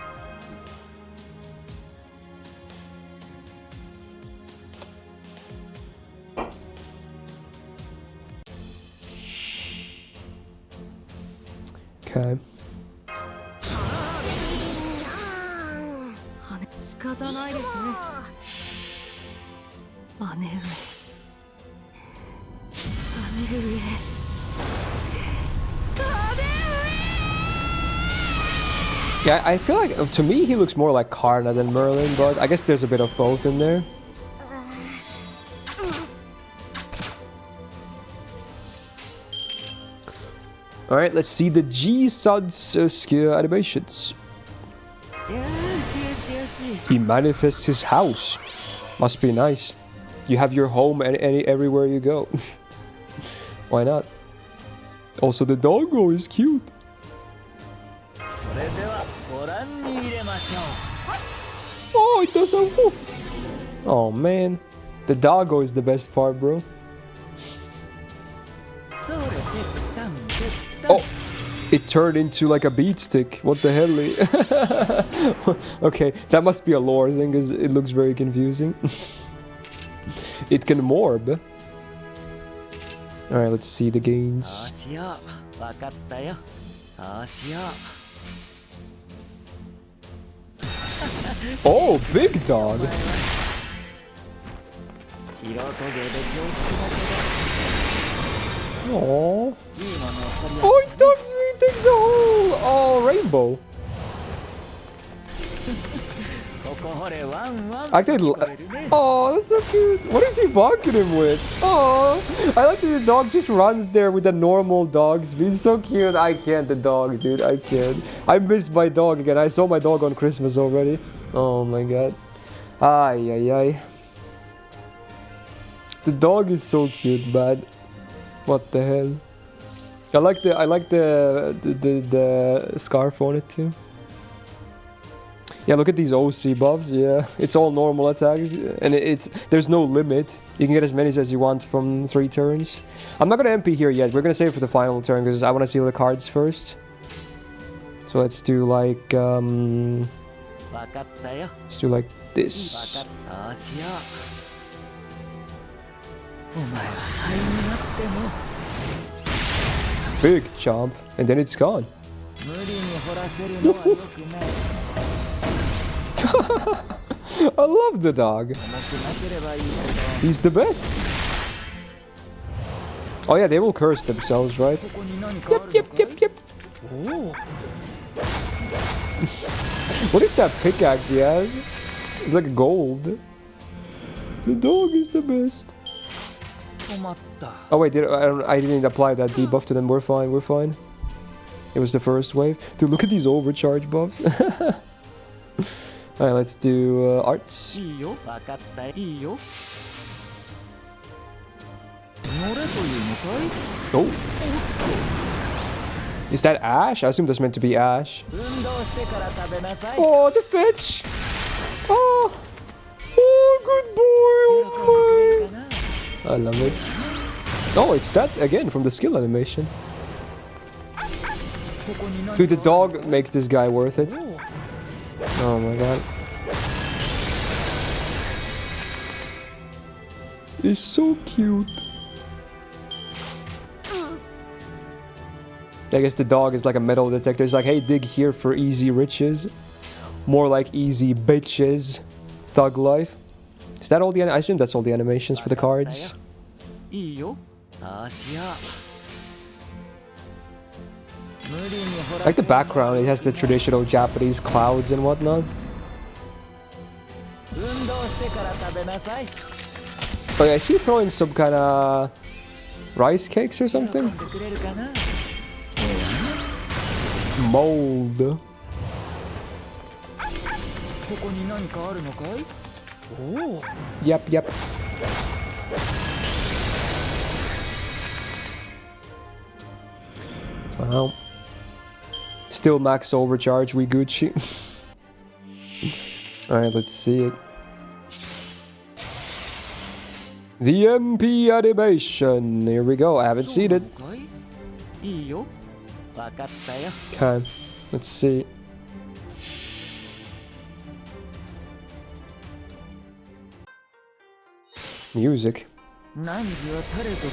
Okay. Yeah, I feel like, to me, he looks more like Karna than Merlin, but I guess there's a bit of both in there. Alright, let's see the G-Suds skill animations. He manifests his house. Must be nice. You have your home everywhere you go. Why not? Also, the doggo is cute. Oh, it does a woof. Oh man, the doggo is the best part, bro. Oh, it turned into like a beat stick. What the hell? Okay, that must be a lore thing because it looks very confusing. It can morb. Alright, let's see the gains. Oh, big dog. Oh, he takes a whole rainbow. I did. Oh, that's so cute. What is he barking him with? Oh, I like that the dog just runs there with the normal dog speed. It's so cute. I can't, the dog, dude. I can't. I miss my dog again. I saw my dog on Christmas already. Oh my god. Ay, ay, ay. The dog is so cute, man. What the hell? I like the scarf on it too. Yeah, look at these OC buffs. Yeah, it's all normal attacks, and there's no limit. You can get as many as you want from 3 turns. I'm not gonna MP here yet. We're gonna save it for the final turn because I want to see the cards first. So let's do like let's do like this. Big chomp, and then it's gone. I love the dog. He's the best. Oh yeah, they will curse themselves, right? Yep. What is that pickaxe he has? It's like gold. The dog is the best. Oh wait, I didn't apply that debuff to them. We're fine. It was the first wave. Dude, look at these overcharge buffs. Alright, let's do arts. Oh. Is that Ash? I assume that's meant to be Ash. Oh, the fetch! Oh! Oh, good boy! Oh my! I love it. Oh, it's that again from the skill animation. Dude, the dog makes this guy worth it. Oh my god. It's so cute. I guess the dog is like a metal detector. It's like, hey, dig here for easy riches. More like easy bitches. Thug life. Is that all the... I assume that's all the animations for the cards. Like the background, it has the traditional Japanese clouds and whatnot. Oh yeah, I see throwing some kind of rice cakes or something. Mold. Yep. Wow. Still max overcharge, we Gucci. Alright, let's see it. The MP animation. Here we go. I haven't seen it. Okay, let's see. Music.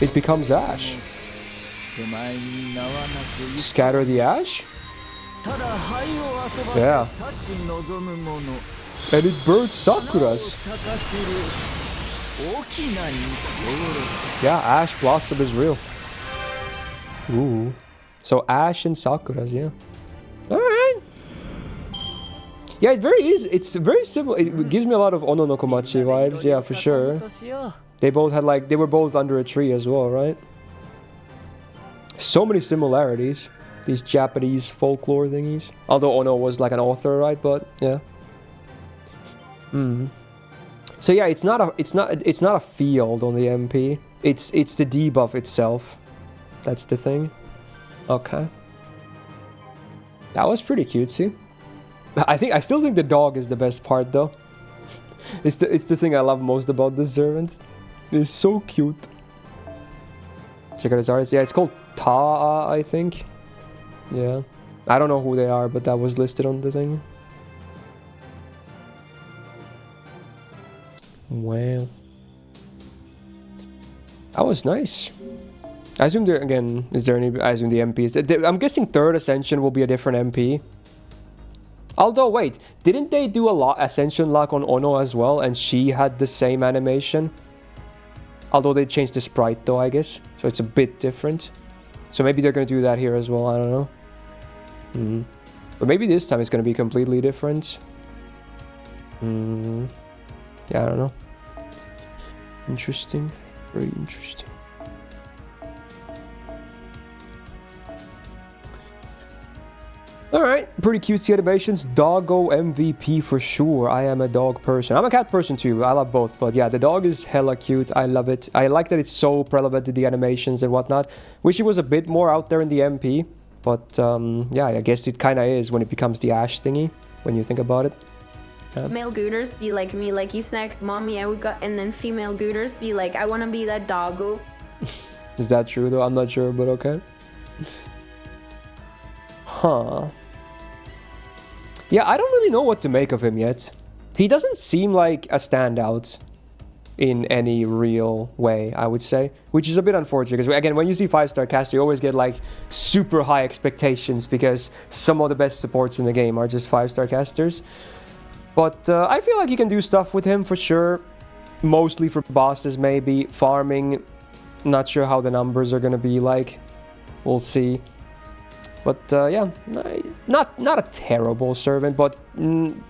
It becomes Ash. Scatter the Ash? Yeah. And it burns Sakuras. Yeah, Ash Blossom is real. Ooh. So Ash and Sakuras, yeah. Alright. Yeah, it's very simple. It gives me a lot of Ono no Komachi vibes, yeah, for sure. They both had like, they were both under a tree as well, right? So many similarities. These Japanese folklore thingies. Although Ono was like an author, right? But yeah. So yeah, it's not a field on the MP. It's the debuff itself. That's the thing. Okay. That was pretty cutesy. I still think the dog is the best part though. It's the thing I love most about this servant. It's so cute. Check out his artist. Yeah, it's called Ta'a, I think. Yeah. I don't know who they are, but that was listed on the thing. Wow. That was nice. I assume there, again, is there any... I assume the MPs... I'm guessing 3rd Ascension will be a different MP. Although, wait. Didn't they do a Ascension lock on Ono as well? And she had the same animation? Although they changed the sprite though, I guess. So it's a bit different. So maybe they're going to do that here as well. I don't know. But maybe this time it's going to be completely different. Yeah, I don't know. Interesting. Very interesting. Alright, pretty cutesy animations. Doggo MVP for sure. I am a dog person. I'm a cat person too. I love both. But yeah, the dog is hella cute. I love it. I like that it's so relevant to the animations and whatnot. Wish it was a bit more out there in the MP. But yeah, I guess it kind of is when it becomes the Ash thingy. When you think about it. Male gooters be like me, like you snack mommy, I would go, and then female gooters be like, I want to be that doggo. Is that true though? I'm not sure, but okay. Huh. Yeah, I don't really know what to make of him yet. He doesn't seem like a standout in any real way, I would say, which is a bit unfortunate because again, when you see 5-star caster, you always get like super high expectations because some of the best supports in the game are just 5-star casters. But I feel like you can do stuff with him for sure, mostly for bosses, maybe farming. Not sure how the numbers are gonna be like. We'll see. But yeah, not a terrible servant, but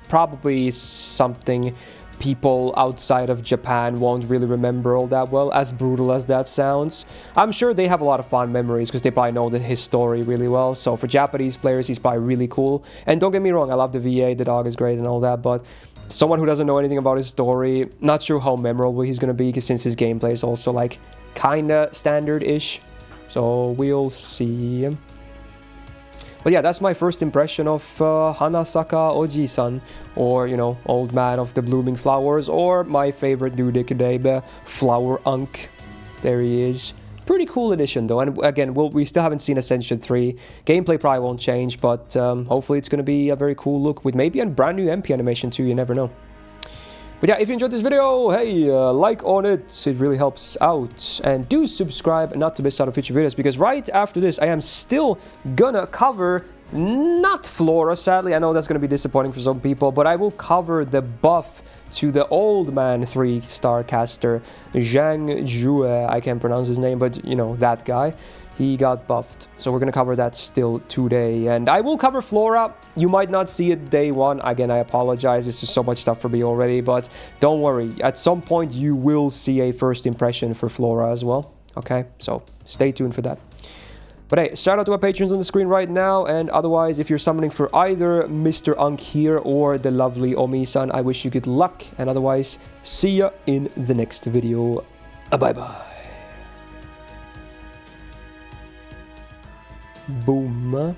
probably something people outside of Japan won't really remember all that well, as brutal as that sounds. I'm sure they have a lot of fond memories because they probably know his story really well. So for Japanese players, he's probably really cool. And don't get me wrong, I love the VA, the dog is great and all that, but someone who doesn't know anything about his story, not sure how memorable he's going to be since his gameplay is also like kinda standard-ish. So we'll see. But yeah, that's my first impression of Hanasaka Oji-san, or, you know, Old Man of the Blooming Flowers, or my favorite new Dekadebe, Flower Unk. There he is. Pretty cool addition though, and again, we still haven't seen Ascension 3. Gameplay probably won't change, but hopefully it's going to be a very cool look with maybe a brand new MP animation too, you never know. But yeah, if you enjoyed this video, hey, like on it, it really helps out. And do subscribe not to miss out on future videos, because right after this, I am still gonna cover, not Flora, sadly, I know that's gonna be disappointing for some people, but I will cover the buff to the Old Man 3-star caster, Zhang Jue, I can't pronounce his name, but you know, that guy. He got buffed, so we're gonna cover that still today. And I will cover Flora. You might not see it day one. Again, I apologize. This is so much stuff for me already, but don't worry. At some point, you will see a first impression for Flora as well. Okay, so stay tuned for that. But hey, shout out to my patrons on the screen right now. And otherwise, if you're summoning for either Mr. Unk here or the lovely Omi-san, I wish you good luck. And otherwise, see ya in the next video. Bye-bye. Boom.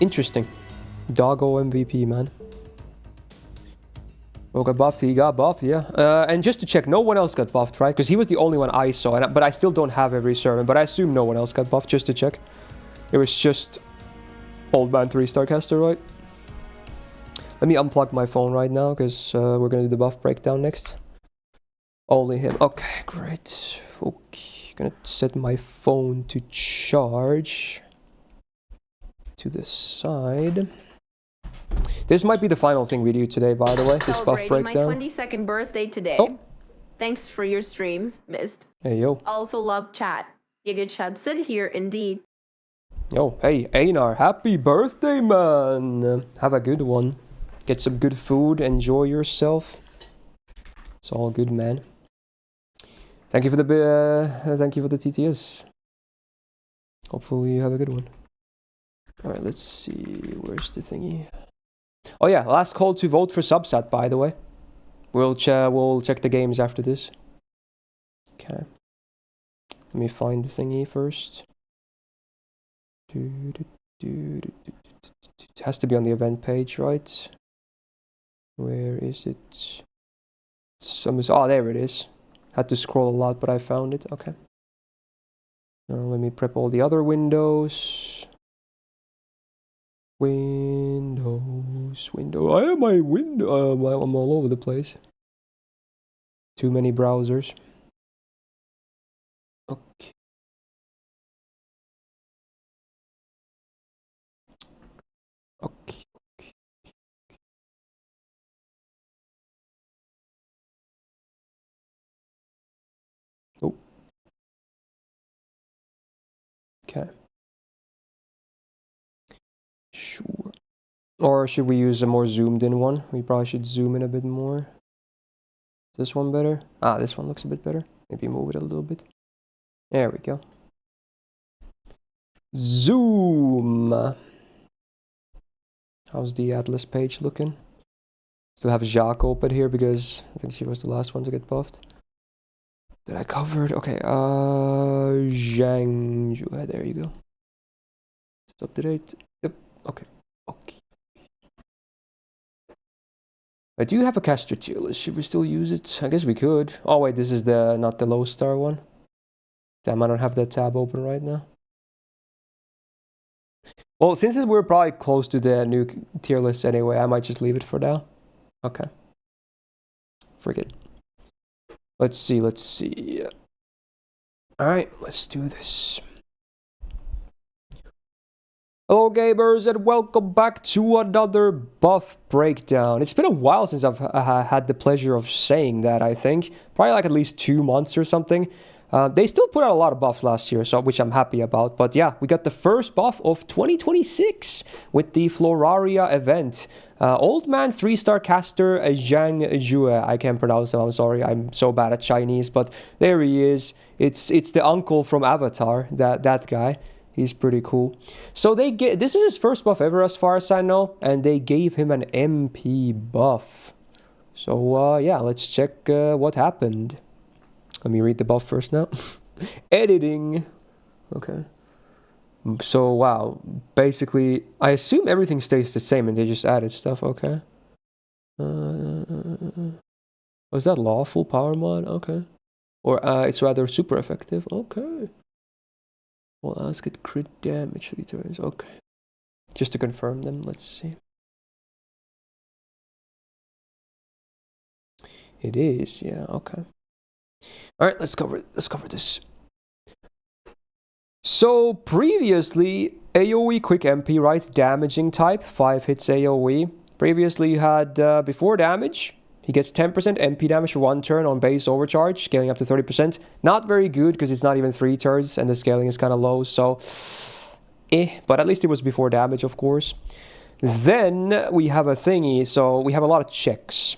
Interesting. Doggo MVP, man. Oh, got buffed. He got buffed, yeah. And just to check, no one else got buffed, right? Because he was the only one I saw. But I still don't have every servant. But I assume no one else got buffed, just to check. It was just Old Man 3-star caster, right? Let me unplug my phone right now, because we're going to do the buff breakdown next. Only him. Okay, great. Okay. Gonna set my phone to charge to the side. This might be the final thing we do today, by the way. This buff breakdown. Celebrating my 22nd birthday today. Oh. Thanks for your streams, Myst. Hey, yo. Also love chat. Giga chat sit here indeed. Yo, hey, Einar, happy birthday, man. Have a good one. Get some good food, enjoy yourself. It's all good, man. Thank you for the TTS. Hopefully you have a good one. All right, let's see. Where's the thingy? Oh yeah, last call to vote for Subsat, by the way. We'll check the games after this. Okay. Let me find the thingy first. It has to be on the event page, right? Where is it? Oh, there it is. Had to scroll a lot, but I found it. Okay. Now let me prep all the other windows. Window. I have my window. I'm all over the place. Too many browsers. Okay. Okay. Oh. Okay. Sure. Or should we use a more zoomed in one? We probably should zoom in a bit more. Is this one better? Ah, this one looks a bit better. Maybe move it a little bit. There we go. Zoom. How's the Atlas page looking? Still have Jacques open here because I think she was the last one to get buffed. Did I cover it? Okay, Zhang Jue, there you go. It's up to date. Yep, okay. Okay. I do have a caster tier list. Should we still use it? I guess we could. Oh wait, this is the not the low star one. Damn, I don't have that tab open right now. Well, since we're probably close to the new tier list anyway, I might just leave it for now. Okay. Forget. Let's see. Alright, let's do this. Hello gamers and welcome back to another buff breakdown. It's been a while since I've had the pleasure of saying that, I think. Probably like at least 2 months or something. They still put out a lot of buffs last year, which I'm happy about. But yeah, we got the first buff of 2026 with the Floraria event. Old man 3-star caster Zhang Jue. I can't pronounce him, I'm sorry. I'm so bad at Chinese, but there he is. It's the uncle from Avatar, that guy. He's pretty cool. So this is his first buff ever as far as I know, and they gave him an MP buff. So yeah, let's check what happened. Let me read the buff first now. Editing. Okay. So wow, basically I assume everything stays the same and they just added stuff. Okay. Was that lawful power mod? Okay. Or it's rather super effective. Okay. Well, let's get crit damage returns. Okay. Just to confirm them, let's see. It is, yeah, okay. Alright, let's cover this. So previously, AoE quick MP, right? Damaging type, 5 hits AoE. Previously you had before damage. He gets 10% MP damage for 1 turn on base overcharge, scaling up to 30%. Not very good because it's not even 3 turns and the scaling is kind of low, so but at least it was before damage, of course. Then we have a thingy, so we have a lot of checks.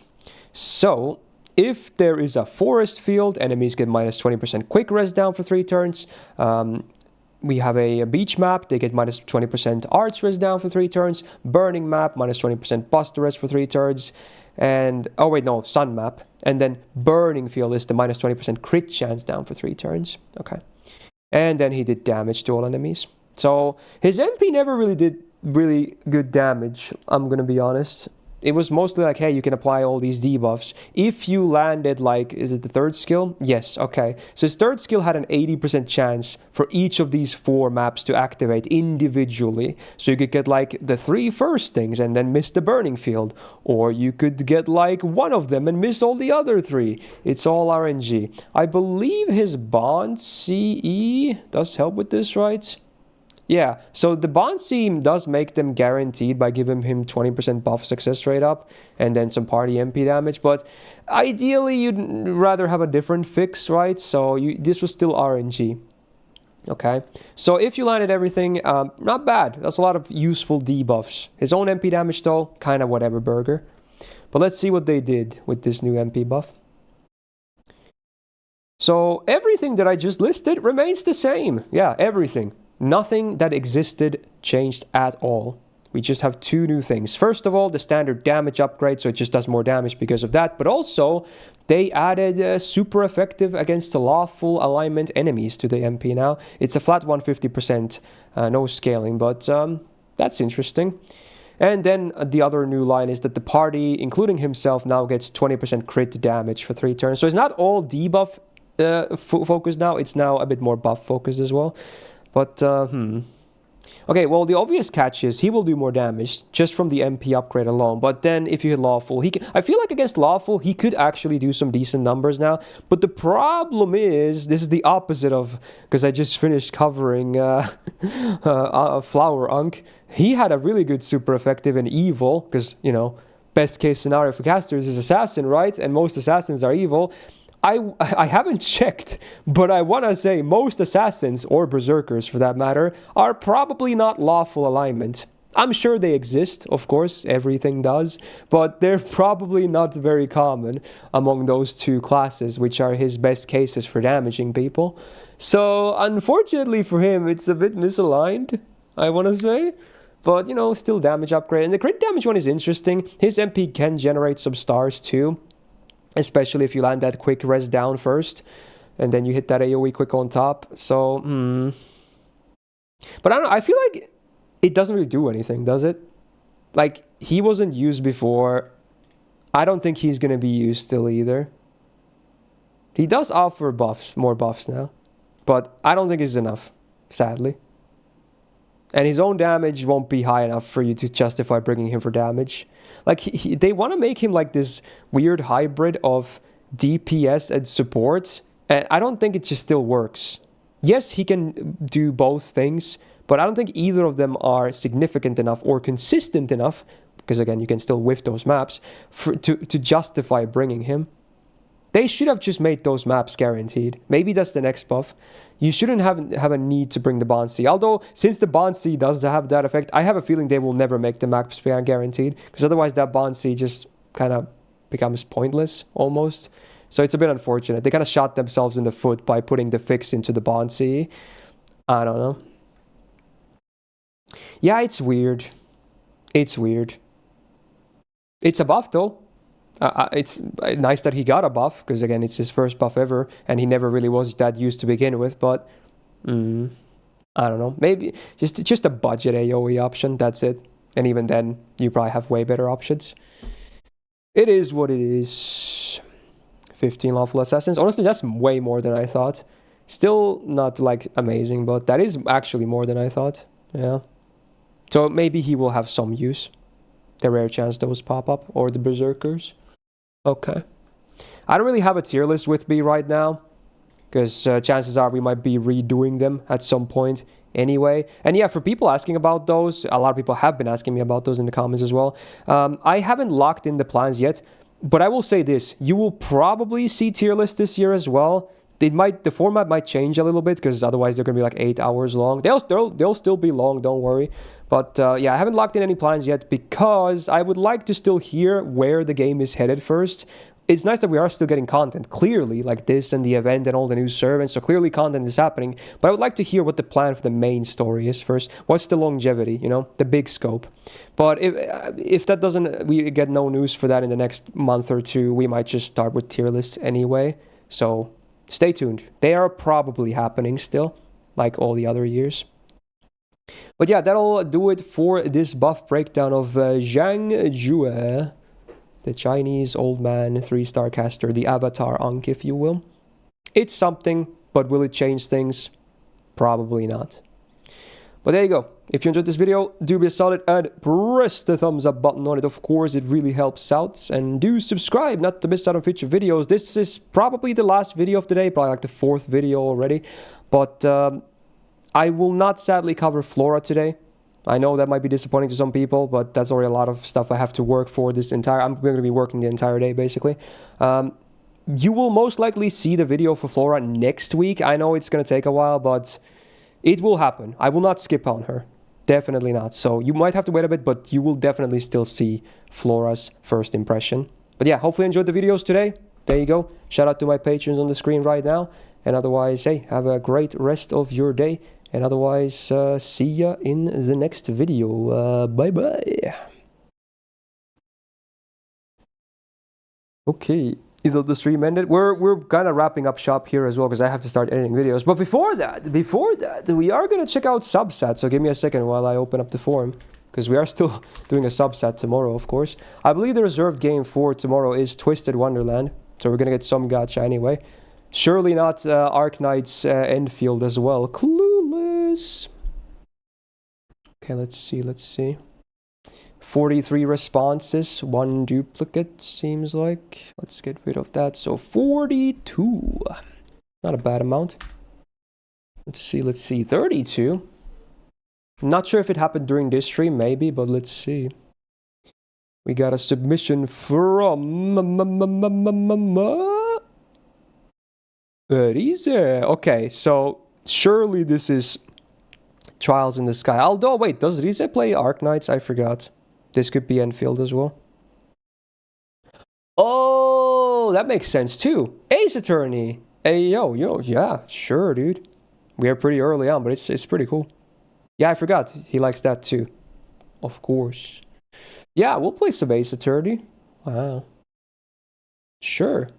So if there is a forest field, enemies get minus 20% quick res down for 3 turns. We have a beach map, they get minus 20% arts res down for 3 turns. Burning map, minus 20% buster res for 3 turns. And, oh wait, no, sun map. And then burning field is the minus 20% crit chance down for 3 turns. Okay. And then he did damage to all enemies. So his MP never really did really good damage, I'm gonna be honest. It was mostly like, hey, you can apply all these debuffs. If you landed like, is it the 3rd skill? Yes, okay. So his 3rd skill had an 80% chance for each of these 4 maps to activate individually. So you could get like the 3 first things and then miss the burning field. Or you could get like one of them and miss all the other 3. It's all RNG. I believe his bond CE does help with this, right? Yeah, so the bond scheme does make them guaranteed by giving him 20% buff success rate up and then some party MP damage, but ideally you'd rather have a different fix, right? So this was still RNG. Okay, so if you landed everything, not bad. That's a lot of useful debuffs. His own MP damage though, kind of whatever burger. But let's see what they did with this new MP buff. So everything that I just listed remains the same. Yeah, everything. Nothing that existed changed at all. We just have 2 new things. First of all, the standard damage upgrade, so it just does more damage because of that. But also, they added super effective against the lawful alignment enemies to the MP now. It's a flat 150%, no scaling, but that's interesting. And then the other new line is that the party, including himself, now gets 20% crit damage for 3 turns. So it's not all debuff focused now, it's now a bit more buff focused as well. But, okay, well, the obvious catch is he will do more damage just from the MP upgrade alone. But then if you hit lawful, I feel like against lawful, he could actually do some decent numbers now. But the problem is, this is the opposite of, because I just finished covering Flower Unk. He had a really good super effective and evil, because, you know, best case scenario for casters is assassin, right? And most assassins are evil. I haven't checked, but I want to say most assassins, or berserkers for that matter, are probably not lawful alignment. I'm sure they exist, of course, everything does, but they're probably not very common among those 2 classes, which are his best cases for damaging people. So, unfortunately for him, it's a bit misaligned, I want to say. But, you know, still damage upgrade. And the crit damage one is interesting. His MP can generate some stars too. Especially if you land that quick res down first, and then you hit that AoE quick on top. So, But I don't know, I feel like it doesn't really do anything, does it? Like, he wasn't used before. I don't think he's going to be used still either. He does offer buffs, more buffs now. But I don't think it's enough, sadly. And his own damage won't be high enough for you to justify bringing him for damage. Like, they want to make him like this weird hybrid of DPS and support. And I don't think it just still works. Yes, he can do both things, but I don't think either of them are significant enough or consistent enough, because again, you can still whiff those maps, to justify bringing him. They should have just made those maps guaranteed. Maybe that's the next buff. You shouldn't have a need to bring the Bonsi. Although, since the Bonsi does have that effect, I have a feeling they will never make the maps guaranteed. Because otherwise that Bonsi just kind of becomes pointless, almost. So it's a bit unfortunate. They kind of shot themselves in the foot by putting the fix into the Bonsi. I don't know. Yeah, it's weird. It's weird. It's a buff, though. It's nice that he got a buff, because again, it's his first buff ever, and he never really was that used to begin with, but I don't know. Maybe just a budget AoE option, that's it. And even then, you probably have way better options. It is what it is. 15 lawful assassins. Honestly, that's way more than I thought. Still not like amazing, but that is actually more than I thought. Yeah. So maybe he will have some use. The rare chance those pop up, or the berserkers. Okay. I don't really have a tier list with me right now, because chances are we might be redoing them at some point anyway. And yeah, for people asking about those, a lot of people have been asking me about those in the comments as well. I haven't locked in the plans yet, but I will say this. You will probably see tier lists this year as well. The format might change a little bit, because otherwise they're going to be like 8 hours long. They'll still be long, don't worry. But yeah, I haven't locked in any plans yet, because I would like to still hear where the game is headed first. It's nice that we are still getting content, clearly, like this and the event and all the new servants, so clearly content is happening. But I would like to hear what the plan for the main story is first. What's the longevity, you know, the big scope. But if that doesn't, we get no news for that in the next month or two, we might just start with tier lists anyway. So stay tuned. They are probably happening still, like all the other years. But yeah, that'll do it for this buff breakdown of Zhang Jue, the Chinese old man 3-star caster, the avatar Ankh, if you will. It's something, but will it change things? Probably not. But there you go. If you enjoyed this video, do be solid and press the thumbs up button on it. Of course, it really helps out. And do subscribe not to miss out on future videos. This is probably the last video of the day, probably like the 4th video already. But I will not sadly cover Flora today. I know that might be disappointing to some people, but that's already a lot of stuff I have to work for this entire... I'm going to be working the entire day, basically. You will most likely see the video for Flora next week. I know it's going to take a while, but it will happen. I will not skip on her. Definitely not. So you might have to wait a bit, but you will definitely still see Flora's first impression. But yeah, hopefully you enjoyed the videos today. There you go. Shout out to my patrons on the screen right now. And otherwise, hey, have a great rest of your day. And otherwise, see ya in the next video. Bye-bye. Okay, either the stream ended. We're kind of wrapping up shop here as well, because I have to start editing videos. But before that, we are going to check out subsat. So give me a second while I open up the forum, because we are still doing a subsat tomorrow, of course. I believe the reserved game for tomorrow is Twisted Wonderland. So we're going to get some gacha anyway. Surely not Arknight's Enfield as well. Clueless. Okay, let's see. 43 responses, 1 duplicate, seems like. Let's get rid of that. So 42. Not a bad amount. Let's see. 32. Not sure if it happened during this stream, maybe, but let's see. We got a submission from... Rize. Okay, so surely this is Trials in the Sky. Although, wait, does Rize play Arknights? I forgot. This could be Enfield as well. Oh, that makes sense too. Ace Attorney. Hey, yo, yeah, sure, dude. We are pretty early on, but it's pretty cool. Yeah, I forgot. He likes that too. Of course. Yeah, we'll play some Ace Attorney. Wow. Sure.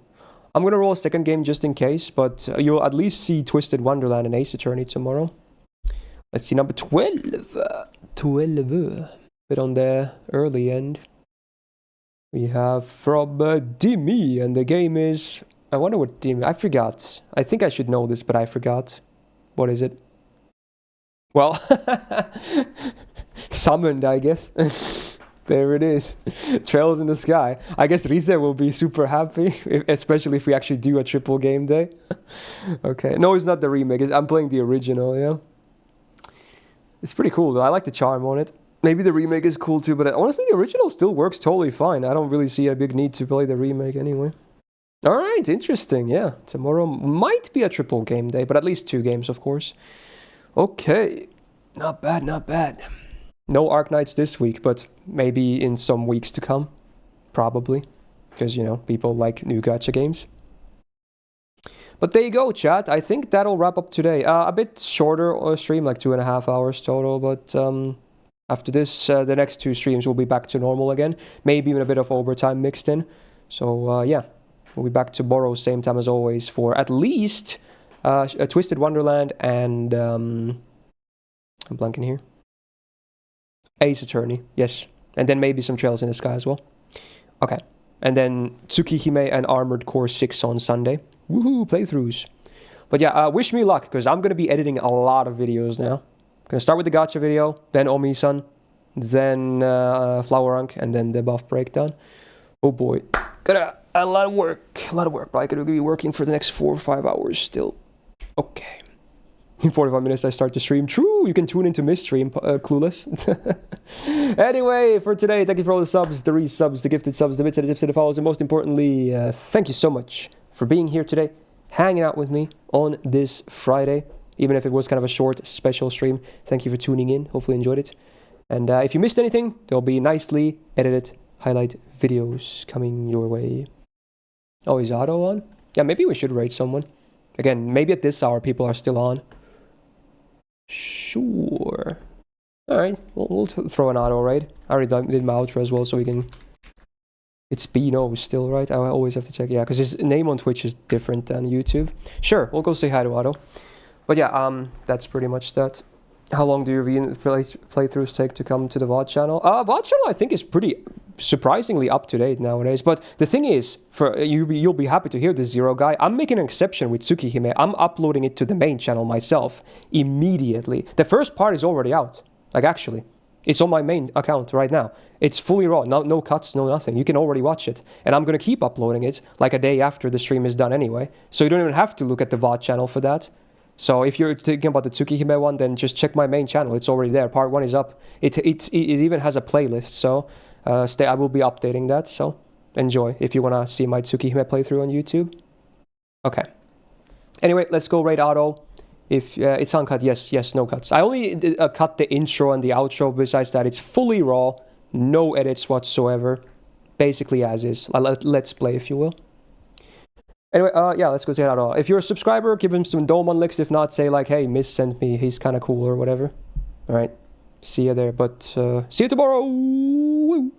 I'm going to roll a second game just in case, but you'll at least see Twisted Wonderland and Ace Attorney tomorrow. Let's see, number 12. 12. Bit on the early end. We have from Dimi, and the game is... I wonder what Dimi... I forgot. I think I should know this, but I forgot. What is it? Well, summoned, I guess. There it is. Trails in the sky. I guess Rize will be super happy, especially if we actually do a triple game day. Okay. No, it's not the remake. I'm playing the original, yeah. It's pretty cool, though. I like the charm on it. Maybe the remake is cool, too, but honestly, the original still works totally fine. I don't really see a big need to play the remake anyway. All right, interesting, yeah. Tomorrow might be a triple game day, but at least 2 games, of course. Okay, not bad, not bad. No Arknights this week, but maybe in some weeks to come. Probably. Because, you know, people like new gacha games. But there you go, chat. I think that'll wrap up today. A bit shorter stream, like 2.5 hours total, but after this, the next 2 streams will be back to normal again. Maybe even a bit of overtime mixed in. So, yeah. We'll be back tomorrow, same time as always, for at least... a Twisted Wonderland and I'm blanking here. Ace Attorney, yes. And then maybe some Trails in the Sky as well. Okay. And then Tsukihime and Armored Core 6 on Sunday. Woohoo, playthroughs. But yeah, wish me luck, because I'm going to be editing a lot of videos now. Going to start with the Gacha video, then Omi-san, then Flower and then the buff breakdown. Oh boy. Got a lot of work, but I'm going to be working for the next 4 or 5 hours still. Okay. In 45 minutes I start to stream. True, you can tune into Myst stream, clueless. Anyway, for today, thank you for all the subs, the resubs, the gifted subs, the bits, and the tips, and the follows, and most importantly, thank you so much for being here today, hanging out with me on this Friday, even if it was kind of a short, special stream. Thank you for tuning in. Hopefully you enjoyed it. And if you missed anything, there'll be nicely edited highlight videos coming your way. Oh, is Otto on? Yeah, maybe we should rate someone. Again, maybe at this hour people are still on. Sure. Alright, we'll throw an auto raid. I already did my outro as well, so we can... It's Bino still, right? I always have to check. Yeah, because his name on Twitch is different than YouTube. Sure, we'll go say hi to Otto. But yeah, that's pretty much that. How long do your playthroughs take to come to the VOD channel? VOD channel I think is pretty surprisingly up to date nowadays. But the thing is, for you'll be happy to hear this, Zero Guy. I'm making an exception with Tsukihime. I'm uploading it to the main channel myself immediately. The first part is already out. Like actually, it's on my main account right now. It's fully raw, no cuts, no nothing. You can already watch it, and I'm gonna keep uploading it like a day after the stream is done anyway. So you don't even have to look at the VOD channel for that. So if you're thinking about the Tsukihime one, then just check my main channel. It's already there. Part 1 is up. It even has a playlist. So I will be updating that. So enjoy if you want to see my Tsukihime playthrough on YouTube. Okay. Anyway, let's go raid Auto. If it's uncut, yes, no cuts. I only cut the intro and the outro. Besides that, it's fully raw. No edits whatsoever. Basically as is. Let's play, if you will. Anyway, yeah, let's go say that all. If you're a subscriber, give him some Domon licks. If not, say like, hey, Myst sent me. He's kind of cool or whatever. All right. See you there. But see you tomorrow. Woo.